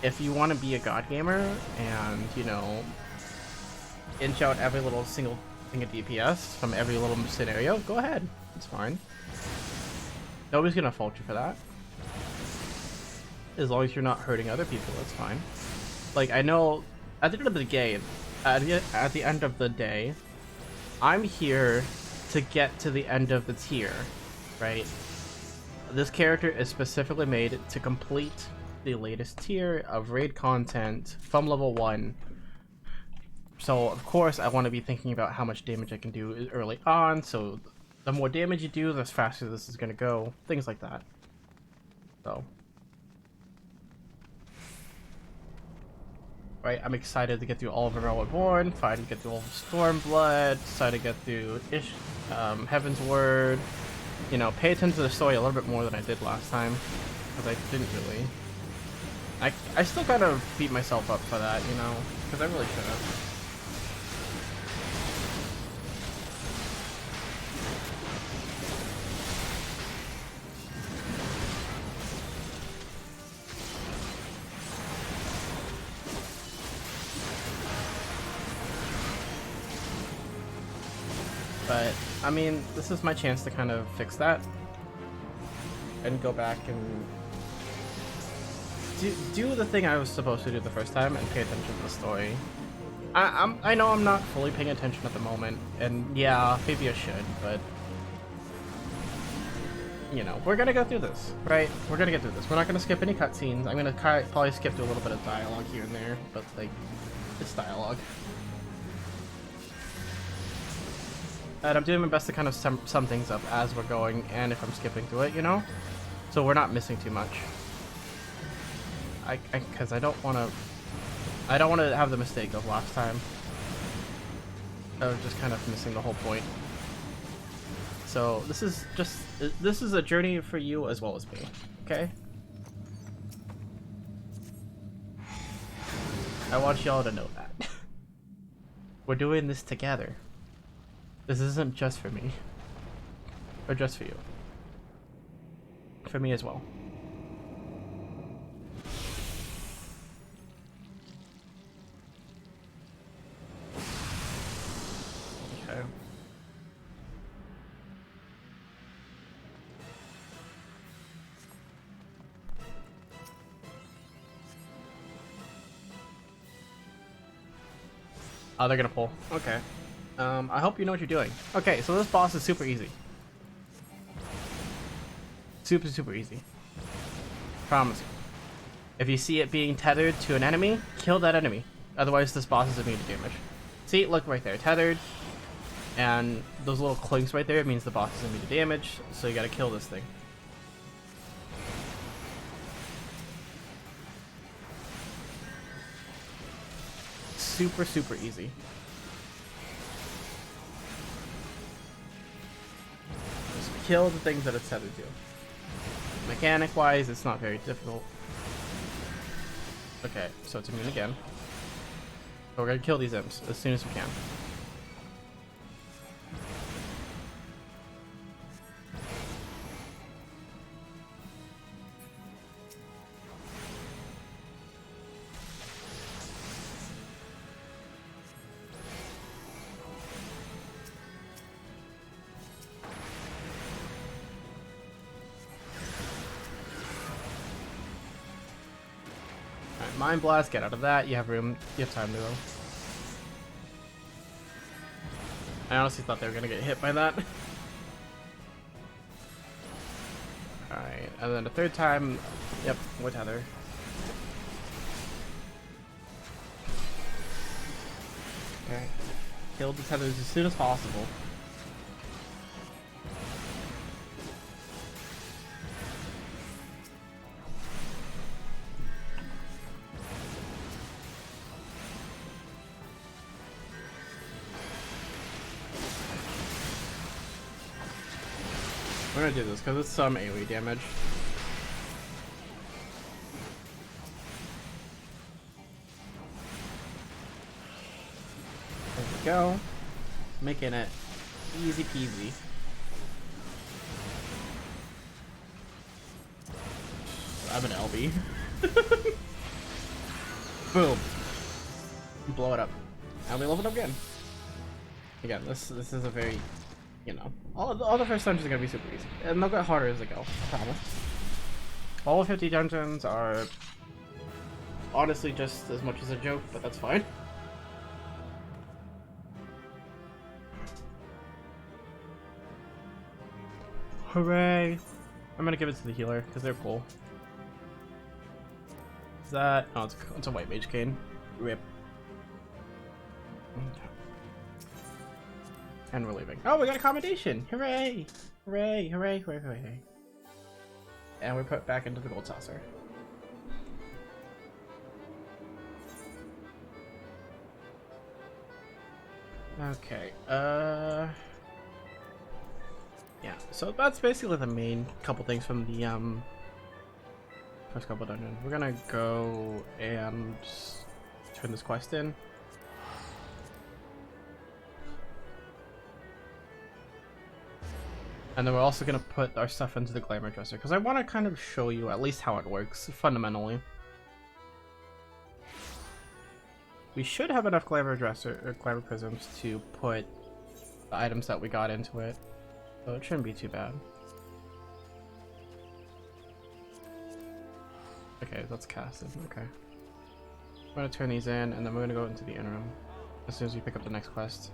If you want to be a god gamer, and, you know, inch out every little single thing of DPS from every little scenario, go ahead. It's fine. Nobody's gonna fault you for that. As long as you're not hurting other people, that's fine. Like, I know at the end of the game, at the end of the day, I'm here to get to the end of the tier, right? This character is specifically made to complete the latest tier of raid content from level 1. So of course I want to be thinking about how much damage I can do early on, so the more damage you do, the faster this is going to go. Things like that. So. Right, I'm excited to get through all of Realm Born, excited to get through all of Stormblood, excited to get through Heaven's Word, you know, pay attention to the story a little bit more than I did last time, because I didn't really. I still kind of beat myself up for that, you know, because I really should have. But, I mean, this is my chance to kind of fix that. And go back and do the thing I was supposed to do the first time and pay attention to the story. I know I'm not fully paying attention at the moment, and yeah, maybe I should, but... You know, we're gonna go through this, right? We're gonna get through this. We're not gonna skip any cutscenes. I'm gonna probably skip through a little bit of dialogue here and there, but, like, it's dialogue. And I'm doing my best to kind of sum things up as we're going, and if I'm skipping through it, you know? So we're not missing too much. Because I don't want to have the mistake of last time. Of just kind of missing the whole point. So this is a journey for you as well as me, okay? I want y'all to know that. We're doing this together. This isn't just for me. Or just for you. For me as well. Okay. Oh, they're gonna pull. Okay. I hope you know what you're doing. Okay, so this boss is super easy. Super easy. Promise you. If you see it being tethered to an enemy, kill that enemy. Otherwise, this boss is immune to damage. See, look right there, tethered. And those little clinks right there means the boss is immune to damage, so you gotta kill this thing. Super easy. Just kill the things that it's tethered to. Mechanic-wise, it's not very difficult. Okay, so it's immune again. So we're gonna kill these imps as soon as we can. Mind Blast, get out of that. You have room. You have time to go. I honestly thought they were gonna get hit by that. Alright, and then the third time, yep, with Heather. Okay. Kill the tethers as soon as possible. We're gonna do this because it's some AoE damage. There we go. Making it easy peasy. I'm an LB. Boom. Blow it up. And we level it up again. Again, this is a very, you know, all the first dungeons are gonna be super easy, and they'll get harder as they go. I promise. All 50 dungeons are honestly just as much as a joke, but that's fine. Hooray! I'm gonna give it to the healer because they're cool. Is that? Oh, it's a white mage cane. Rip. And we're leaving. Oh, we got accommodation! Hooray! Hooray! Hooray! Hooray! Hooray! And we're put back into the gold saucer. Okay. Yeah, Yeah, so that's basically the main couple things from the first couple dungeons. We're gonna go and turn this quest in. And then we're also gonna put our stuff into the glamour dresser because I want to kind of show you at least how it works fundamentally. We should have enough glamour dresser or glamour prisms to put the items that we got into it, so it shouldn't be too bad. Okay, that's casted. Okay, I'm gonna turn these in, and then we're gonna go into the interim as soon as we pick up the next quest.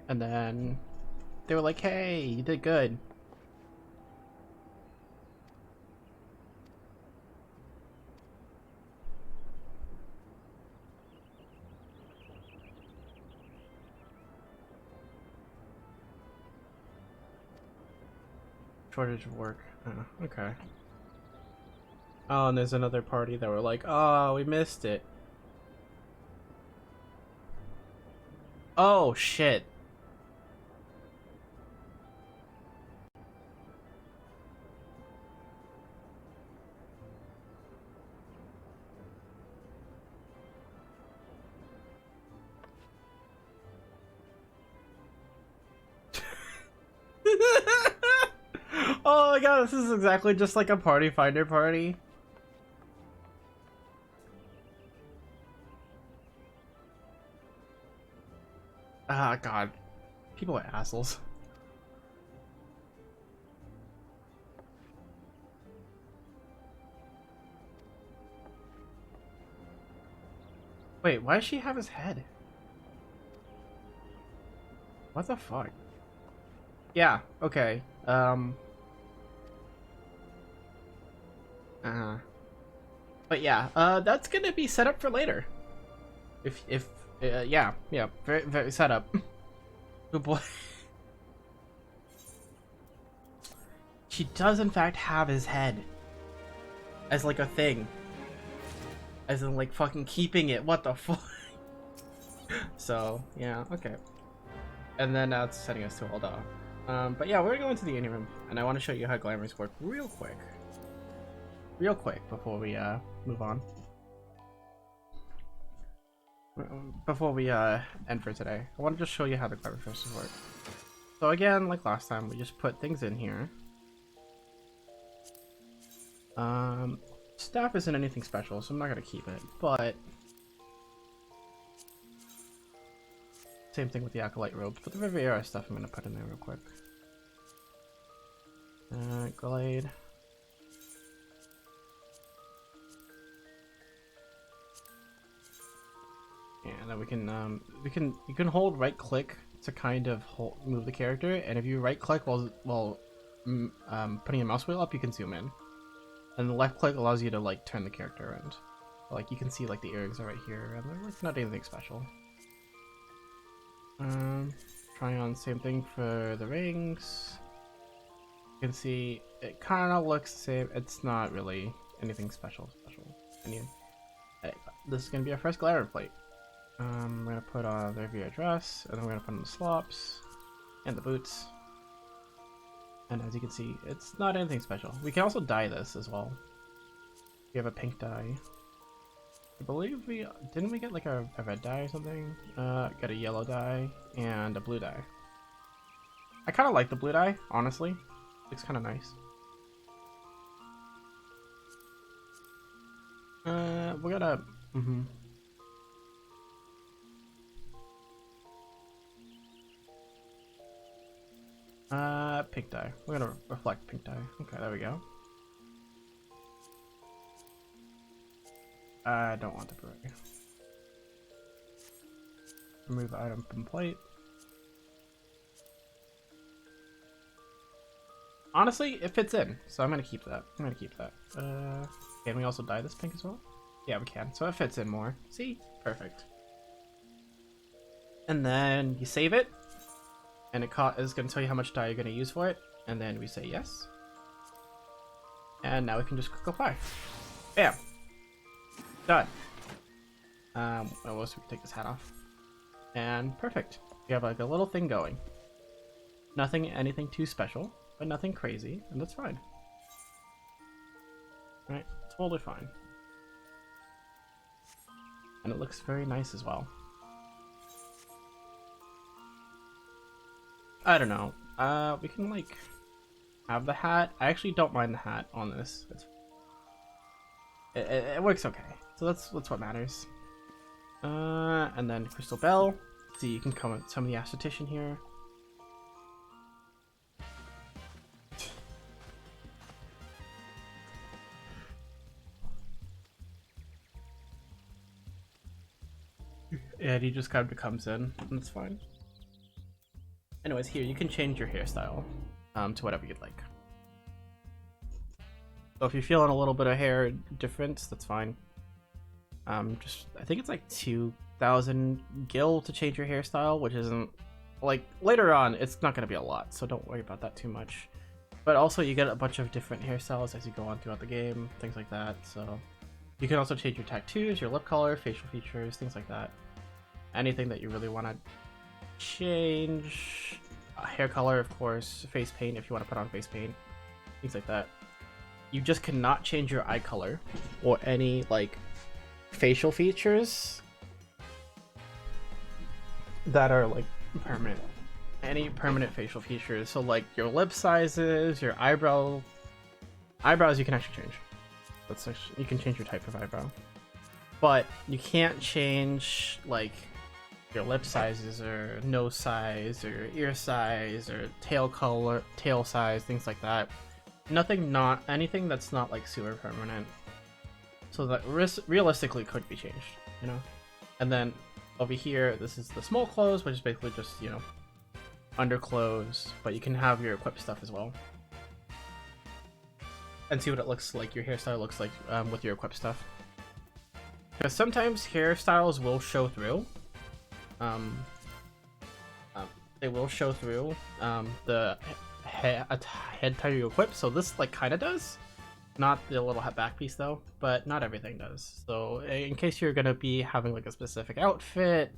And then they were like, "Hey, you did good." Shortage of work. Okay. Oh, and there's another party that were like, "Oh, we missed it." Oh shit. Oh my god, this is exactly just like a party finder party. Ah, god. People are assholes. Wait, why does she have his head? What the fuck? Yeah, okay. But yeah, that's gonna be set up for later. Yeah, very set up. Oh boy. She does in fact have his head. As like a thing. As in like fucking keeping it, what the fuck? So, yeah, okay. And then it's setting us to hold off. But yeah, we're gonna go into the interim, and I want to show you how glamours work real quick. Real quick before we move on. Before we end for today, I want to just show you how the glamour dresses work. So again, like last time, we just put things in here. Staff isn't anything special, so I'm not gonna keep it, but same thing with the acolyte robes, but the Riviera stuff I'm gonna put in there real quick. Glade. Yeah, and then you can hold right click to kind of move the character, and if you right click while putting a mouse wheel up, you can zoom in. And the left click allows you to like turn the character around. Like you can see like the earrings are right here, and they're like not anything special. Try on same thing for the rings. You can see it kind of looks the same. It's not really anything special. Anyway, this is gonna be our first glamour plate. I'm gonna put on the Riviera dress, and then we're gonna put on the slops and the boots. And as you can see, it's not anything special. We can also dye this as well. We have a pink dye. I believe didn't we get like a red dye or something? Got a yellow dye and a blue dye. I kind of like the blue dye, honestly. Looks kind of nice. We're gonna pink dye. We're gonna reflect pink dye. Okay, there we go. I don't want the beret. Remove item from plate. Honestly, it fits in, so I'm gonna keep that. Can we also dye this pink as well? Yeah, we can. So it fits in more. See? Perfect. And then you save it, and it is gonna tell you how much dye you're gonna use for it, and then we say yes. And now we can just click apply. Bam. Done. What else? We can take this hat off. And perfect. You have like a little thing going. Anything too special, but nothing crazy, and that's fine. Right? Totally fine. And it looks very nice as well. I don't know. We can like have the hat. I actually don't mind the hat on this. It works okay. So that's what matters. And then Crystal Bell. So you can come with some of the esthetician here. And he just kind of comes in, and it's fine. Anyways, here you can change your hairstyle to whatever you'd like. So if you're feeling a little bit of hair difference, that's fine. I think it's like 2,000 gil to change your hairstyle, which isn't like later on. It's not gonna be a lot, so don't worry about that too much. But also, you get a bunch of different hairstyles as you go on throughout the game, things like that. So you can also change your tattoos, your lip color, facial features, things like that. Anything that you really want to change. Hair color, of course, face paint if you want to put on face paint, things like that. You just cannot change your eye color or any like facial features that are like permanent. Any permanent facial features. So like your lip sizes, your eyebrows you can actually change. You can change your type of eyebrow. But you can't change like your lip sizes or nose size or ear size or tail color, tail size, things like that. Anything that's not like super permanent. So that realistically could be changed, you know? And then over here, this is the small clothes, which is basically just, you know, underclothes, but you can have your equip stuff as well. And see what it looks like, your hairstyle looks like with your equip stuff. Because sometimes hairstyles will show through. They will show through the head tie you equip, so this like kind of does. Not the little back piece though, but not everything does. So in case you're gonna be having like a specific outfit,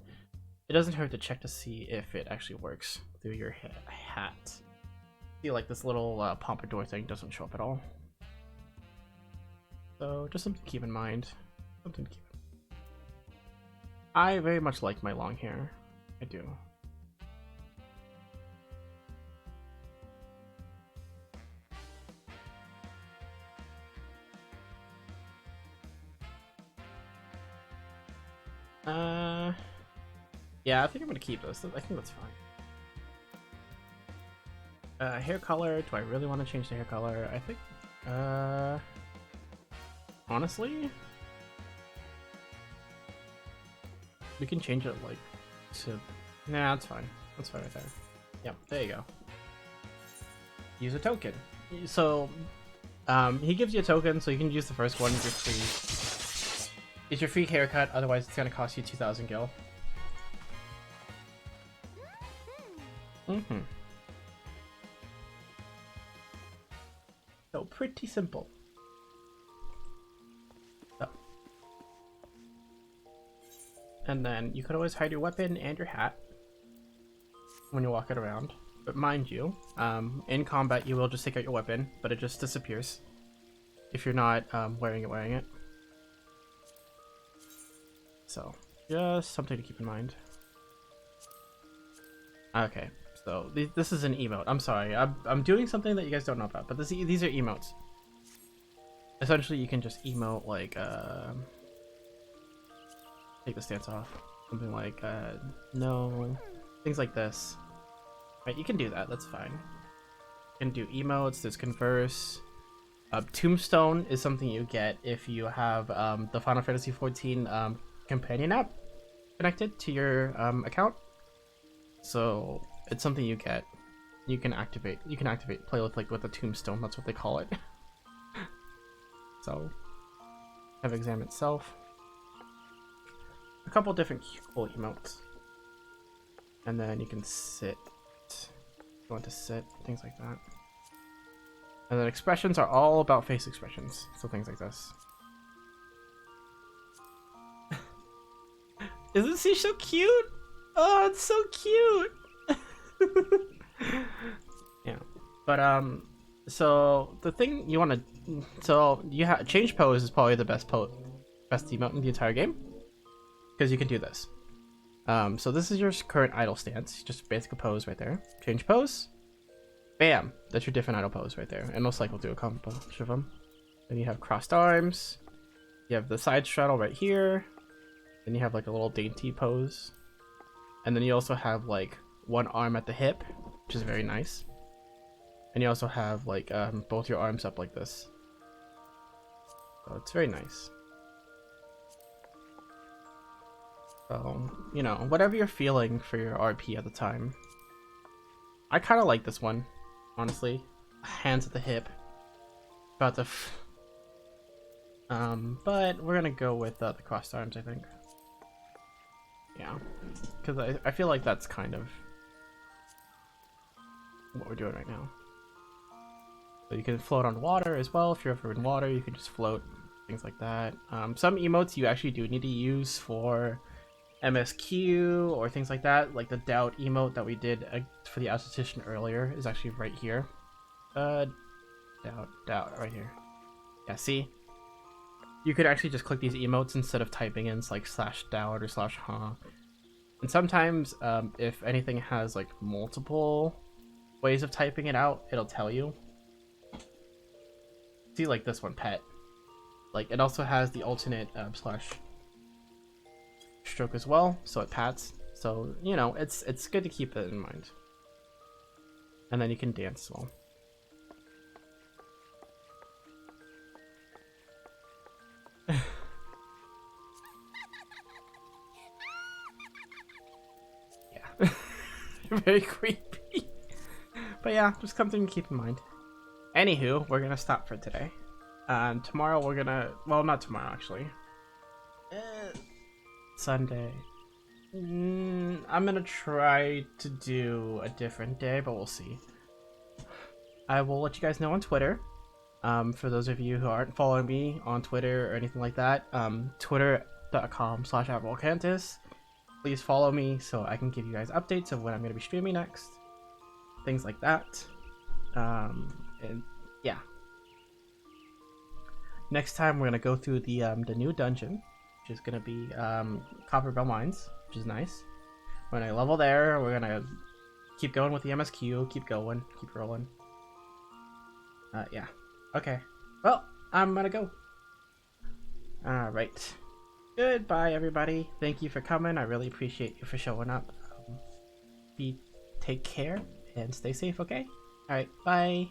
it doesn't hurt to check to see if it actually works through your hat. See, like this little pompadour thing doesn't show up at all. So just something to keep in mind. I very much like my long hair. I do. Yeah, I think I'm gonna keep this. I think that's fine. Hair color. Do I really want to change the hair color? I think, honestly, we can change it like to. Nah, that's fine. That's fine right there. Yep, there you go. Use a token. So, he gives you a token, so you can use the first one. You're free. It's your free haircut. Otherwise, it's gonna cost you 2,000 gil. So pretty simple. So. And then you could always hide your weapon and your hat when you walk it around. But mind you, in combat you will just take out your weapon, but it just disappears if you're not wearing it. So just something to keep in mind. Okay. So this is an emote. I'm sorry. I'm doing something that you guys don't know about, but these are emotes. Essentially, you can just emote like take the stance off, something like no, things like this. Right? You can do that. That's fine. You can do emotes. There's converse. Tombstone is something you get if you have the Final Fantasy XIV companion app connected to your account. So it's something you get. You can activate. Play with a tombstone. That's what they call it. So, have exam itself. A couple different cool emotes, and then you can sit. You want to sit, things like that. And then expressions are all about face expressions. So things like this. Isn't she so cute? Oh, it's so cute. Yeah, but so the thing you want to, so you have change pose is probably the best emote in the entire game because you can do this. So this is your current idle stance, just basic pose right there. Change pose, bam, that's your different idle pose right there, and it'll cycle through a bunch of them. Then you have crossed arms, you have the side straddle right here, then you have like a little dainty pose, and then you also have like one arm at the hip, which is very nice. And you also have like both your arms up like this. So it's very nice. So, you know, whatever you're feeling for your RP at the time. I kind of like this one, honestly. Hands at the hip. About to but we're gonna go with the crossed arms, I think. Yeah, because I feel like that's kind of what we're doing right now. So you can float on water as well. If you're ever in water, you can just float, things like that. Some emotes you actually do need to use for MSQ or things like that, like the doubt emote that we did for the esthetician earlier is actually right here. Doubt right here. Yeah, see? You could actually just click these emotes instead of typing in like /doubt or /huh. And sometimes if anything has like multiple ways of typing it out, it'll tell you. See, like this one, pet. Like it also has the alternate /stroke as well, so it pats. So you know, it's good to keep it in mind. And then you can dance as well. Yeah, very creepy. But yeah, just something to keep in mind. Anywho, we're gonna stop for today. Tomorrow we're gonna, well, not tomorrow actually. Sunday. I'm gonna try to do a different day, but we'll see. I will let you guys know on Twitter. For those of you who aren't following me on Twitter or anything like that, twitter.com/@Volcantis. Please follow me so I can give you guys updates of when I'm gonna be streaming next. Things like that. And yeah. Next time we're gonna go through the new dungeon, which is gonna be Copperbell Mines, which is nice. We're gonna level there. We're gonna keep going with the MSQ. Keep going. Keep rolling. Yeah. Okay. Well, I'm gonna go. All right. Goodbye, everybody. Thank you for coming. I really appreciate you for showing up. Take care and stay safe. Okay. All right. Bye.